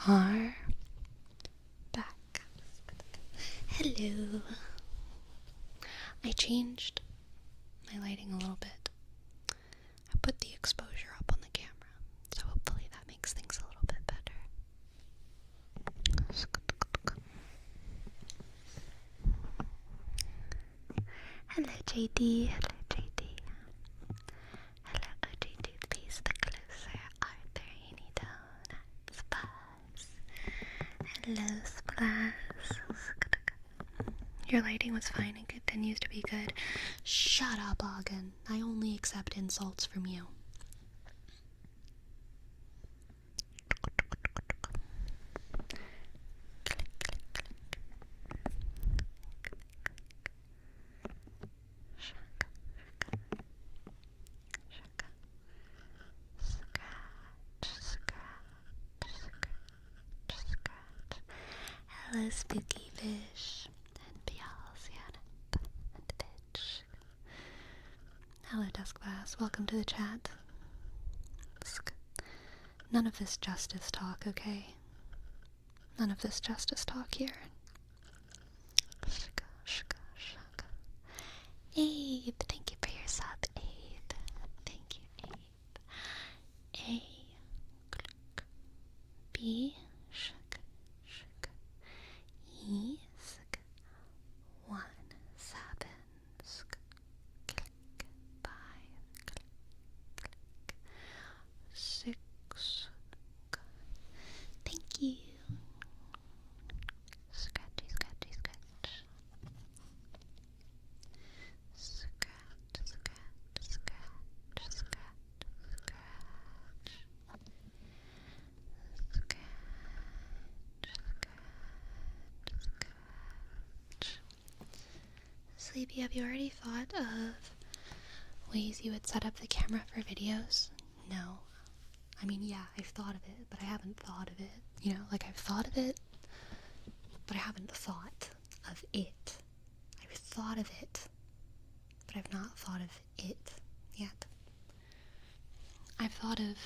are back. Hello. I changed my lighting a little bit. I put the exposure up on the camera, so hopefully that makes things a little bit better. Hello, JD. Hello, JD. Hello, OJ toothpaste. The closer are there any donuts? Splash. Hello, Splash. Your lighting was fine and continues to be good. Shut up, Ogden. I only accept insults from you. Hello, Spooky Fish, and Bialsian, and Bitch. Hello, Duskbass. Welcome to the chat. None of this justice talk, okay? None of this justice talk here. Abe, thank you for your sub, Abe. Thank you, Abe. A, B, E, 1, 7, click, 5, click, 6, thank you. Scratchy, scratchy, scratch. Scratch, scratch, scratch, scratch, scratch. Sleepy, have you already thought of ways you would set up the camera for videos? No. I mean, yeah, I've thought of it, but I haven't thought of it. You know, like I've thought of it, but I haven't thought of it. I've thought of it, but I've not thought of it yet. I've thought of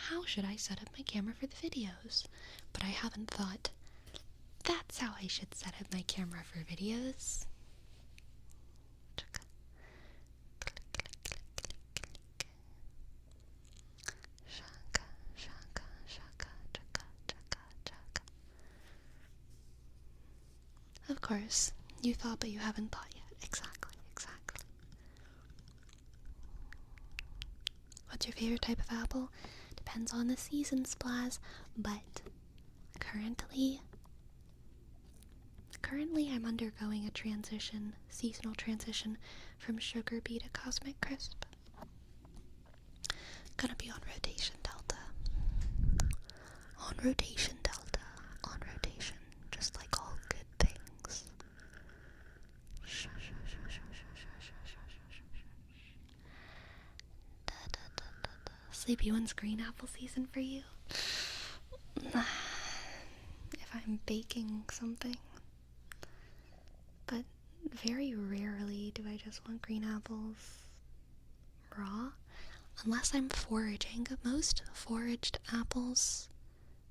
how should I set up my camera for the videos, but I haven't thought that's how I should set up my camera for videos. Of course, you thought but you haven't thought yet. Exactly, exactly. What's your favorite type of apple? Depends on the season, Splaz, but currently I'm undergoing a seasonal transition from Sugar Bee to Cosmic Crisp. Gonna be on rotation Delta. On rotation Delta. On rotation. Just like all good things. Sleepy, when's green apple season for you? If I'm baking something. But very rarely do I just want green apples raw. Unless I'm foraging. Most foraged apples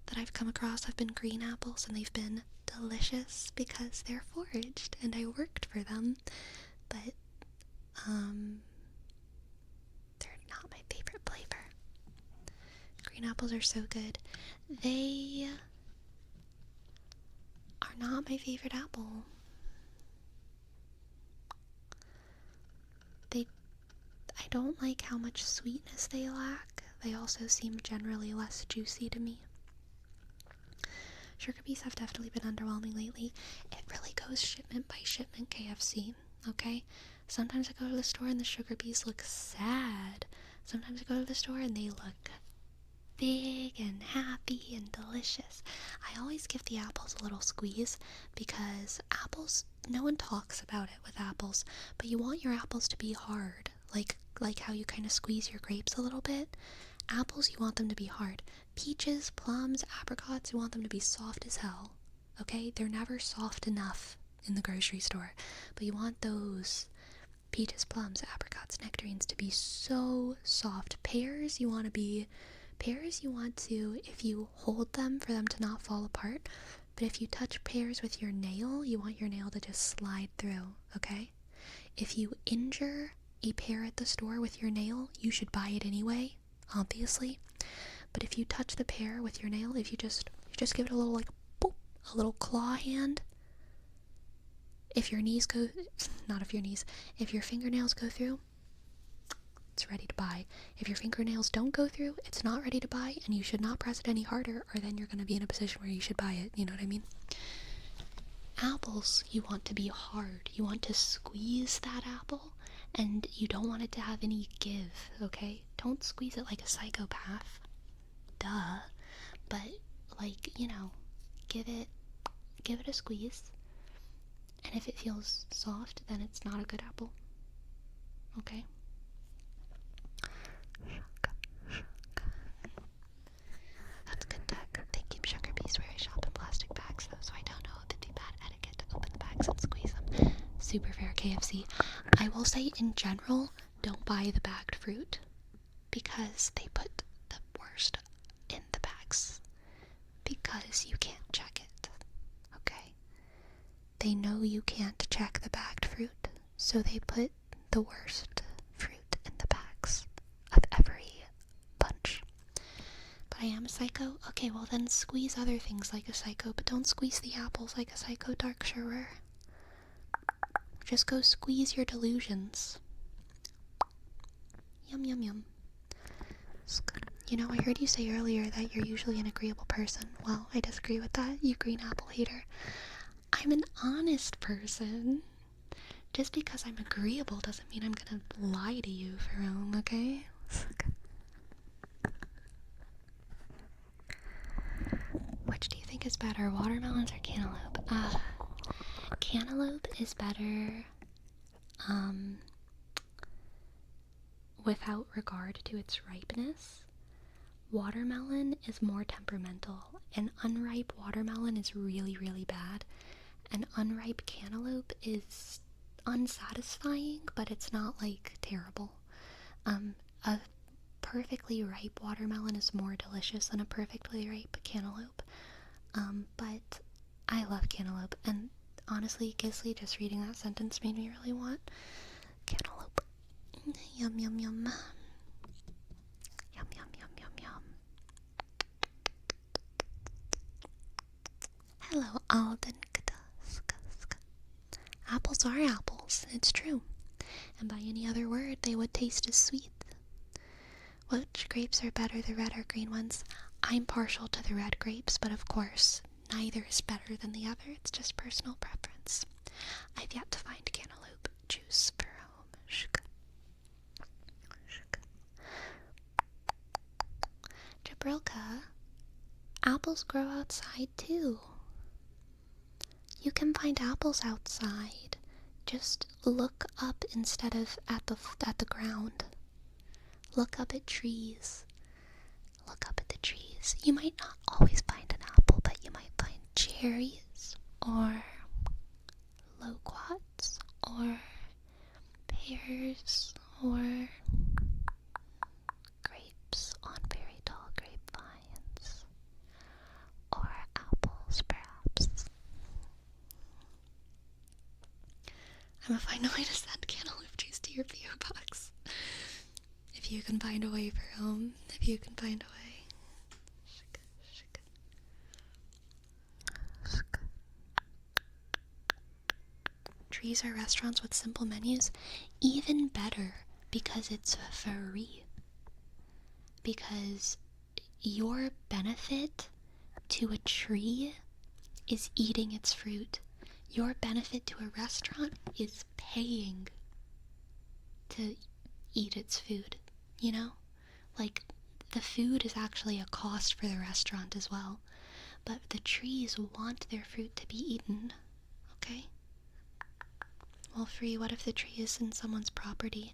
that I've come across have been green apples, and they've been delicious because they're foraged and I worked for them. But they're not my favorite flavor. Green apples are so good. They are not my favorite apple. I don't like how much sweetness they lack. They also seem generally less juicy to me. Sugar bees have definitely been underwhelming lately. It really goes shipment by shipment, KFC, okay? Sometimes I go to the store and the sugar bees look sad. Sometimes I go to the store and they look big and happy and delicious. I always give the apples a little squeeze because apples, no one talks about it with apples, but you want your apples to be hard. Like how you kind of squeeze your grapes a little bit. Apples, you want them to be hard. Peaches, plums, apricots, you want them to be soft as hell. Okay? They're never soft enough in the grocery store. But you want those peaches, plums, apricots, nectarines to be so soft. Pears, you want to be Pears you want to, if you hold them, for them to not fall apart. But if you touch pears with your nail, you want your nail to just slide through, okay? If you injure a pear at the store with your nail, you should buy it anyway, obviously. But if you touch the pear with your nail, if you just give it a little, like, boop, a little claw hand, if your fingernails go through, it's ready to buy. If your fingernails don't go through, it's not ready to buy, and you should not press it any harder, or then you're going to be in a position where you should buy it, you know what I mean? Apples, you want to be hard. You want to squeeze that apple, and you don't want it to have any give, okay? Don't squeeze it like a psychopath. Duh. But, like, give it a squeeze, and if it feels soft, then it's not a good apple, okay? That's good tech. They keep sugar beets where I shop in plastic bags, though, so I don't know if it'd be bad etiquette to open the bags and squeeze them. Super fair, KFC. I will say, in general, don't buy the bagged fruit, because they put the worst in the bags, because you can't check it, okay? They know you can't check the bagged fruit, so they put the worst fruit in the bags of every bunch. But I am a psycho? Okay, well then squeeze other things like a psycho, but don't squeeze the apples like a psycho, dark sugar. Just go squeeze your delusions. Yum, yum, yum. I heard you say earlier that you're usually an agreeable person. Well, I disagree with that, you green apple hater. I'm an honest person. Just because I'm agreeable doesn't mean I'm gonna lie to you, Jerome, okay? Which do you think is better, watermelons or cantaloupe? Cantaloupe is better, without regard to its ripeness. Watermelon is more temperamental. An unripe watermelon is really, really bad. An unripe cantaloupe is unsatisfying, but it's not, like, terrible. A perfectly ripe watermelon is more delicious than a perfectly ripe cantaloupe. But I love cantaloupe, and honestly, Gisley, just reading that sentence made me really want cantaloupe. Yum, yum, yum. Yum, yum, yum, yum, yum. Hello, Alden. Apples are apples, it's true. And by any other word, they would taste as sweet. Which grapes are better, the red or green ones? I'm partial to the red grapes, but of course, neither is better than the other. It's just personal preference. I've yet to find cantaloupe juice for home. Jabrilka, apples grow outside too. You can find apples outside. Just look up instead of at the ground. Look up at trees. Look up at the trees. You might not always find an apple, but you might find cherries, or loquats, or pears, or grapes on very tall grapevines, or apples, perhaps. I'm gonna find a way to send cantaloupe juice to your PO box. If you can find a way for home, if you can find a way. Trees are restaurants with simple menus. Even better, because it's free. Because your benefit to a tree is eating its fruit. Your benefit to a restaurant is paying to eat its food, you know? Like, the food is actually a cost for the restaurant as well. But the trees want their fruit to be eaten, okay? Well, free, what if the tree is in someone's property?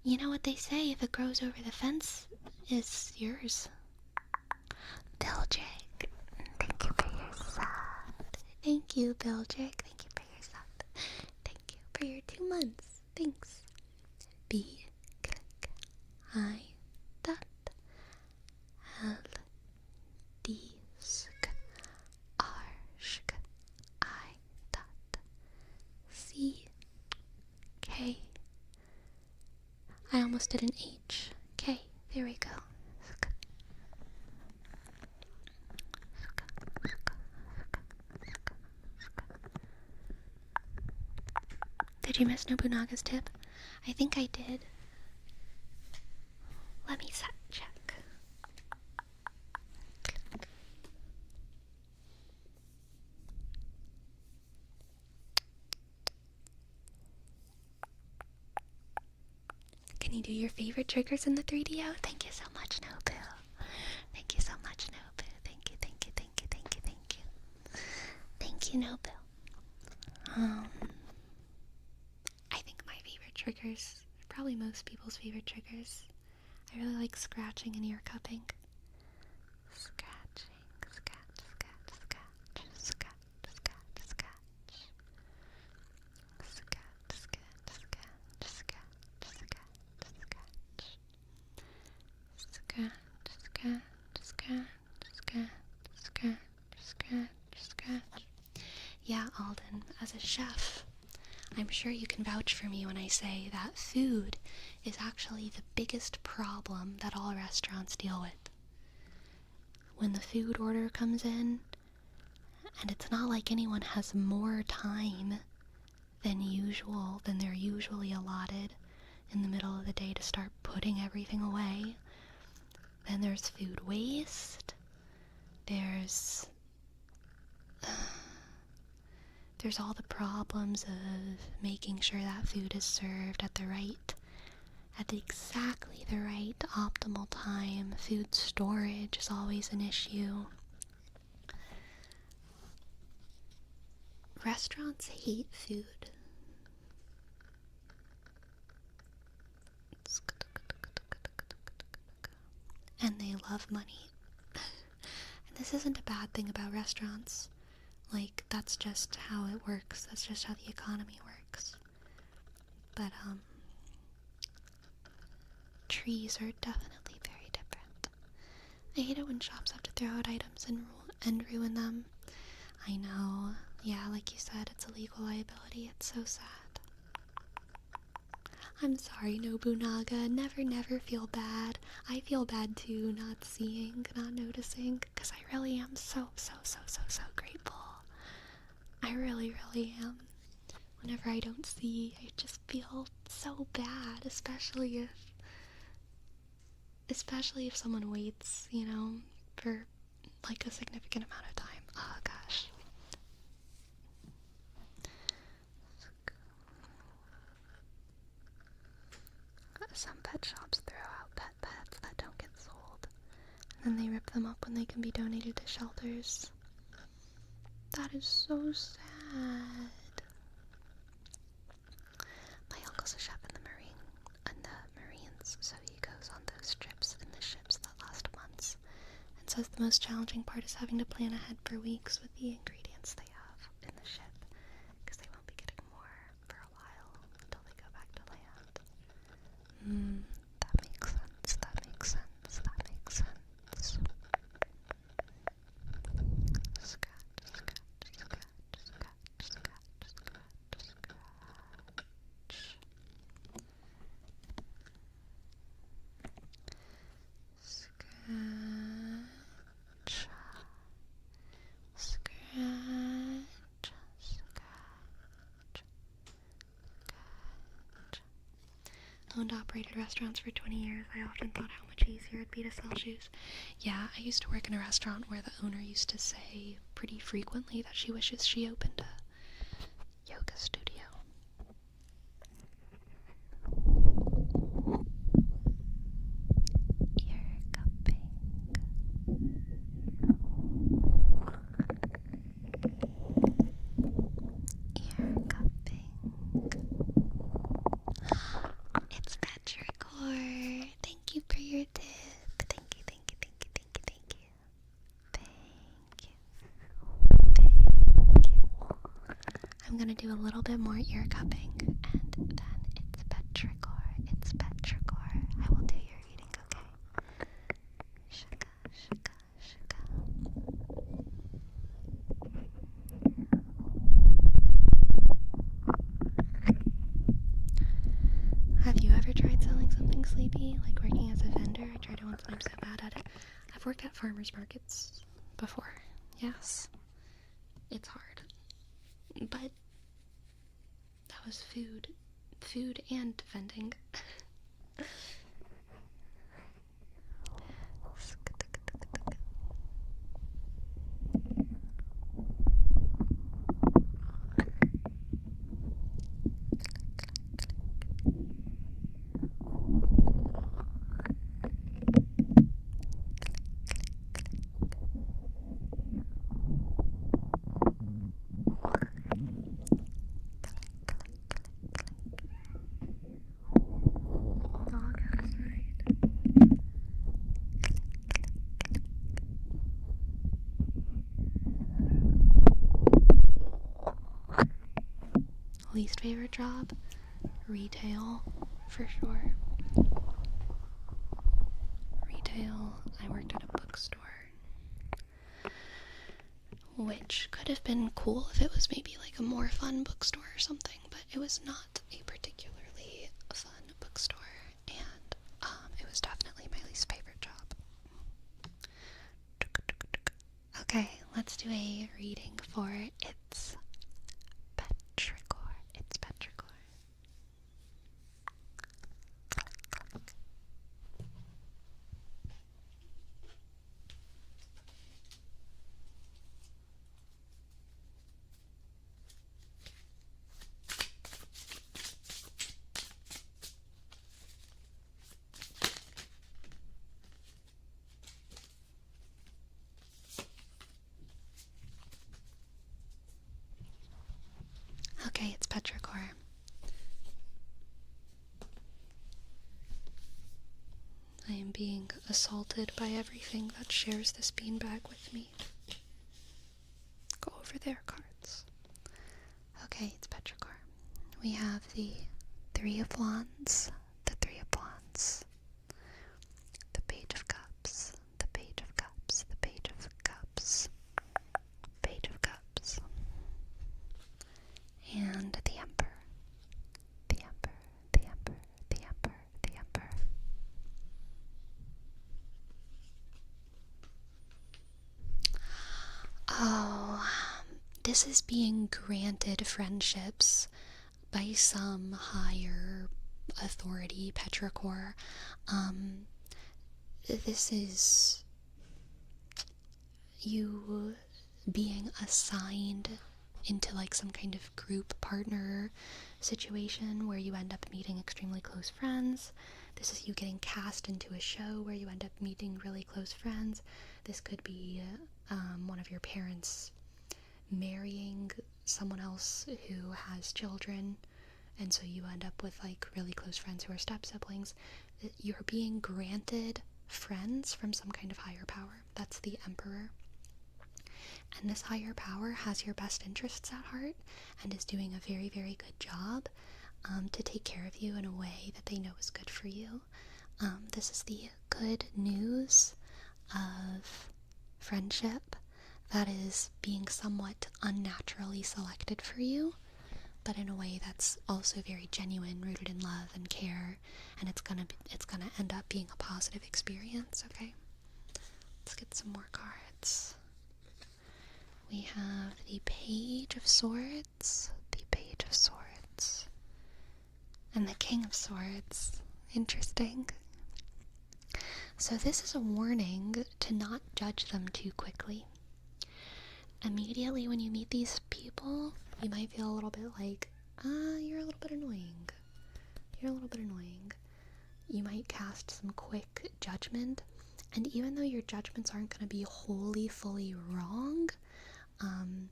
You know what they say, if it grows over the fence, it's yours. Biljig, thank you for your sub. Thank you, Biljig, thank you for your sub. Thank you for your 2 months. Thanks. B, click, I, dot. almost did an H. K. There we go. Did you miss Nobunaga's tip? I think I did. Let me check. Can you do your favorite triggers in the 3DO? Thank you so much, Nobu. Thank you so much, Nobu. Thank you, thank you, thank you, thank you, thank you. Thank you, Nobu. I think my favorite triggers, probably most people's favorite triggers, I really like scratching and ear cupping. Scratching, scratch, scratch, scratch, scratch, scratch, scratch. Scratch, scratch, scratch, scratch, scratch, scratch. Scratch, scratch, scratch, scratch, scratch, scratch, scratch. Yeah, Alden, as a chef, I'm sure you can vouch for me when I say that food is actually the biggest problem that all restaurants deal with. When the food order comes in, and it's not like anyone has more time than usual, than they're usually allotted in the middle of the day to start putting everything away, then there's food waste, there's all the problems of making sure that food is served at exactly the right optimal time. Food storage is always an issue. Restaurants hate food. And they love money. And this isn't a bad thing about restaurants. Like, that's just how it works. That's just how the economy works. But, trees are definitely very different. I hate it when shops have to throw out items and ruin them. I know. Yeah, like you said, it's a legal liability. It's so sad. I'm sorry, Nobunaga. Never feel bad. I feel bad too, not seeing, not noticing, because I really am so grateful. I really am. Whenever I don't see, I just feel so bad, especially if someone waits, for like a significant amount of time. Oh gosh. Some pet shops throw out pets that don't get sold, and then they rip them up when they can be donated to shelters. That is so sad. My uncle's a chef in the Marines, so he goes on those trips in the ships that last months, and says the most challenging part is having to plan ahead for weeks with the ingredients they have in the ship, because they won't be getting more for a while until they go back to land. That makes sense. Owned operated restaurants for 20 years. I often thought how much easier it'd be to sell shoes. Yeah, I used to work in a restaurant where the owner used to say pretty frequently that she wishes she opened a yoga studio. Ear cupping. It's Petra Cor. Thank you for your tip. Thank you. I'm gonna do a little bit more ear cupping, and then it's Petra Cor. I will do your reading, okay? Shaka. Have you ever tried selling something don't want to. I'm so bad at it. I've worked at farmers markets before. Yes. It's hard. But that was food. Food and vending. Least favorite job? Retail, for sure. Retail, I worked at a bookstore. Which could have been cool if it was maybe like a more fun bookstore or something, but it was not a particularly fun bookstore, and it was definitely my least favorite job. Okay, let's do a reading for It's Petra Cor. It's Petra Cor. Okay, it's Petra Cor. I am being assaulted by everything that shares this beanbag with me. Go over there, cards. Okay, it's Petra Cor. We have the Three of Wands, the Three of Wands, the Page of Cups, the Page of Cups, the Page of Cups, Page of Cups, and the Emperor, the Emperor, the Emperor, the Emperor, the Emperor. Oh, this is being granted friendships by some higher authority, Petra Cor. This is you being assigned into like some kind of group partner situation where you end up meeting extremely close friends. This is you getting cast into a show where you end up meeting really close friends. This could be one of your parents marrying someone else who has children, and so you end up with like really close friends who are step-siblings. You're being granted friends from some kind of higher power. That's the Emperor. And this higher power has your best interests at heart and is doing a very, very good job to take care of you in a way that they know is good for you. This is the good news of friendship that is being somewhat unnaturally selected for you, but in a way that's also very genuine, rooted in love and care, and it's gonna end up being a positive experience. Okay, let's get some more cards. We have the Page of Swords, the Page of Swords, and the King of Swords. Interesting. So this is a warning to not judge them too quickly. Immediately when you meet these people, you might feel a little bit like, you're a little bit annoying. You're a little bit annoying. You might cast some quick judgment, and even though your judgments aren't going to be wholly, fully wrong,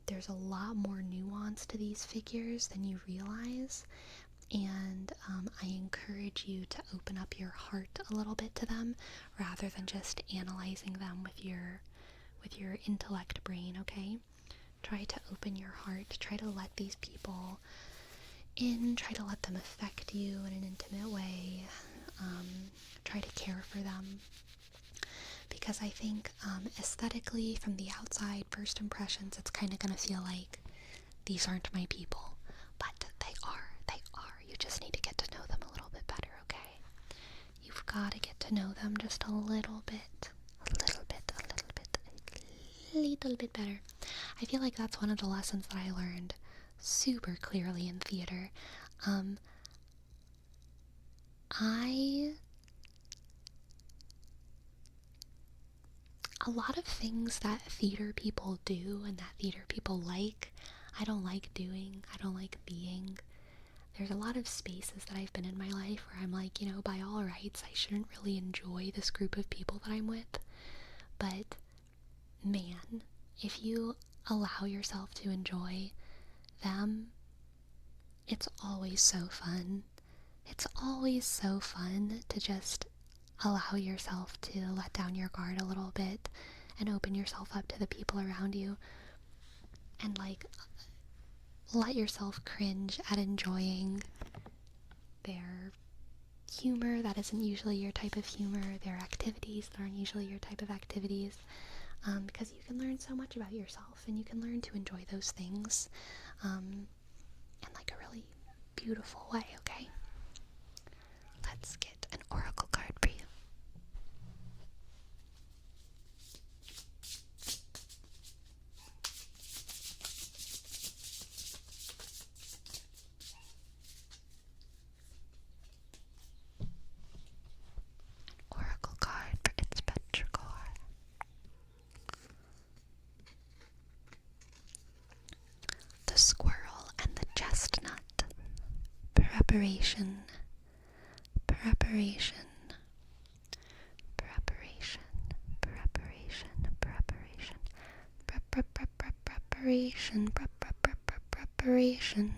there's a lot more nuance to these figures than you realize, and I encourage you to open up your heart a little bit to them rather than just analyzing them with your intellect brain. Okay, try to open your heart, try to let these people in, try to let them affect you in an intimate way, try to care for them, because I think aesthetically, from the outside, first impressions, it's kind of going to feel like these aren't my people, but they are. You just need to get to know them a little bit better. Okay, you've got to get to know them just a little bit better. I feel like that's one of the lessons that I learned super clearly in theater. A lot of things that theater people do and that theater people like, I don't like doing, I don't like being. There's a lot of spaces that I've been in my life where I'm like, you know, by all rights, I shouldn't really enjoy this group of people that I'm with. But, man, if you allow yourself to enjoy them, it's always so fun. It's always so fun to just allow yourself to let down your guard a little bit and open yourself up to the people around you and like let yourself cringe at enjoying their humor that isn't usually your type of humor, their activities that aren't usually your type of activities, because you can learn so much about yourself and you can learn to enjoy those things in like a really beautiful way. Okay, let's get an oracle card for you. Oracle card for its Petra Cor. The squirrel and the chestnut. Preparation. Preparation. Preparation. Preparation. Preparation. Preparation. Preparation.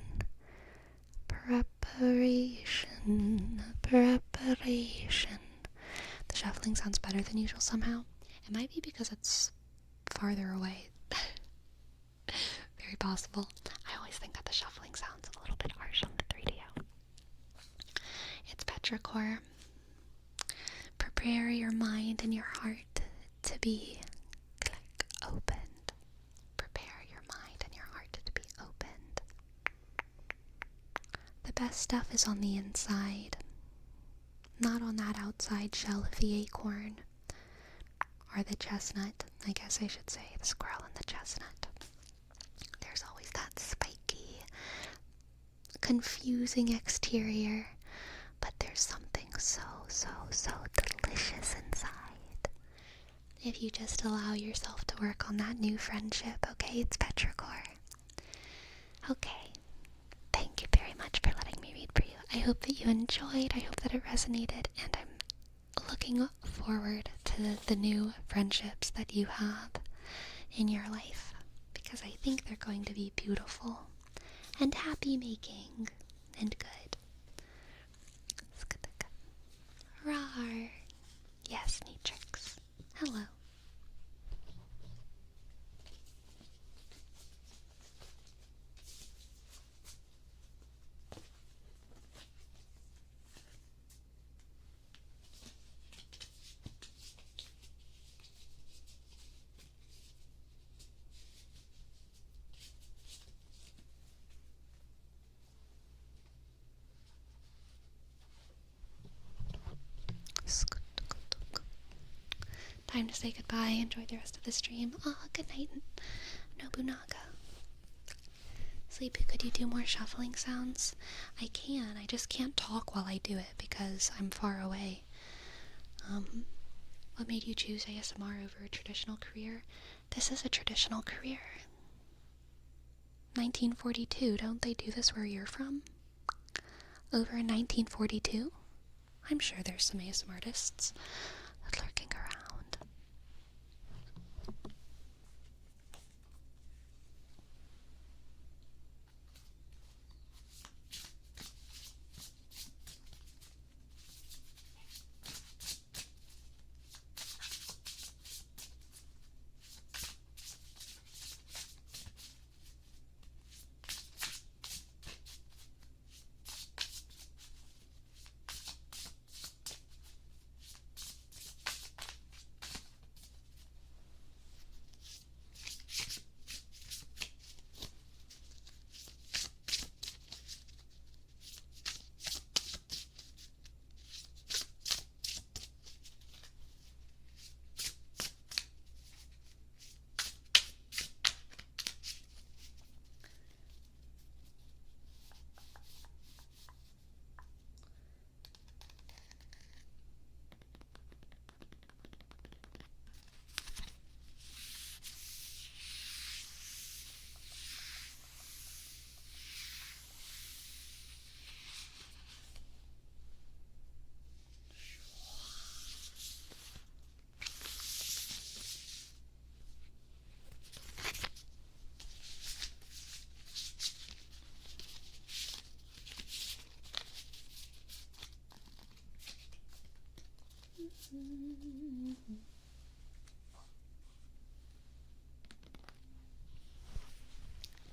Preparation. Preparation. The shuffling sounds better than usual somehow. It might be because it's farther away. Very possible. I always think that the shuffling sounds a little bit harsh on the 3DO. It's Petra Cor. Prepare your mind and your heart to be opened. Prepare your mind and your heart to be opened. The best stuff is on the inside, not on that outside shell of the acorn or the chestnut. I guess I should say the squirrel and the chestnut. There's always that spiky, confusing exterior, but there's something so delicious inside. If you just allow yourself to work on that new friendship, okay? It's Petra Cor. Okay. Thank you very much for letting me read for you. I hope that you enjoyed. I hope that it resonated, and I'm looking forward to the new friendships that you have in your life, because I think they're going to be beautiful and happy making and good. Rawr. Yes, Matrix. Hello. Time to say goodbye. Enjoy the rest of the stream. Good night, Nobunaga. Sleepy, could you do more shuffling sounds? I can. I just can't talk while I do it because I'm far away. What made you choose ASMR over a traditional career? This is a traditional career. 1942. Don't they do this where you're from? Over in 1942? I'm sure there's some ASMR artists lurking around.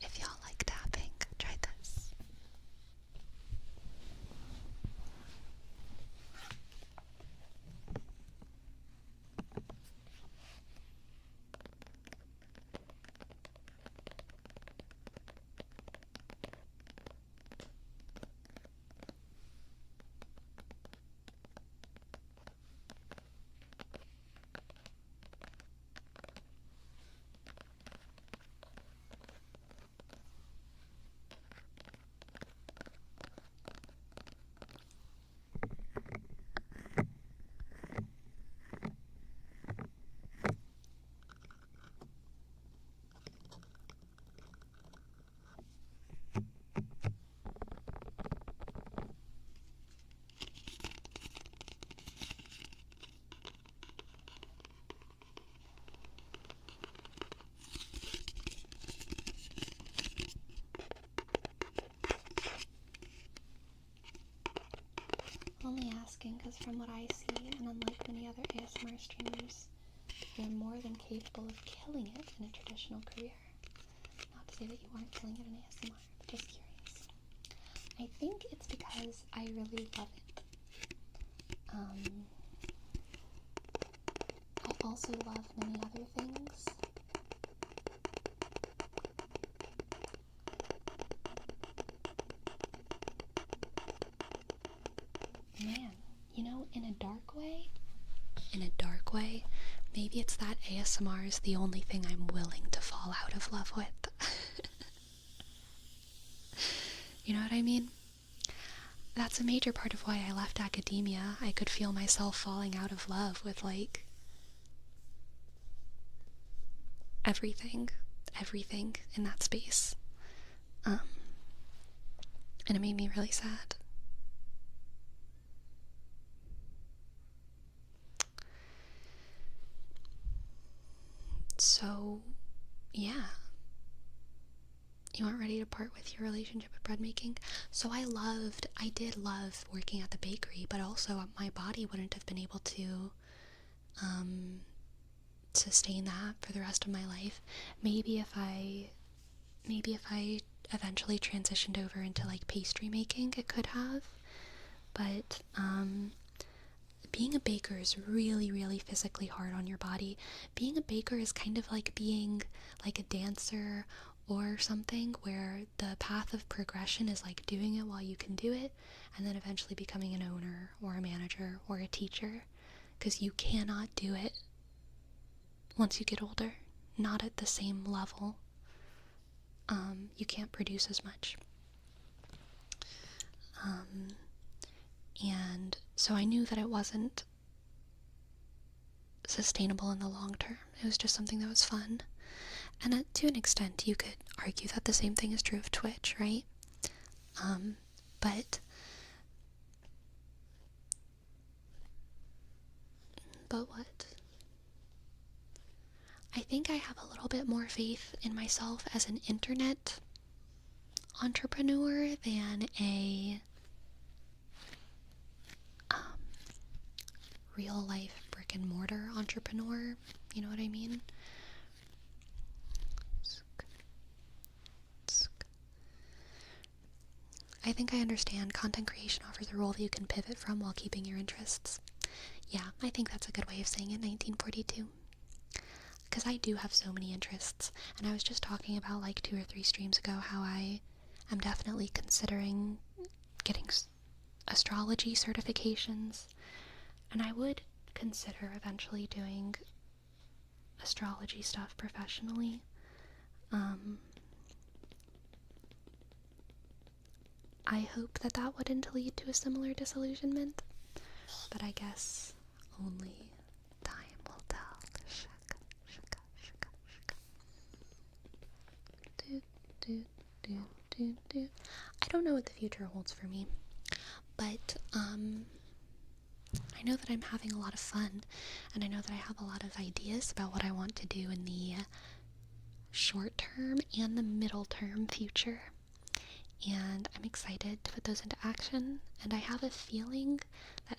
If y'all like tapping, try this. Only asking because from what I see, and unlike many other ASMR streamers, you're more than capable of killing it in a traditional career. Not to say that you aren't killing it in ASMR, but just curious. I think it's because I really love it. I also love many other things. Man, you know, in a dark way, maybe it's that ASMR is the only thing I'm willing to fall out of love with. You know what I mean? That's a major part of why I left academia. I could feel myself falling out of love with, like, everything in that space. And it made me really sad. So, yeah. You aren't ready to part with your relationship with bread making? So I did love working at the bakery, but also my body wouldn't have been able to sustain that for the rest of my life. Maybe if I eventually transitioned over into like pastry making, it could have. But being a baker is really, really physically hard on your body. Being a baker is kind of like being like a dancer or something, where the path of progression is like doing it while you can do it, and then eventually becoming an owner or a manager or a teacher, because you cannot do it once you get older. Not at the same level. You can't produce as much. And so I knew that it wasn't sustainable in the long term. It was just something that was fun. And to an extent, you could argue that the same thing is true of Twitch, right? But what? I think I have a little bit more faith in myself as an internet entrepreneur than a real life brick and mortar entrepreneur. You know what I mean? I think I understand content creation offers a role that you can pivot from while keeping your interests. Yeah, I think that's a good way of saying it, 1942. Because I do have so many interests, and I was just talking about like 2 or 3 streams ago how I am definitely considering getting astrology certifications, and I would consider eventually doing astrology stuff professionally. I hope that that wouldn't lead to a similar disillusionment, but I guess only time will tell. Shaka, shaka, shaka, shaka. I don't know what the future holds for me, but I know that I'm having a lot of fun, and I know that I have a lot of ideas about what I want to do in the short term and the middle term future. And I'm excited to put those into action, and I have a feeling that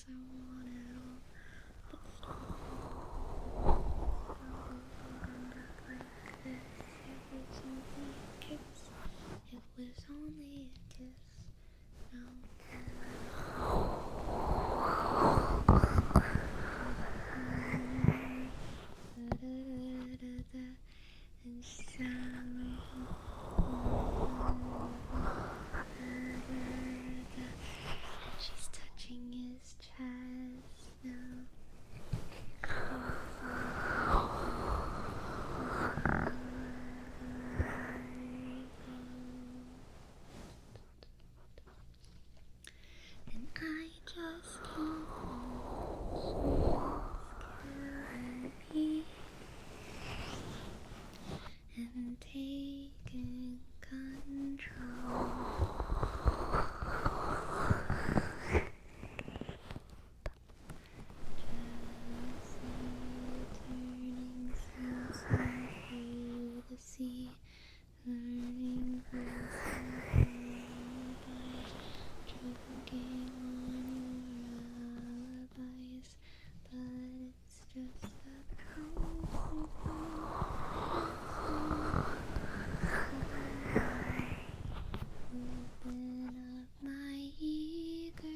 'cause I want it all. But stop end up like this. It was only a kiss. It was only a kiss. No. And she's touching his chest now. And I just can't and taking control. Jealousy turning since I flew the sea, learning from choking on your alibis, but it's just that open up my eager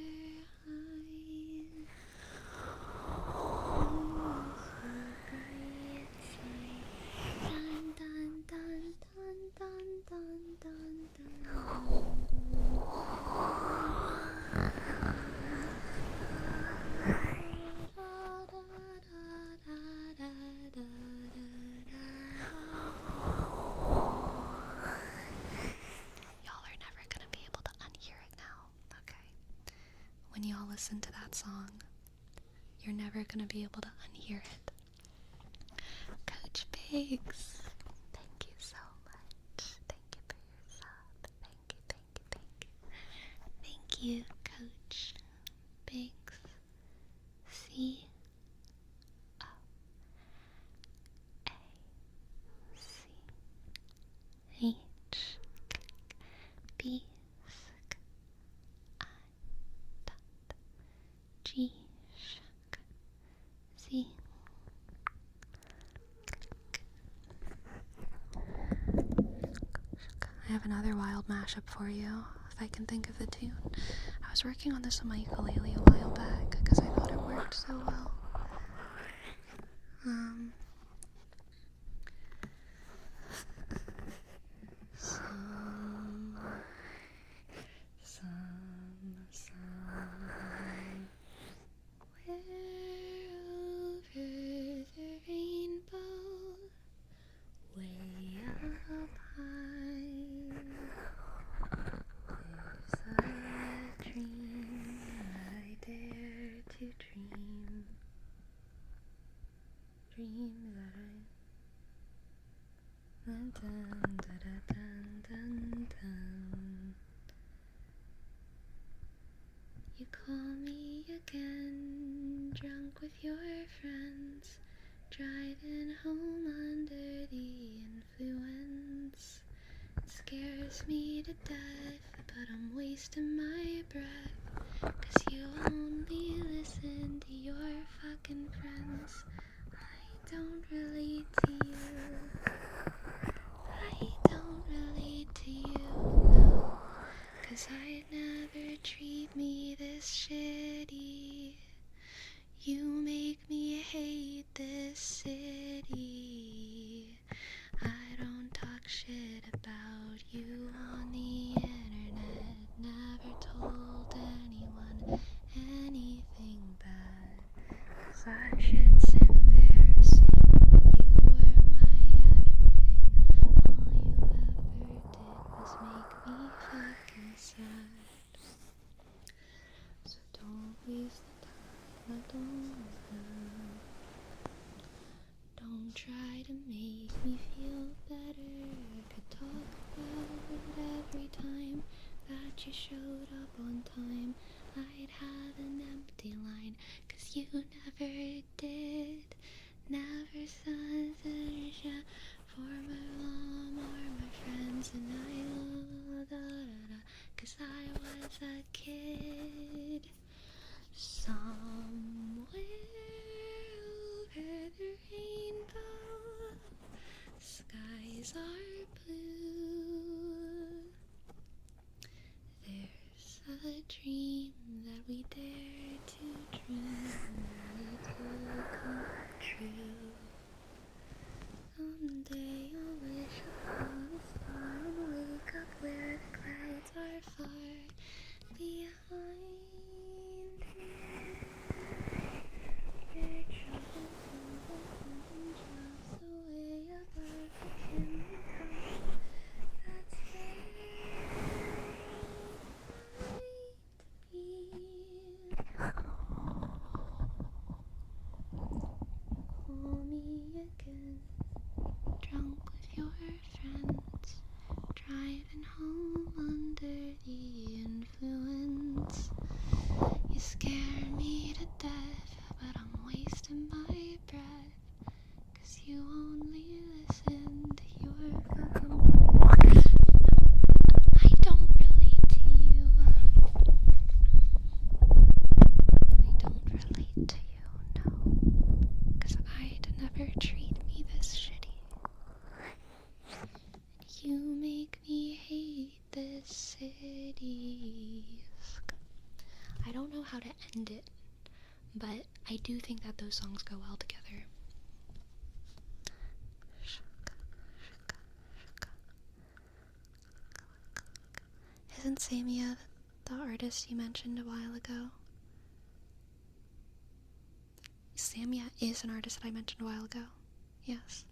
eyes. Dun dun dun dun dun dun dun dun. Y'all are never gonna be able to unhear it now, okay? When y'all listen to that song, you're never gonna be able to unhear it. Coach Pigs, thank you so much. Thank you for your sub. Thank you, thank you, thank you. Thank you, Coach Pigs. C-O-A-C-H-B-I-G-Z. I have another wild mashup for you, if I can think of the tune. I was working on this on my ukulele a while back, because I thought it worked so well. Where over the rainbow, way up high, there's a dream I dare to dream. Dream that I dun dun dun dun dun dun. You call me again, drunk with your friends, driving home under the influence. It scares me to death, but I'm wasting my breath, 'cause you only listen to your fucking friends. I don't relate to you. I don't relate to you, no, 'cause I'd never treat me this shitty. You make me hate this city. I don't talk shit about you on the internet. Never told anyone anything bad, 'cause that shit's embarrassing. You were my everything. All you ever did was make me fucking sad. So don't waste the time I don't have. Don't try to make me feel better. I could talk about it every time that you showed up on time. I'd have an empty line, 'cause you never did. Never sent a shot for my mom or my friends, and I know 'cause I was a kid. Somewhere over the rainbow, skies are blue. There's a dream that we dare to dream, it will come true. Someday I'll wish upon a star and wake up where the clouds are far behind. Their troubles and drops away above the chimney top. That's where I'd be. Call me again, drunk with your friends, driving home under the influence. You scare me to death, but I'm wasting my breath, 'cause you only listen to your fucking... No, I don't relate to you. I don't relate to you, no. 'Cause I'd never treat me this shitty. You make me hate this city. I don't know how to end it, but I do think that those songs go well together. Isn't Samia the artist you mentioned a while ago? Samia is an artist that I mentioned a while ago. Yes.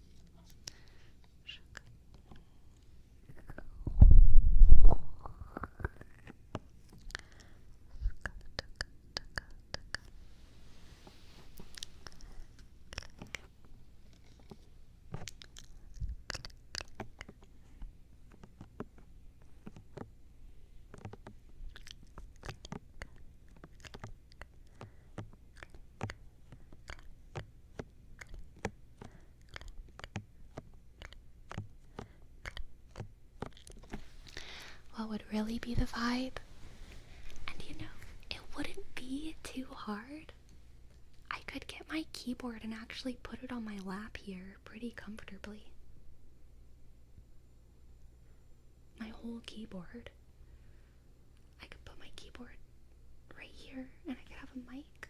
What would really be the vibe? And you know, it wouldn't be too hard. I could get my keyboard and actually put it on my lap here pretty comfortably. My whole keyboard. I could put my keyboard right here and I could have a mic.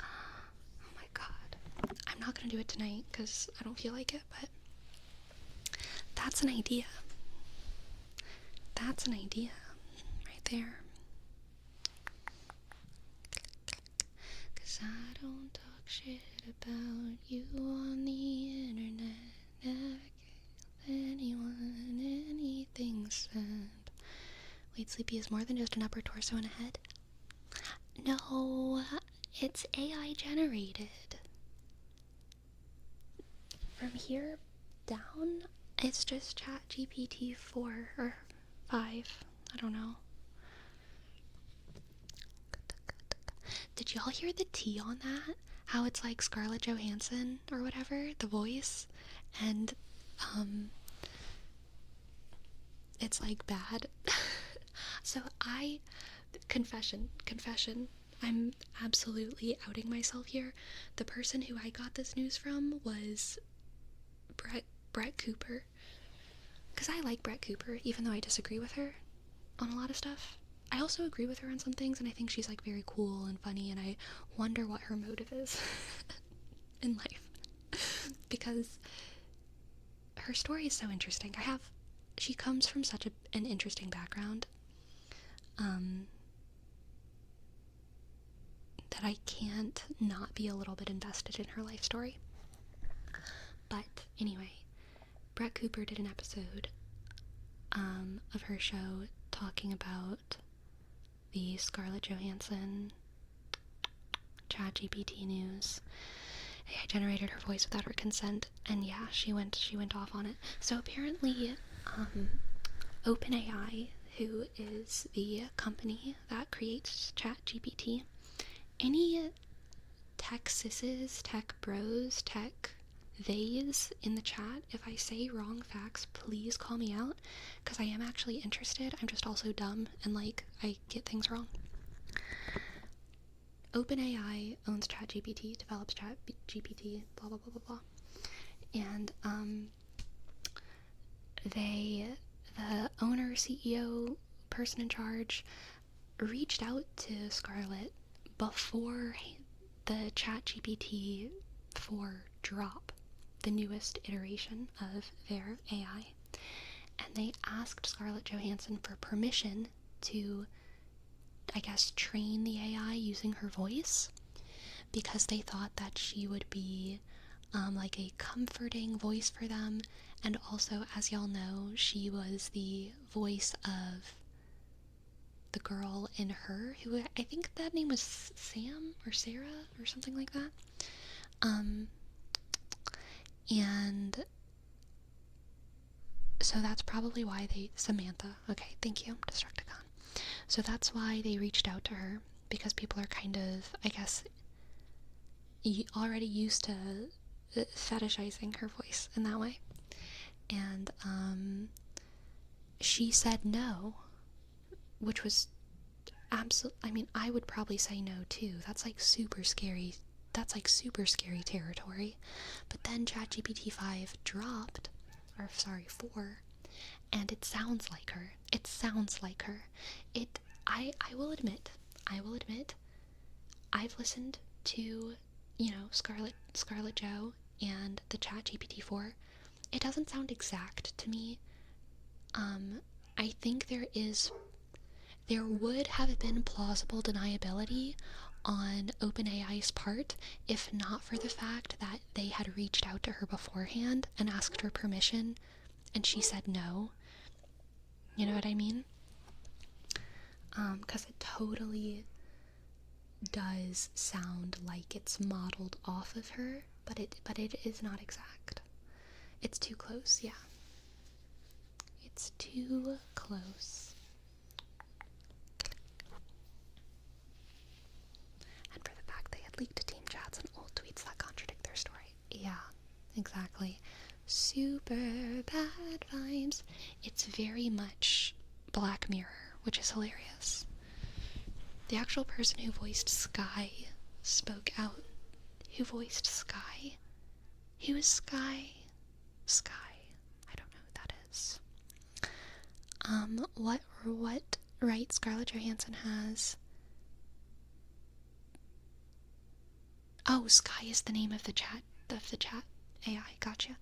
Oh my god. I'm not gonna do it tonight because I don't feel like it, but that's an idea. That's an idea right there. 'Cause I don't talk shit about you on the internet. Never give anyone anything said. Wait, Sleepy is more than just an upper torso and a head? No, it's AI generated. From here down, it's just ChatGPT 4 or 5. I don't know. Did y'all hear the tea on that? How it's like Scarlett Johansson or whatever, the voice, and it's like bad. So confession, I'm absolutely outing myself here. The person who I got this news from was Brett Cooper. Because I like Brett Cooper, even though I disagree with her on a lot of stuff. I also agree with her on some things, and I think she's like very cool and funny, and I wonder what her motive is in life. Because her story is so interesting. She comes from such an interesting background, that I can't not be a little bit invested in her life story. But anyway, Brett Cooper did an episode of her show talking about the Scarlett Johansson ChatGPT news. AI generated her voice without her consent, and yeah, she went off on it. So apparently, OpenAI, who is the company that creates ChatGPT, any tech sisses, tech bros, tech theys in the chat, if I say wrong facts, please call me out, because I am actually interested. I'm just also dumb and like I get things wrong. OpenAI owns ChatGPT, develops ChatGPT, blah blah blah blah blah, and the owner, CEO, person in charge, reached out to Scarlett before the ChatGPT 4 drop, the newest iteration of their AI, and they asked Scarlett Johansson for permission to, I guess, train the AI using her voice, because they thought that she would be like a comforting voice for them. And also, as y'all know, she was the voice of the girl in Her, who I think that name was Sam or Sarah or something like that. And so that's probably why Samantha, okay, thank you, Destructicon. So that's why they reached out to her, because people are kind of, I guess, already used to fetishizing her voice in that way. And she said no, which was absolutely, I mean, I would probably say no too. That's like super scary. That's like super scary territory. But then ChatGPT 5 dropped, or sorry, 4, and it sounds like her. It sounds like her. I will admit, I've listened to, Scarlett Jo and the ChatGPT 4. It doesn't sound exact to me. I think there would have been plausible deniability on OpenAI's part, if not for the fact that they had reached out to her beforehand and asked her permission, and she said no. You know what I mean? Because it totally does sound like it's modeled off of her, but it is not exact. It's too close, yeah. It's too close. And for the fact they had leaked team chats and old tweets that contradict their story. Yeah, exactly. Super bad vibes. It's very much Black Mirror, which is hilarious. The actual person who voiced Sky spoke out. Who voiced Sky? Who is Sky? Sky. I don't know who that is. What right Scarlett Johansson has? Oh, Sky is the name of the chat AI. Gotcha.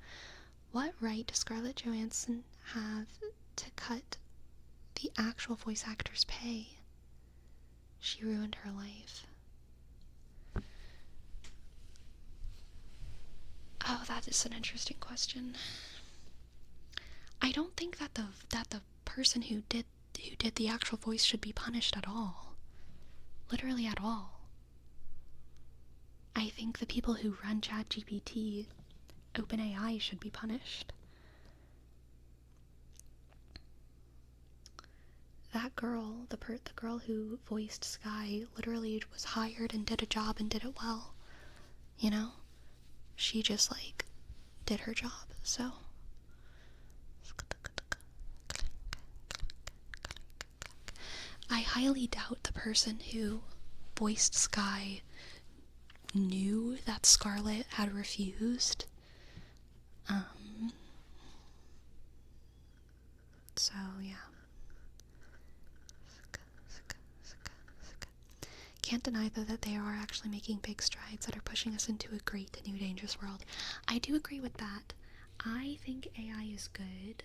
What right does Scarlett Johansson have to cut the actual voice actor's pay? She ruined her life. Oh, that is an interesting question. I don't think that the person who did the actual voice should be punished at all. Literally at all. I think the people who run ChatGPT, OpenAI, should be punished. That girl, the girl who voiced Sky, literally was hired and did a job and did it well. You know? She just, did her job, so. I highly doubt the person who voiced Sky knew that Scarlett had refused. So, yeah. Can't deny, though, that they are actually making big strides that are pushing us into a great new dangerous world. I do agree with that. I think AI is good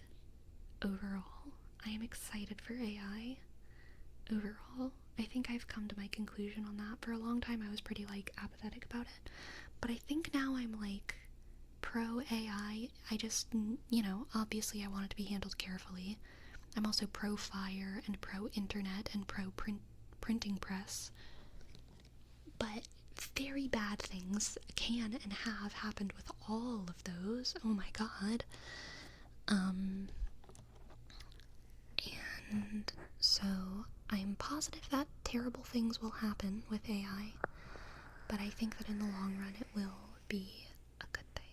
overall. I am excited for AI overall. I think I've come to my conclusion on that. For a long time, I was pretty, apathetic about it. But I think now I'm, pro AI. I just, obviously I want it to be handled carefully. I'm also pro fire and pro internet and pro printing press. But very bad things can and have happened with all of those. Oh my god. And so I'm positive that terrible things will happen with AI, but I think that in the long run it will be a good thing.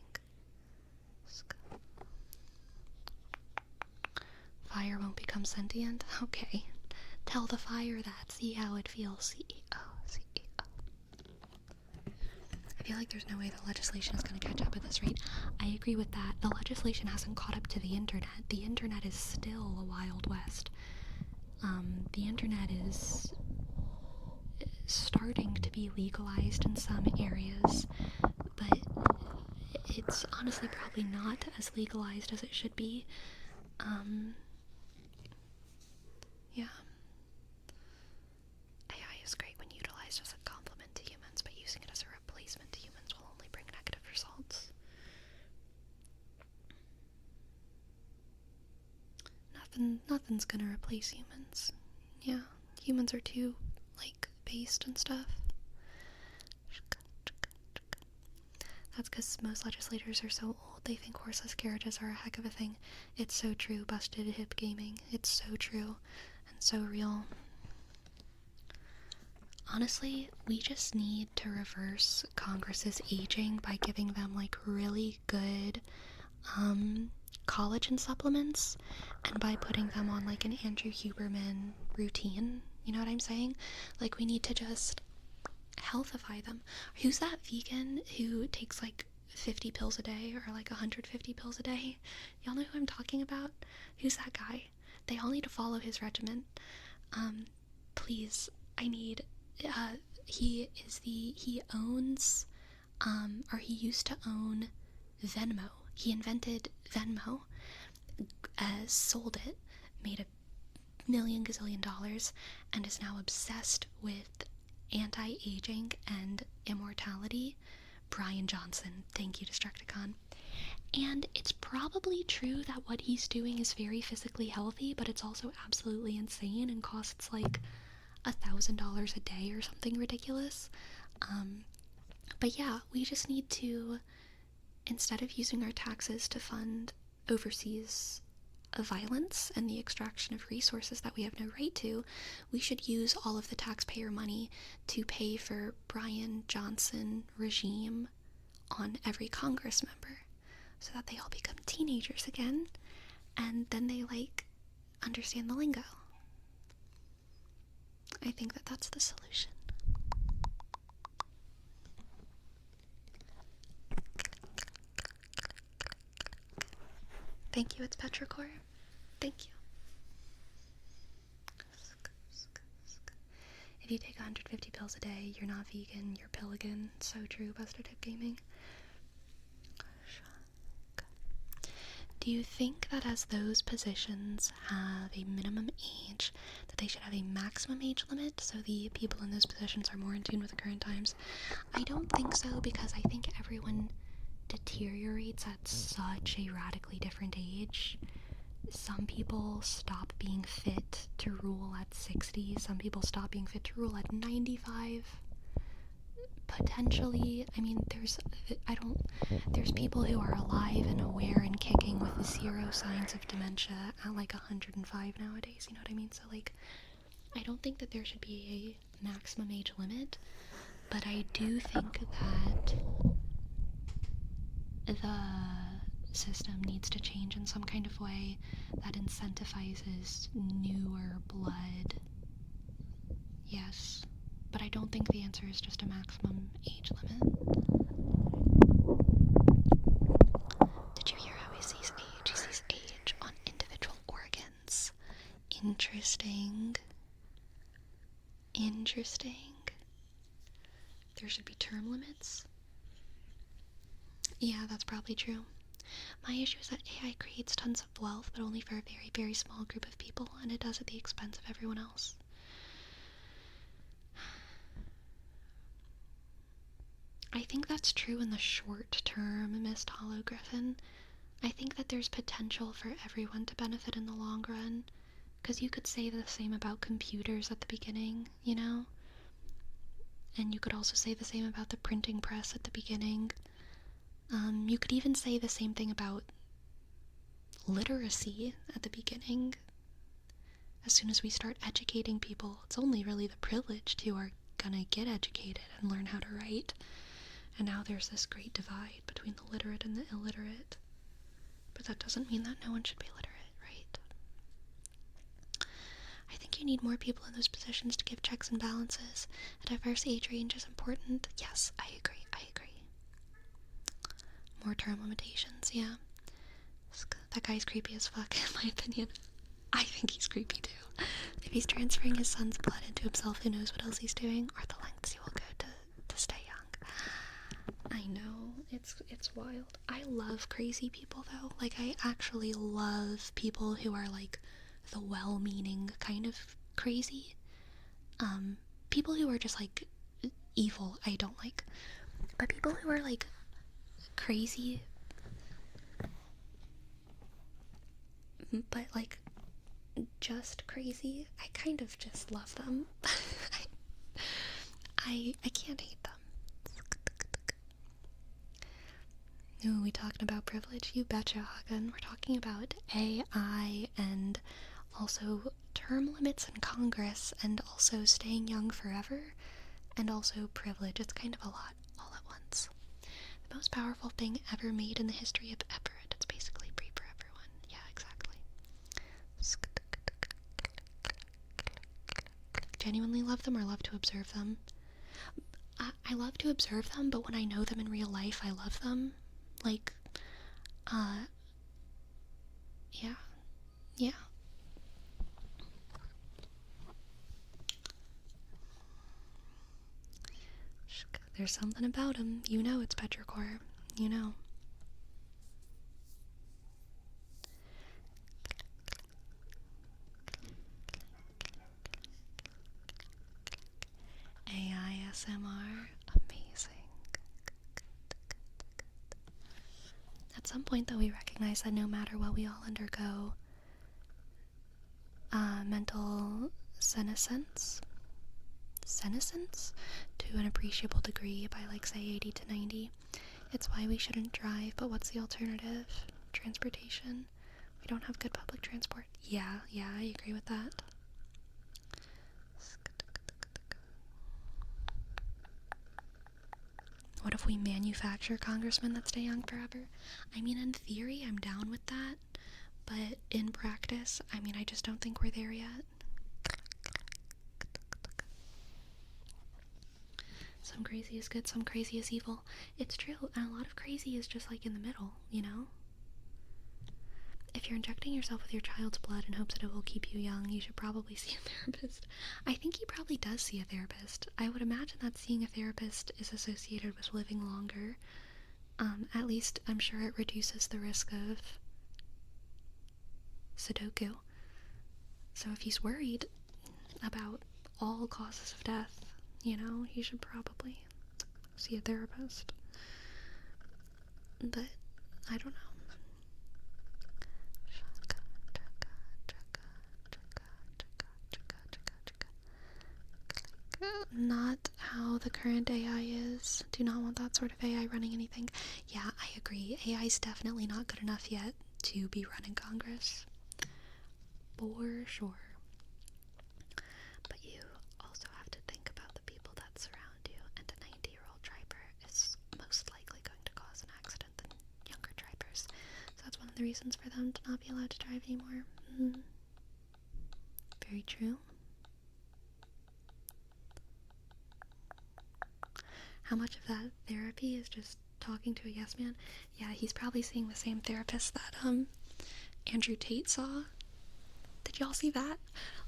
Fire won't become sentient? Okay. Tell the fire that. See how it feels. CEO. feel like there's no way the legislation is going to catch up at this rate. I agree with that. The legislation hasn't caught up to the internet. The internet is still a wild west. The internet is starting to be legalized in some areas, but it's honestly probably not as legalized as it should be. Yeah. AI is great when utilized as a complement to humans, but using it as a replacement to humans will only bring negative results. Nothing's gonna replace humans. Yeah, humans are too, based and stuff. That's because most legislators are so old, they think horseless carriages are a heck of a thing. It's so true, busted hip gaming. It's so true and so real. Honestly, we just need to reverse Congress's aging by giving them, really good, collagen supplements, and by putting them on, an Andrew Huberman routine. You know what I'm saying? We need to just healthify them. Who's that vegan who takes 50 pills a day or 150 pills a day? Y'all know who I'm talking about? Who's that guy? They all need to follow his regimen. Please, I need, he owns, or he used to own Venmo. He invented Venmo, sold it, made $1 million gazillion, and is now obsessed with anti-aging and immortality. Brian Johnson, thank you, Destructicon. And it's probably true that what he's doing is very physically healthy, but it's also absolutely insane and costs $1,000 a day or something ridiculous. But yeah, we just need to, instead of using our taxes to fund overseas violence and the extraction of resources that we have no right to, we should use all of the taxpayer money to pay for Brian Johnson regime on every Congress member, so that they all become teenagers again, and then they understand the lingo. I think that that's the solution. Thank you, it's Petra Cor. Thank you. If you take 150 pills a day, you're not vegan, you're pilligan. So true, Busted Hip Gaming. Do you think that as those positions have a minimum age, that they should have a maximum age limit, so the people in those positions are more in tune with the current times? I don't think so, because I think everyone deteriorates at such a radically different age. Some people stop being fit to rule at 60, some people stop being fit to rule at 95. Potentially, I mean, there's people who are alive and aware and kicking with 0 signs of dementia at 105 nowadays, you know what I mean? So I don't think that there should be a maximum age limit, but I do think that the system needs to change in some kind of way that incentivizes newer blood. Yes, but I don't think the answer is just a maximum age limit. Did you hear how he sees age? He sees age on individual organs. Interesting. There should be term limits. Yeah, that's probably true. My issue is that AI creates tons of wealth, but only for a very, very small group of people, and it does at the expense of everyone else. I think that's true in the short term, Mist Hollow Griffin. I think that there's potential for everyone to benefit in the long run, because you could say the same about computers at the beginning, you know? And you could also say the same about the printing press at the beginning. You could even say the same thing about literacy at the beginning. As soon as we start educating people, it's only really the privileged who are gonna get educated and learn how to write. And now there's this great divide between the literate and the illiterate. But that doesn't mean that no one should be literate, right? I think you need more people in those positions to give checks and balances. A diverse age range is important. Yes, I agree. More term limitations, yeah. That guy's creepy as fuck, in my opinion. I think he's creepy too. If he's transferring his son's blood into himself, who knows what else he's doing, or the lengths he will go to stay young. I know, it's wild. I love crazy people though. Like, I actually love people who are like the well-meaning kind of crazy. People who are just like evil, I don't like. But people who are like crazy, but like just crazy, I kind of just love them. I can't hate them. Ooh, we talking about privilege? You betcha, Hagen. We're talking about AI and also term limits in Congress and also staying young forever and also privilege. It's kind of a lot all at once. The most powerful thing ever made in the history of ever. It's basically free for everyone. Yeah, exactly. Genuinely love them or love to observe them? I love to observe them, but when I know them in real life, I love them. Like, yeah. Yeah. There's something about him. You know it's Petra Cor. You know. AI SMR. Amazing. At some point, though, we recognize that no matter what, we all undergo mental senescence to an appreciable degree by, like, say, 80 to 90. It's why we shouldn't drive, but what's the alternative? Transportation. We don't have good public transport. Yeah, I agree with that. What if we manufacture congressmen that stay young forever? I mean, in theory, I'm down with that, but in practice, I mean, I just don't think we're there yet. Some crazy is good, some crazy is evil. It's true, and a lot of crazy is just like in the middle, you know? If you're injecting yourself with your child's blood in hopes that it will keep you young, you should probably see a therapist. I think he probably does see a therapist. I would imagine that seeing a therapist is associated with living longer. At least I'm sure it reduces the risk of Sudoku. So if he's worried about all causes of death, you know, he should probably see a therapist. But I don't know. Not how the current AI is. Do not want that sort of AI running anything. Yeah, I agree. AI is definitely not good enough yet to be running Congress. For sure. But you also have to think about the people that surround you, and a 90-year-old driver is most likely going to cause an accident than younger drivers. So that's one of the reasons for them to not be allowed to drive anymore. Very true. How much of that therapy is just talking to a yes man? Yeah, he's probably seeing the same therapist that Andrew Tate saw. Did y'all see that?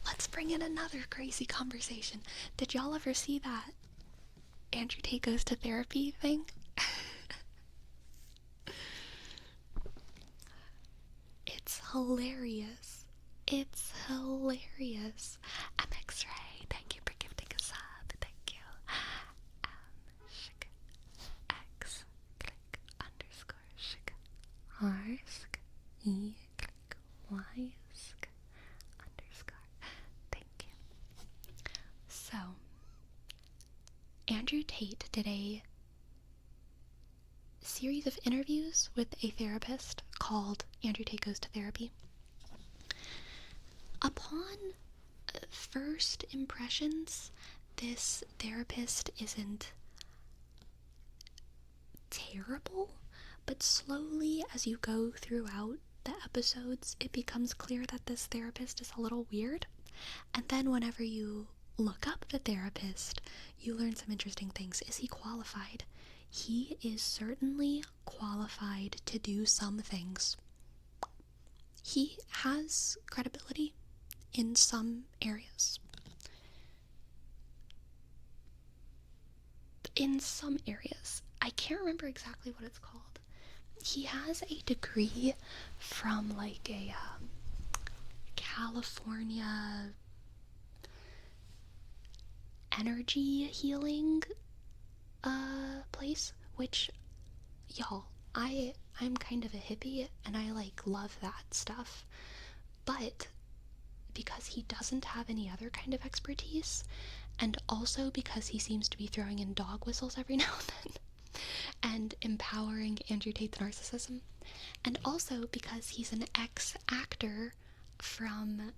Let's bring in another crazy conversation. Did y'all ever see that Andrew Tate goes to therapy thing? It's hilarious. It's hilarious. MX-Ray, thank you for gifting a sub. Thank you. X click underscore shik R sk E click Y sk underscore. Thank you. So, Andrew Tate did a series of interviews with a therapist called Andrew Tate Goes to Therapy. Upon first impressions, this therapist isn't terrible, but slowly as you go throughout the episodes, it becomes clear that this therapist is a little weird. And then whenever you look up the therapist, you learn some interesting things. Is he qualified? he is certainly qualified to do some things. He has credibility in some areas. I can't remember exactly what it's called. He has a degree from like a California energy healing place, which, y'all, I'm kind of a hippie and I like love that stuff, but because he doesn't have any other kind of expertise, and also because he seems to be throwing in dog whistles every now and then and empowering Andrew Tate's narcissism, and also because he's an ex-actor from,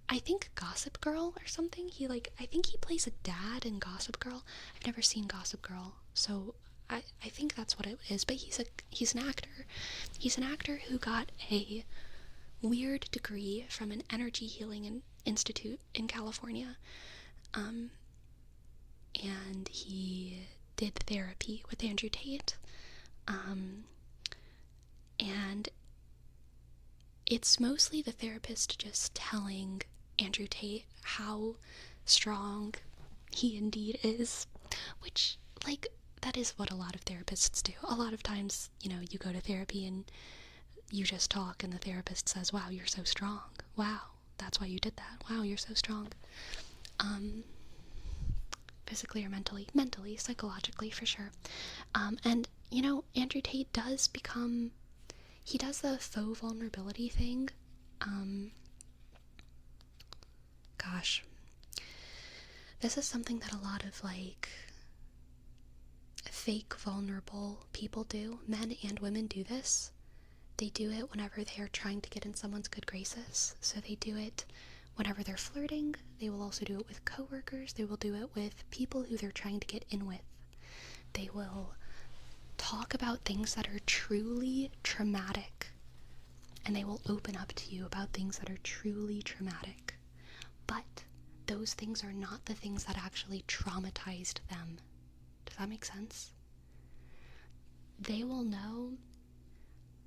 I think, Gossip Girl or something. I think he plays a dad in Gossip Girl. I've never seen Gossip Girl, so I think that's what it is, but he's an actor. He's an actor who got a weird degree from an energy healing institute in California, and he did therapy with Andrew Tate, and it's mostly the therapist just telling Andrew Tate how strong he indeed is, which, like, that is what a lot of therapists do. A lot of times, you know, you go to therapy and you just talk and the therapist says, wow, you're so strong. Wow, that's why you did that. Wow, you're so strong. Physically or mentally, psychologically, for sure. And, you know, Andrew Tate does the faux vulnerability thing. Gosh. This is something that a lot of, like, fake vulnerable people do. Men and women do this. They do it whenever they are trying to get in someone's good graces. So they do it whenever they're flirting. They will also do it with coworkers. They will do it with people who they're trying to get in with. They will talk about things that are truly traumatic, and they will open up to you about things that are truly traumatic. But those things are not the things that actually traumatized them. Does that make sense? They will know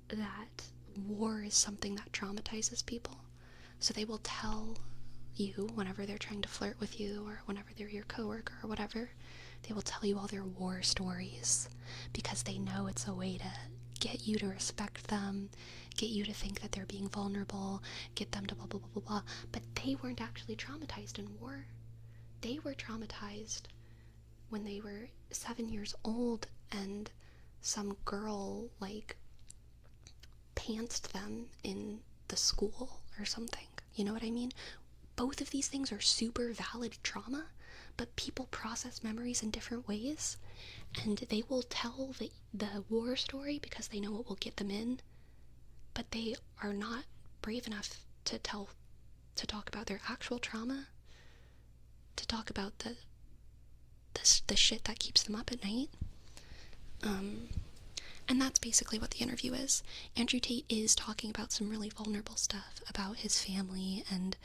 that war is something that traumatizes people. So they will tell you whenever they're trying to flirt with you, or whenever they're your coworker or whatever, they will tell you all their war stories, because they know it's a way to get you to respect them, get you to think that they're being vulnerable, get them to blah blah blah blah blah. But they weren't actually traumatized in war. They were traumatized when they were 7 years old and some girl, like, pantsed them in the school or something. You know what I mean? Both of these things are super valid trauma, but people process memories in different ways, and they will tell the war story because they know it will get them in, but they are not brave enough to talk about their actual trauma, to talk about the shit that keeps them up at night. And that's basically what the interview is. Andrew Tate is talking about some really vulnerable stuff about his family and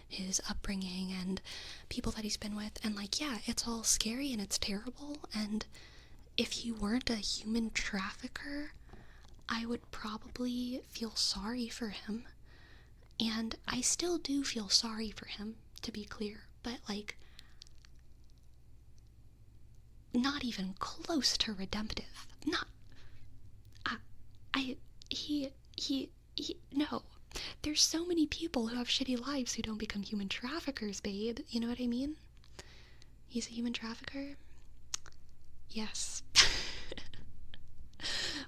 his upbringing and people that he's been with. And, like, yeah, it's all scary and it's terrible. And if he weren't a human trafficker, I would probably feel sorry for him. And I still do feel sorry for him, to be clear. But, like, not even close to redemptive. No. There's so many people who have shitty lives who don't become human traffickers, babe. You know what I mean? He's a human trafficker? Yes.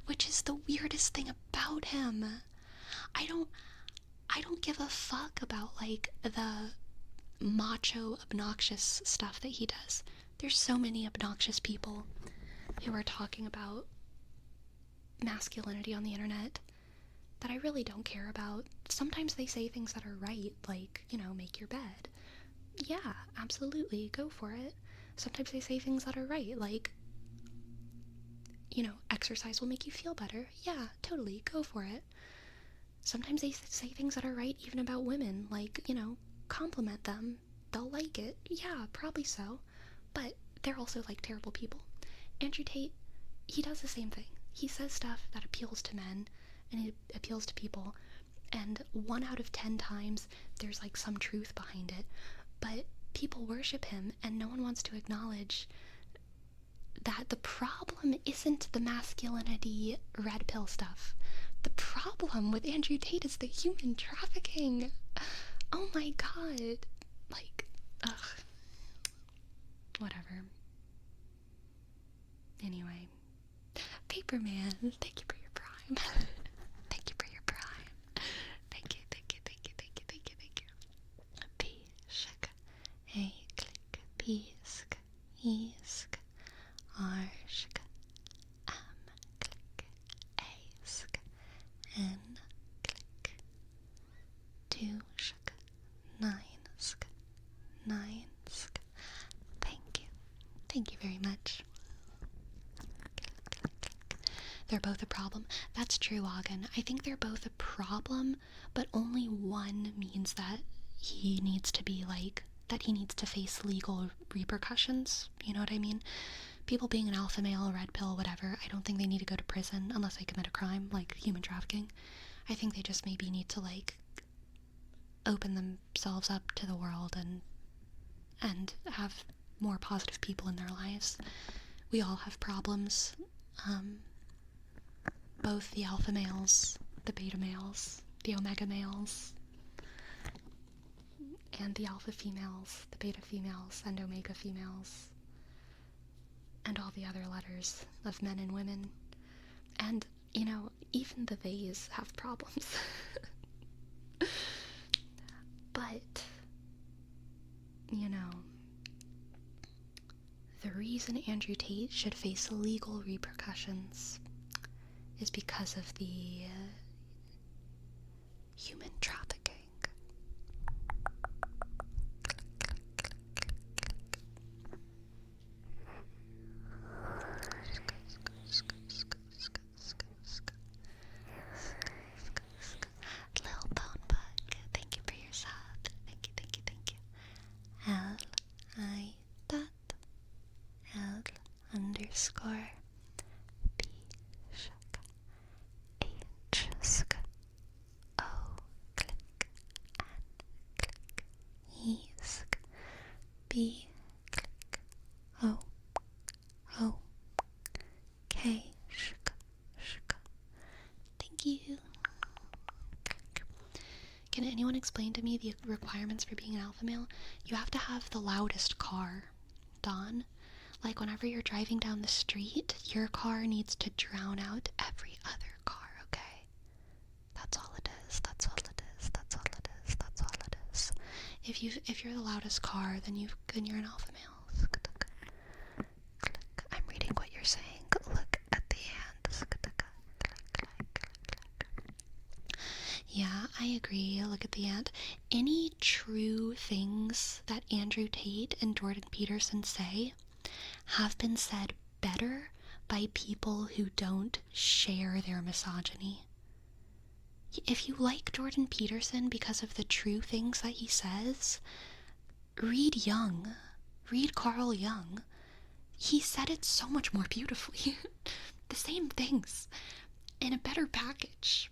Which is the weirdest thing about him. I don't give a fuck about, like, the macho, obnoxious stuff that he does. There's so many obnoxious people who are talking about masculinity on the internet that I really don't care about. Sometimes they say things that are right, like, you know, make your bed. Yeah, absolutely, go for it. Sometimes they say things that are right, like, you know, exercise will make you feel better. Yeah, totally, go for it. Sometimes they say things that are right even about women, like, you know, compliment them. They'll like it. Yeah, probably so. But they're also, like, terrible people. Andrew Tate, he does the same thing. He says stuff that appeals to men, and it appeals to people, and 1 out of 10 times there's like some truth behind it, but people worship him, and no one wants to acknowledge that the problem isn't the masculinity red pill stuff. The problem with Andrew Tate is the human trafficking. Oh my god. Like, ugh. Whatever. Anyway. Paperman, thank you for your prime. Thank you for your prime. Thank you, thank you, thank you, thank you, thank you, thank you. P-shk, A-click, P-sk, E-sk, R-shk, M-click, A-sk, N-click, 2-shk, 9-sk, 9-sk. Thank you. Thank you very much. They're both a problem. That's true, Ogden. I think they're both a problem, but only one means that he needs to be like, that he needs to face legal repercussions. You know what I mean? People being an alpha male, red pill, whatever, I don't think they need to go to prison unless they commit a crime, like human trafficking. I think they just maybe need to, like, open themselves up to the world and have more positive people in their lives. We all have problems. Both the alpha males, the beta males, the omega males, and the alpha females, the beta females, and omega females, and all the other letters of men and women. And, you know, even the theys have problems. But, you know, the reason Andrew Tate should face legal repercussions is because of the human trafficking. Lil Bone Bug, thank you for your sub. Thank you, thank you, thank you. L_. H-sk, O-click, N-click, E-sk, B-click, O, K-shk, shk. Thank you. Can anyone explain to me the requirements for being an alpha male? You have to have the loudest car, Dawn. Like, whenever you're driving down the street, your car needs to drown out every other car, okay? That's all it is. That's all it is. That's all it is. That's all it is. If you're the loudest car, then you're an alpha male. Click. I'm reading what you're saying. Look at the hand. Yeah, I agree. Look at the ant. Any true things that Andrew Tate and Jordan Peterson say have been said better by people who don't share their misogyny. If you like Jordan Peterson because of the true things that he says, read Jung. Read Carl Jung. He said it so much more beautifully. The same things in a better package.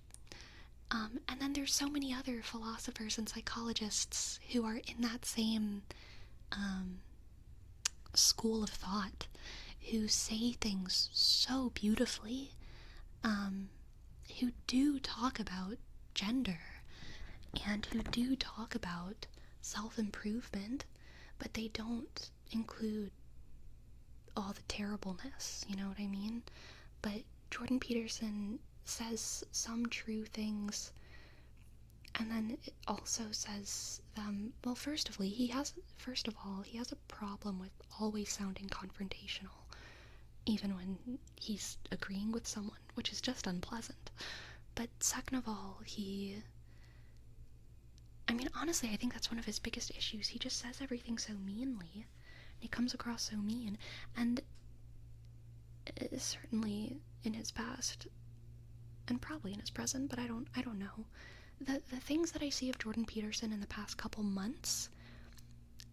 And then there's so many other philosophers and psychologists who are in that same school of thought, who say things so beautifully, who do talk about gender, and who do talk about self-improvement, but they don't include all the terribleness, you know what I mean? But Jordan Peterson says some true things, and then it also says them, well, first of all, he has a problem with always sounding confrontational, even when he's agreeing with someone, which is just unpleasant. But second of all, honestly, I think that's one of his biggest issues. He just says everything so meanly, and he comes across so mean, and certainly in his past, and probably in his present, but I don't know. The things that I see of Jordan Peterson in the past couple months,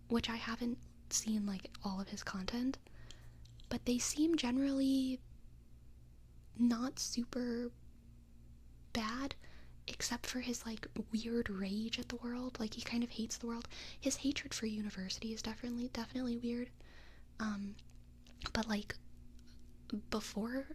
which I haven't seen, like, all of his content, but they seem generally not super bad, except for his, like, weird rage at the world. Like, he kind of hates the world. His hatred for university is definitely weird. But, like, before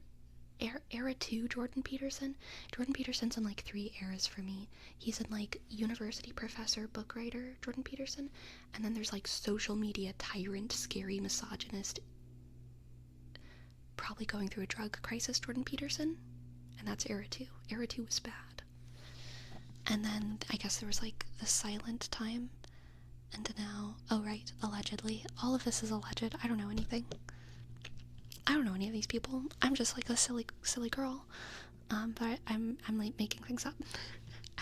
era 2 Jordan Peterson's in, like, 3 eras for me. He's in, like, university professor, book writer Jordan Peterson, and then there's, like, social media tyrant, scary misogynist, probably going through a drug crisis Jordan Peterson, and that's era 2. Era 2 was bad. And then I guess there was, like, the silent time, and now, oh right, allegedly. All of this is alleged. I don't know anything. I don't know any of these people. I'm just, like, a silly girl. But I'm like making things up.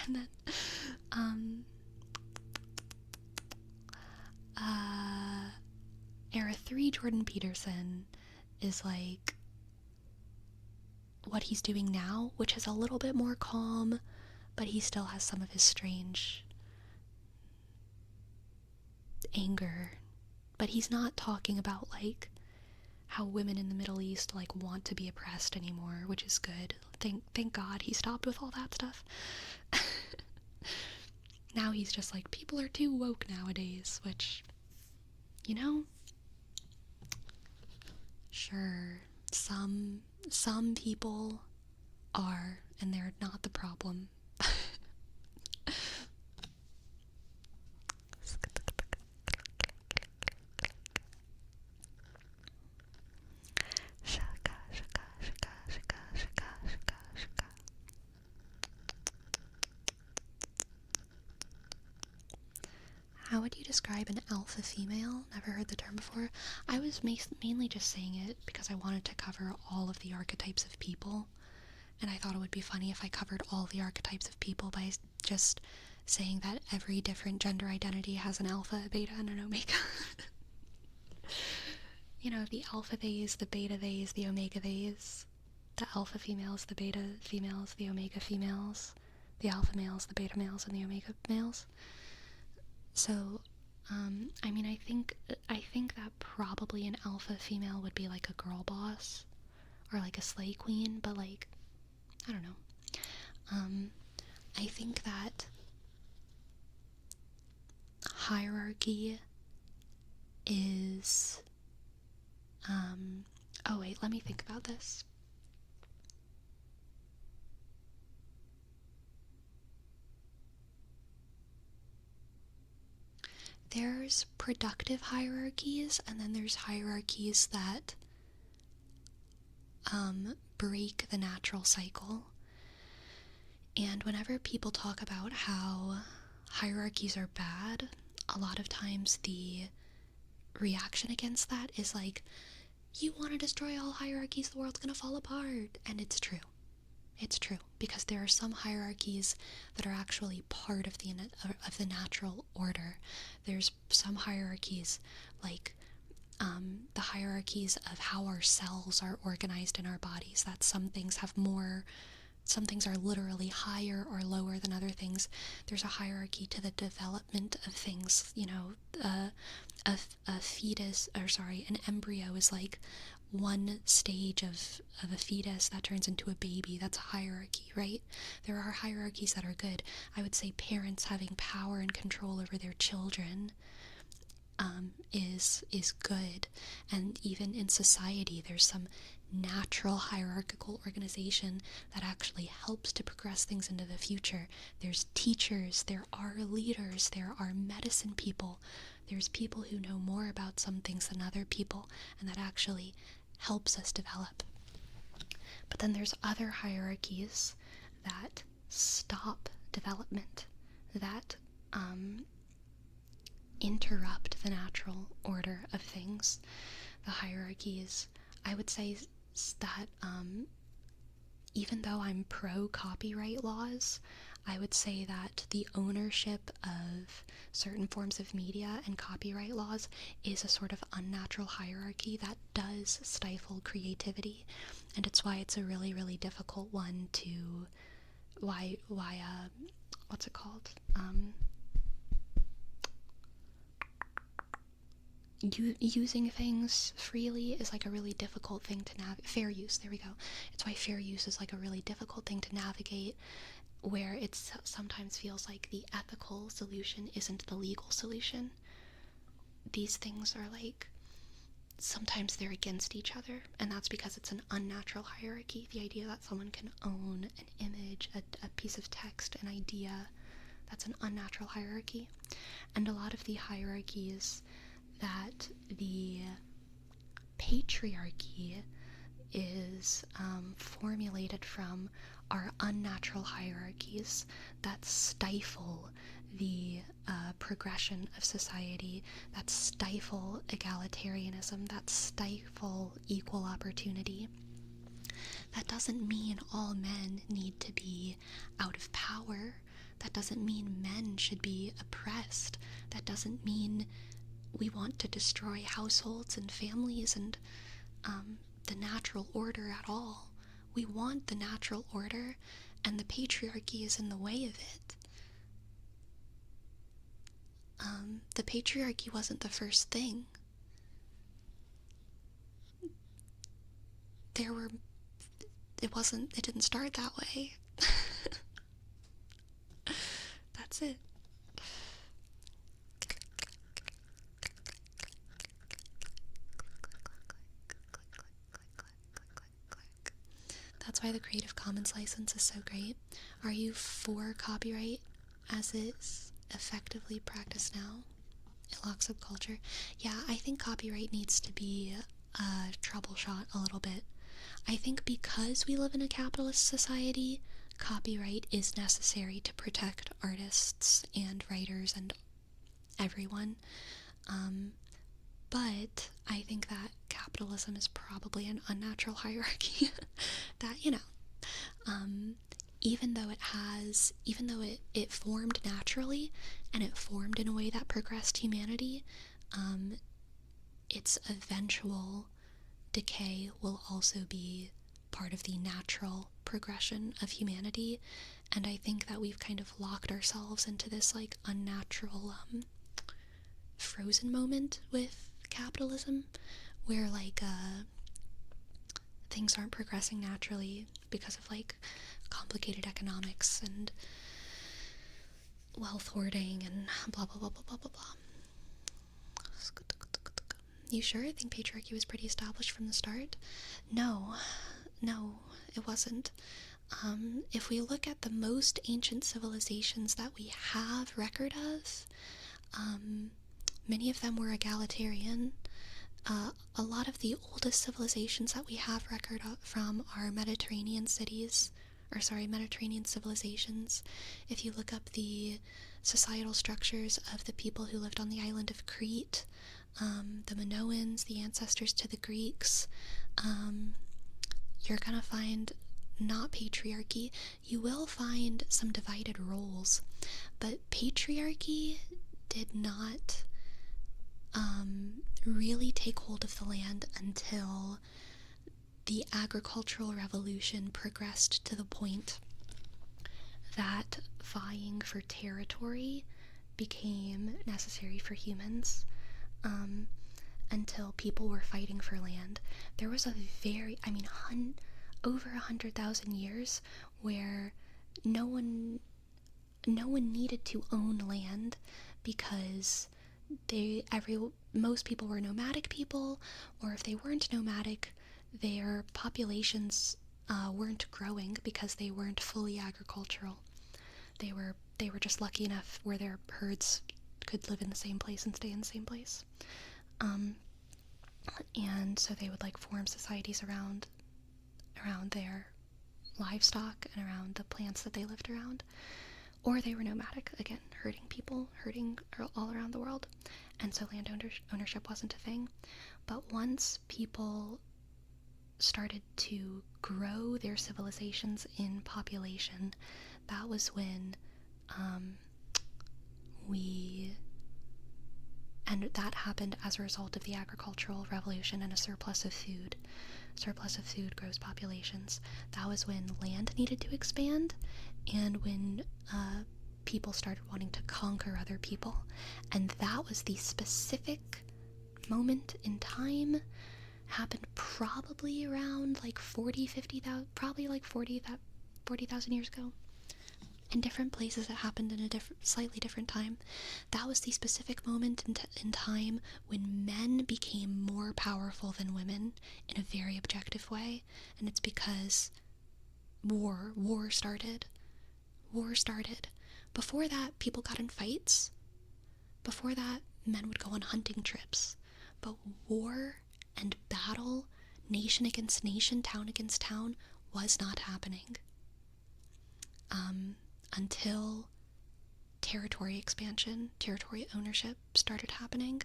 And then, era 3 Jordan Peterson is, like, what he's doing now, which is a little bit more calm, but he still has some of his strange anger. But he's not talking about, like, how women in the Middle East, like, want to be oppressed anymore, which is good. Thank God he stopped with all that stuff. Now he's just like, people are too woke nowadays, which, you know, sure, some people are, and they're not the problem. How would you describe an alpha female? Never heard the term before. I was mainly just saying it because I wanted to cover all of the archetypes of people, and I thought it would be funny if I covered all the archetypes of people by just saying that every different gender identity has an alpha, a beta, and an omega. You know, the alpha theys, the beta theys, the omega theys. The alpha females, the beta females, the omega females. The alpha males, the beta males, and the omega males. So, I mean, I think that probably an alpha female would be like a girl boss or like a slay queen, but, like, I don't know. I think that hierarchy is, oh wait, let me think about this. There's productive hierarchies, and then there's hierarchies that break the natural cycle. And whenever people talk about how hierarchies are bad, a lot of times the reaction against that is like, you want to destroy all hierarchies, the world's gonna fall apart. And it's true. It's true, because there are some hierarchies that are actually part of the natural order. There's some hierarchies, like the hierarchies of how our cells are organized in our bodies, that some things are literally higher or lower than other things. There's a hierarchy to the development of things, you know. A fetus, an embryo is like one stage of a fetus that turns into a baby. That's a hierarchy, right? There are hierarchies that are good. I would say parents having power and control over their children is good. And even in society, there's some natural hierarchical organization that actually helps to progress things into the future. There's teachers, there are leaders, there are medicine people, there's people who know more about some things than other people, and that actually helps us develop. But then there's other hierarchies that stop development, that interrupt the natural order of things. The hierarchies, I would say that even though I'm pro copyright laws, I would say that the ownership of certain forms of media and copyright laws is a sort of unnatural hierarchy that does stifle creativity, and it's why it's a really, really difficult one to, using things freely is like a really difficult thing to navigate. Fair use, there we go. It's why fair use is like a really difficult thing to navigate, where it sometimes feels like the ethical solution isn't the legal solution. These things are like, sometimes they're against each other, and that's because it's an unnatural hierarchy. The idea that someone can own an image, a piece of text, an idea, that's an unnatural hierarchy. And a lot of the hierarchies that the patriarchy is formulated from are unnatural hierarchies that stifle the progression of society, that stifle egalitarianism, that stifle equal opportunity. That doesn't mean all men need to be out of power. That doesn't mean men should be oppressed. That doesn't mean we want to destroy households and families and the natural order at all. We want the natural order, and the patriarchy is in the way of it. The patriarchy wasn't the first thing. It didn't start that way. That's it. That's why the Creative Commons license is so great. Are you for copyright as is effectively practiced now in lots of culture? Yeah, I think copyright needs to be troubleshot a little bit. I think because we live in a capitalist society, copyright is necessary to protect artists and writers and everyone. But I think that capitalism is probably an unnatural hierarchy that, even though it formed naturally and it formed in a way that progressed humanity, its eventual decay will also be part of the natural progression of humanity. And I think that we've kind of locked ourselves into this like unnatural frozen moment with capitalism, where like things aren't progressing naturally because of like complicated economics and wealth hoarding and blah blah blah blah blah blah blah. You sure? I think patriarchy was pretty established from the start. No, it wasn't. If we look at the most ancient civilizations that we have record of, many of them were egalitarian. A lot of the oldest civilizations that we have record from are Mediterranean civilizations. If you look up the societal structures of the people who lived on the island of Crete, the Minoans, the ancestors to the Greeks, you're gonna find not patriarchy. You will find some divided roles, but patriarchy did not really take hold of the land until the agricultural revolution progressed to the point that vying for territory became necessary for humans. Until people were fighting for land. There was over 100,000 years where no one needed to own land because most people were nomadic people, or if they weren't nomadic, their populations weren't growing because they weren't fully agricultural. They were just lucky enough where their herds could live in the same place and stay in the same place. And so they would like form societies around their livestock and around the plants that they lived around. Or they were nomadic, again, herding all around the world. And so land ownership wasn't a thing. But once people started to grow their civilizations in population, that was when and that happened as a result of the agricultural revolution and a surplus of food. Surplus of food grows populations. That was when land needed to expand, and when people started wanting to conquer other people. And that was the specific moment in time happened probably around like 50,000, probably like 40,000 years ago. In different places it happened in a slightly different time. That was the specific moment in time when men became more powerful than women in a very objective way, and it's because war started. War started. Before that, people got in fights. Before that, men would go on hunting trips. But war and battle, nation against nation, town against town, was not happening. Until territory expansion, territory ownership started happening.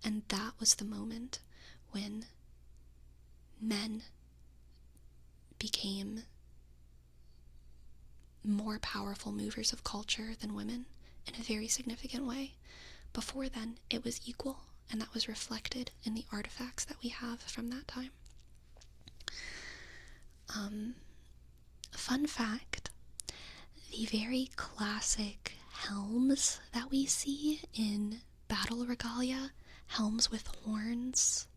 And that was the moment when men became more powerful movers of culture than women in a very significant way. Before then, it was equal, and that was reflected in the artifacts that we have from that time. Fun fact, the very classic helms that we see in battle regalia, helms with horns,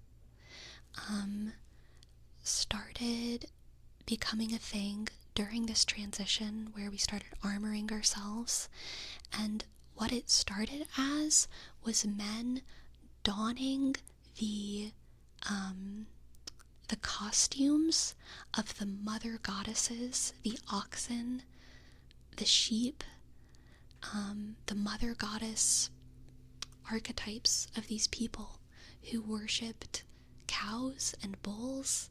started becoming a thing during this transition where we started armoring ourselves. And what it started as was men donning the costumes of the mother goddesses, the oxen, the sheep, the mother goddess archetypes of these people who worshipped cows and bulls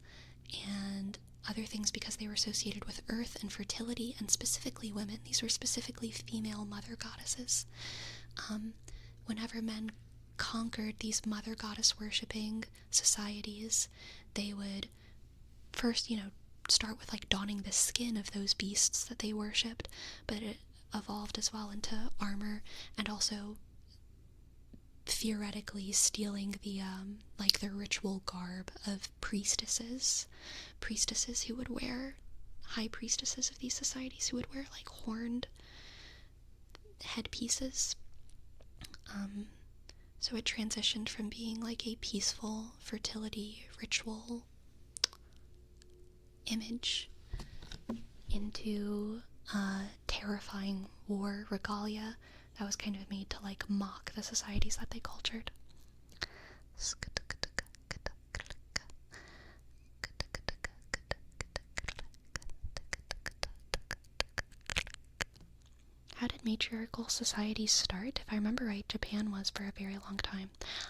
and other things because they were associated with earth and fertility, and specifically women. These were specifically female mother goddesses. Whenever men conquered these mother goddess worshipping societies, they would first, start with like donning the skin of those beasts that they worshipped, but it evolved as well into armor, and also theoretically stealing the ritual garb of priestesses who would wear, high priestesses of these societies who would wear like horned headpieces. So it transitioned from being like a peaceful fertility ritual image into terrifying war regalia that was kind of made to like mock the societies that they cultured. How did matriarchal societies start? If I remember right, Japan was for a very long time.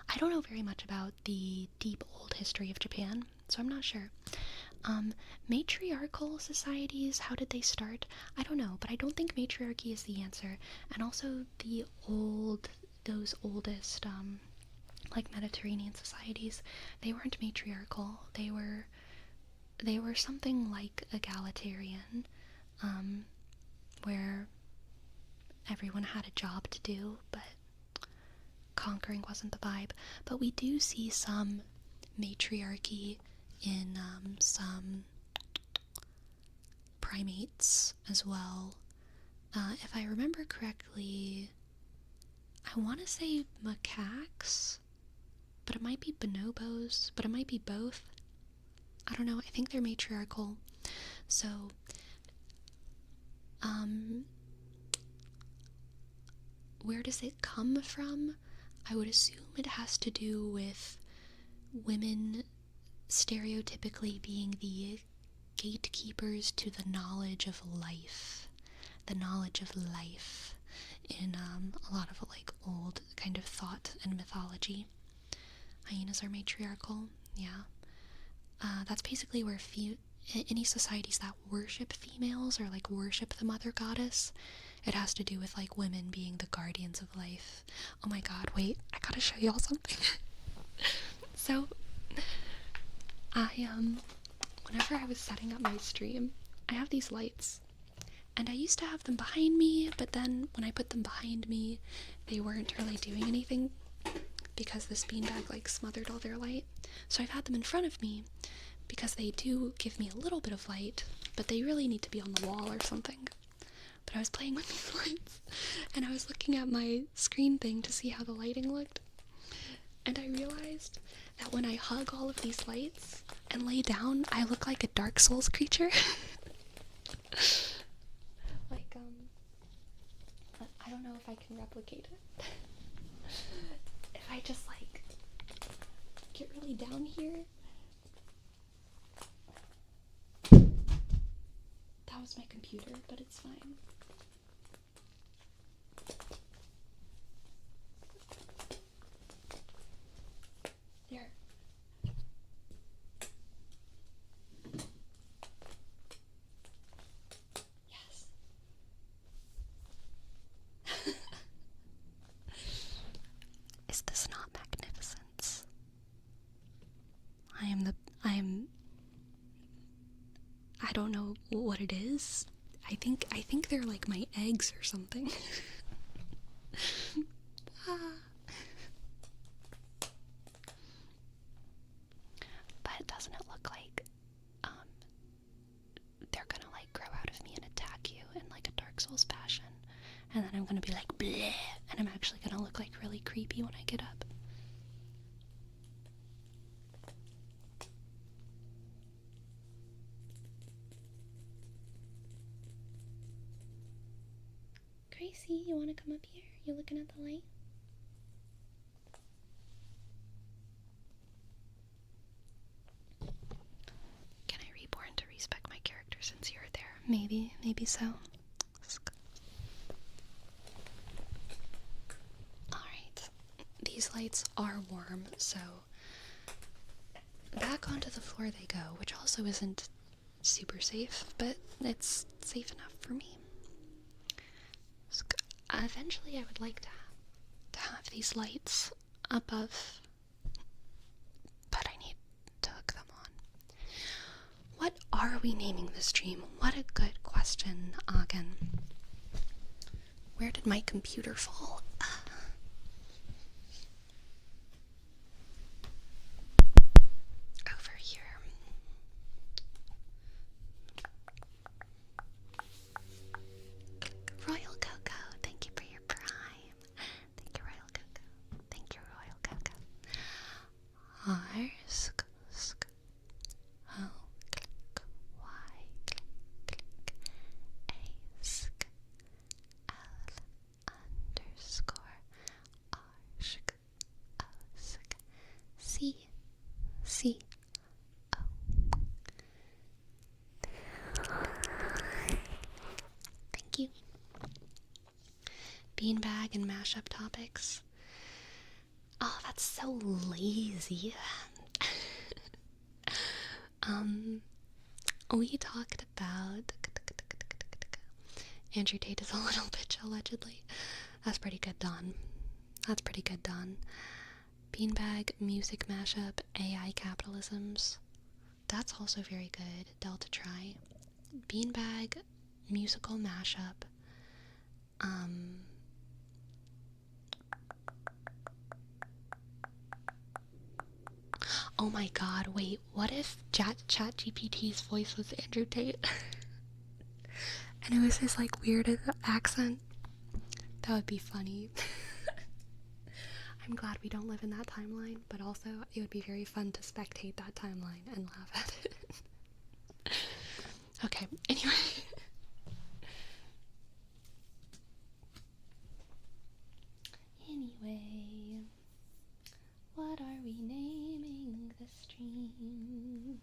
I don't know very much about the deep old history of Japan, so I'm not sure. Matriarchal societies, how did they start? I don't know, but I don't think matriarchy is the answer. And also those oldest, like Mediterranean societies, they weren't matriarchal. They were something like egalitarian, where everyone had a job to do, but conquering wasn't the vibe. But we do see some matriarchy in some primates as well. If I remember correctly, I want to say macaques, but it might be bonobos, but it might be both. I don't know, I think they're matriarchal. So, where does it come from? I would assume it has to do with women stereotypically being the gatekeepers to the knowledge of life. The knowledge of life in a lot of like old kind of thought and mythology. Hyenas are matriarchal, yeah. That's basically where any societies that worship females or like worship the mother goddess, it has to do with like women being the guardians of life. Oh my god, wait, I gotta show y'all something. So, whenever I was setting up my stream, I have these lights. And I used to have them behind me, but then when I put them behind me, they weren't really doing anything because this beanbag like smothered all their light. So I've had them in front of me because they do give me a little bit of light, but they really need to be on the wall or something. But I was playing with these lights, and I was looking at my screen thing to see how the lighting looked. And I realized that when I hug all of these lights and lay down, I look like a Dark Souls creature. Like, I don't know if I can replicate it. If I just, like, get really down here. That was my computer, but it's fine. There. Yes. Is this not magnificence? I don't know what it is. I think they're like my eggs or something. But doesn't it look like they're gonna like grow out of me and attack you in like a Dark Souls fashion, and then I'm gonna be like bleh, and I'm actually gonna look like really creepy when I get up. Gracie, you wanna come up here? You looking at the light? Can I reborn to respec my character since you're there? Maybe so. Alright. These lights are warm, so back onto the floor they go, which also isn't super safe, but it's safe enough for me. Eventually I would like to have these lights above, but I need to hook them on. What are we naming this stream? What a good question, Agen. Where did my computer fall? Over here. Royal Coco, thank you for your prime. Thank you, Royal Coco. Thank you, Royal Coco. R, sk, O, click, Y, click, A, sk, L, underscore, R, sk, O, sk, C, O. Thank you. Beanbag and mashup topics. Oh, that's so lazy. We talked about Andrew Tate is a little bitch, allegedly. That's pretty good, Don. That's pretty good, Don. Beanbag, music mashup, AI capitalisms. That's also very good. Delta try. Beanbag, musical mashup. Oh my god, wait, what if ChatGPT's voice was Andrew Tate? And it was his, like, weird accent? That would be funny. I'm glad we don't live in that timeline, but also it would be very fun to spectate that timeline and laugh at it. Okay, anyway. Anyway, what are we naming the stream?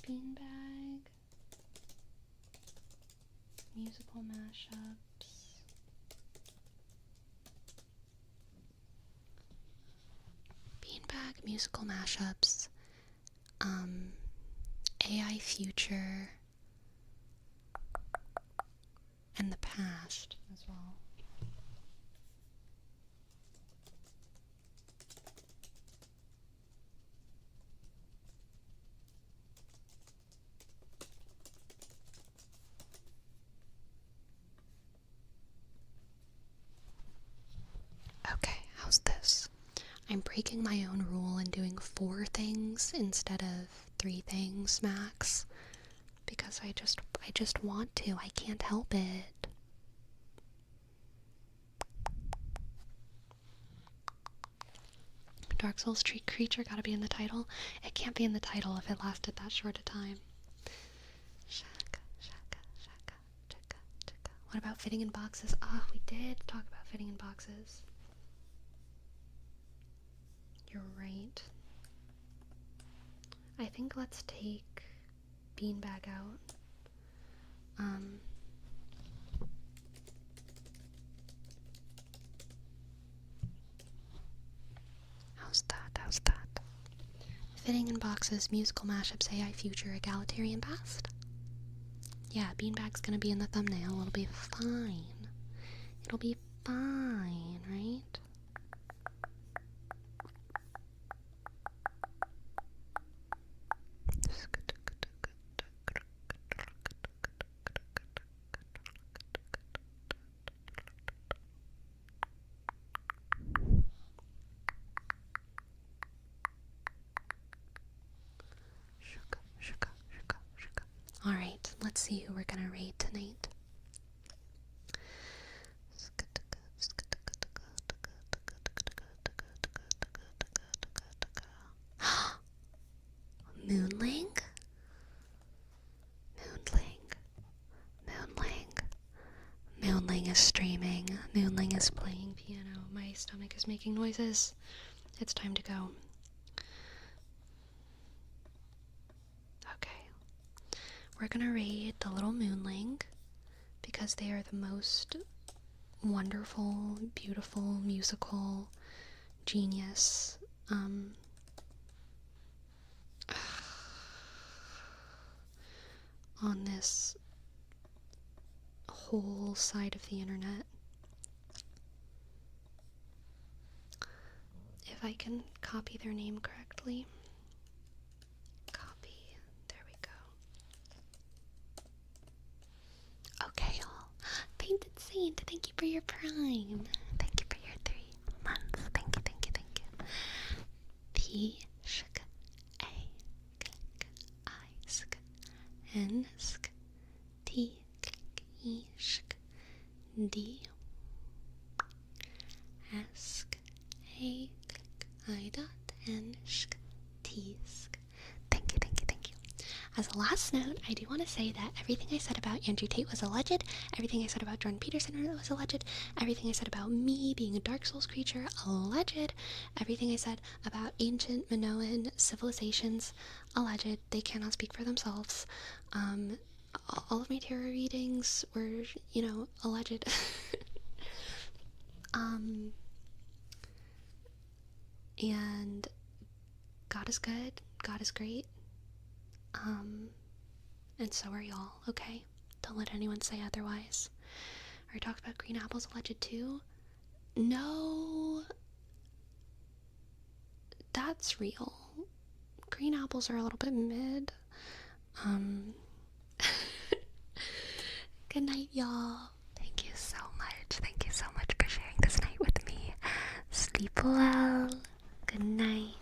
Beanbag, musical mashups, Beanbag, musical mashups, AI future, and the past as well. Okay, how's this? I'm breaking my own rule and doing 4 things instead of 3 things max. because I just want to. I can't help it. Dark Souls creature gotta be in the title. It can't be in the title if it lasted that short a time. Shaka, shaka, shaka, shaka, shaka. What about fitting in boxes? We did talk about fitting in boxes. You're right. I think let's take beanbag out. How's that? Fitting in boxes, musical mashups, AI future, egalitarian past. Yeah, beanbag's gonna be in the thumbnail. It'll be fine. It'll be fine, right? Alright, let's see who we're gonna raid tonight. Moonling? Moonling is streaming. Moonling is playing piano. My stomach is making noises. It's time to go. Okay. We're gonna raid the little Moonling because they are the most wonderful, beautiful, musical genius. On this whole side of the internet. If I can copy their name correctly. Copy. There we go. Okay, y'all. Painted Saint, thank you for your prime. Thank you for your 3 months. Thank you. P sk A k I sk N sk T E sk D sk A I dot N sk T sk. Thank you. As a last note, I do want to say that everything I said about Andrew Tate was alleged, everything I said about Jordan Peterson was alleged, everything I said about me being a Dark Souls creature, alleged, everything I said about ancient Minoan civilizations, alleged. They cannot speak for themselves. All of my tarot readings were, alleged. And God is good, God is great. And so are y'all, okay? Don't let anyone say otherwise. I talked about green apples alleged too. No, that's real. Green apples are a little bit mid. Good night, y'all. Thank you so much. Thank you so much for sharing this night with me. Sleep well. Good night.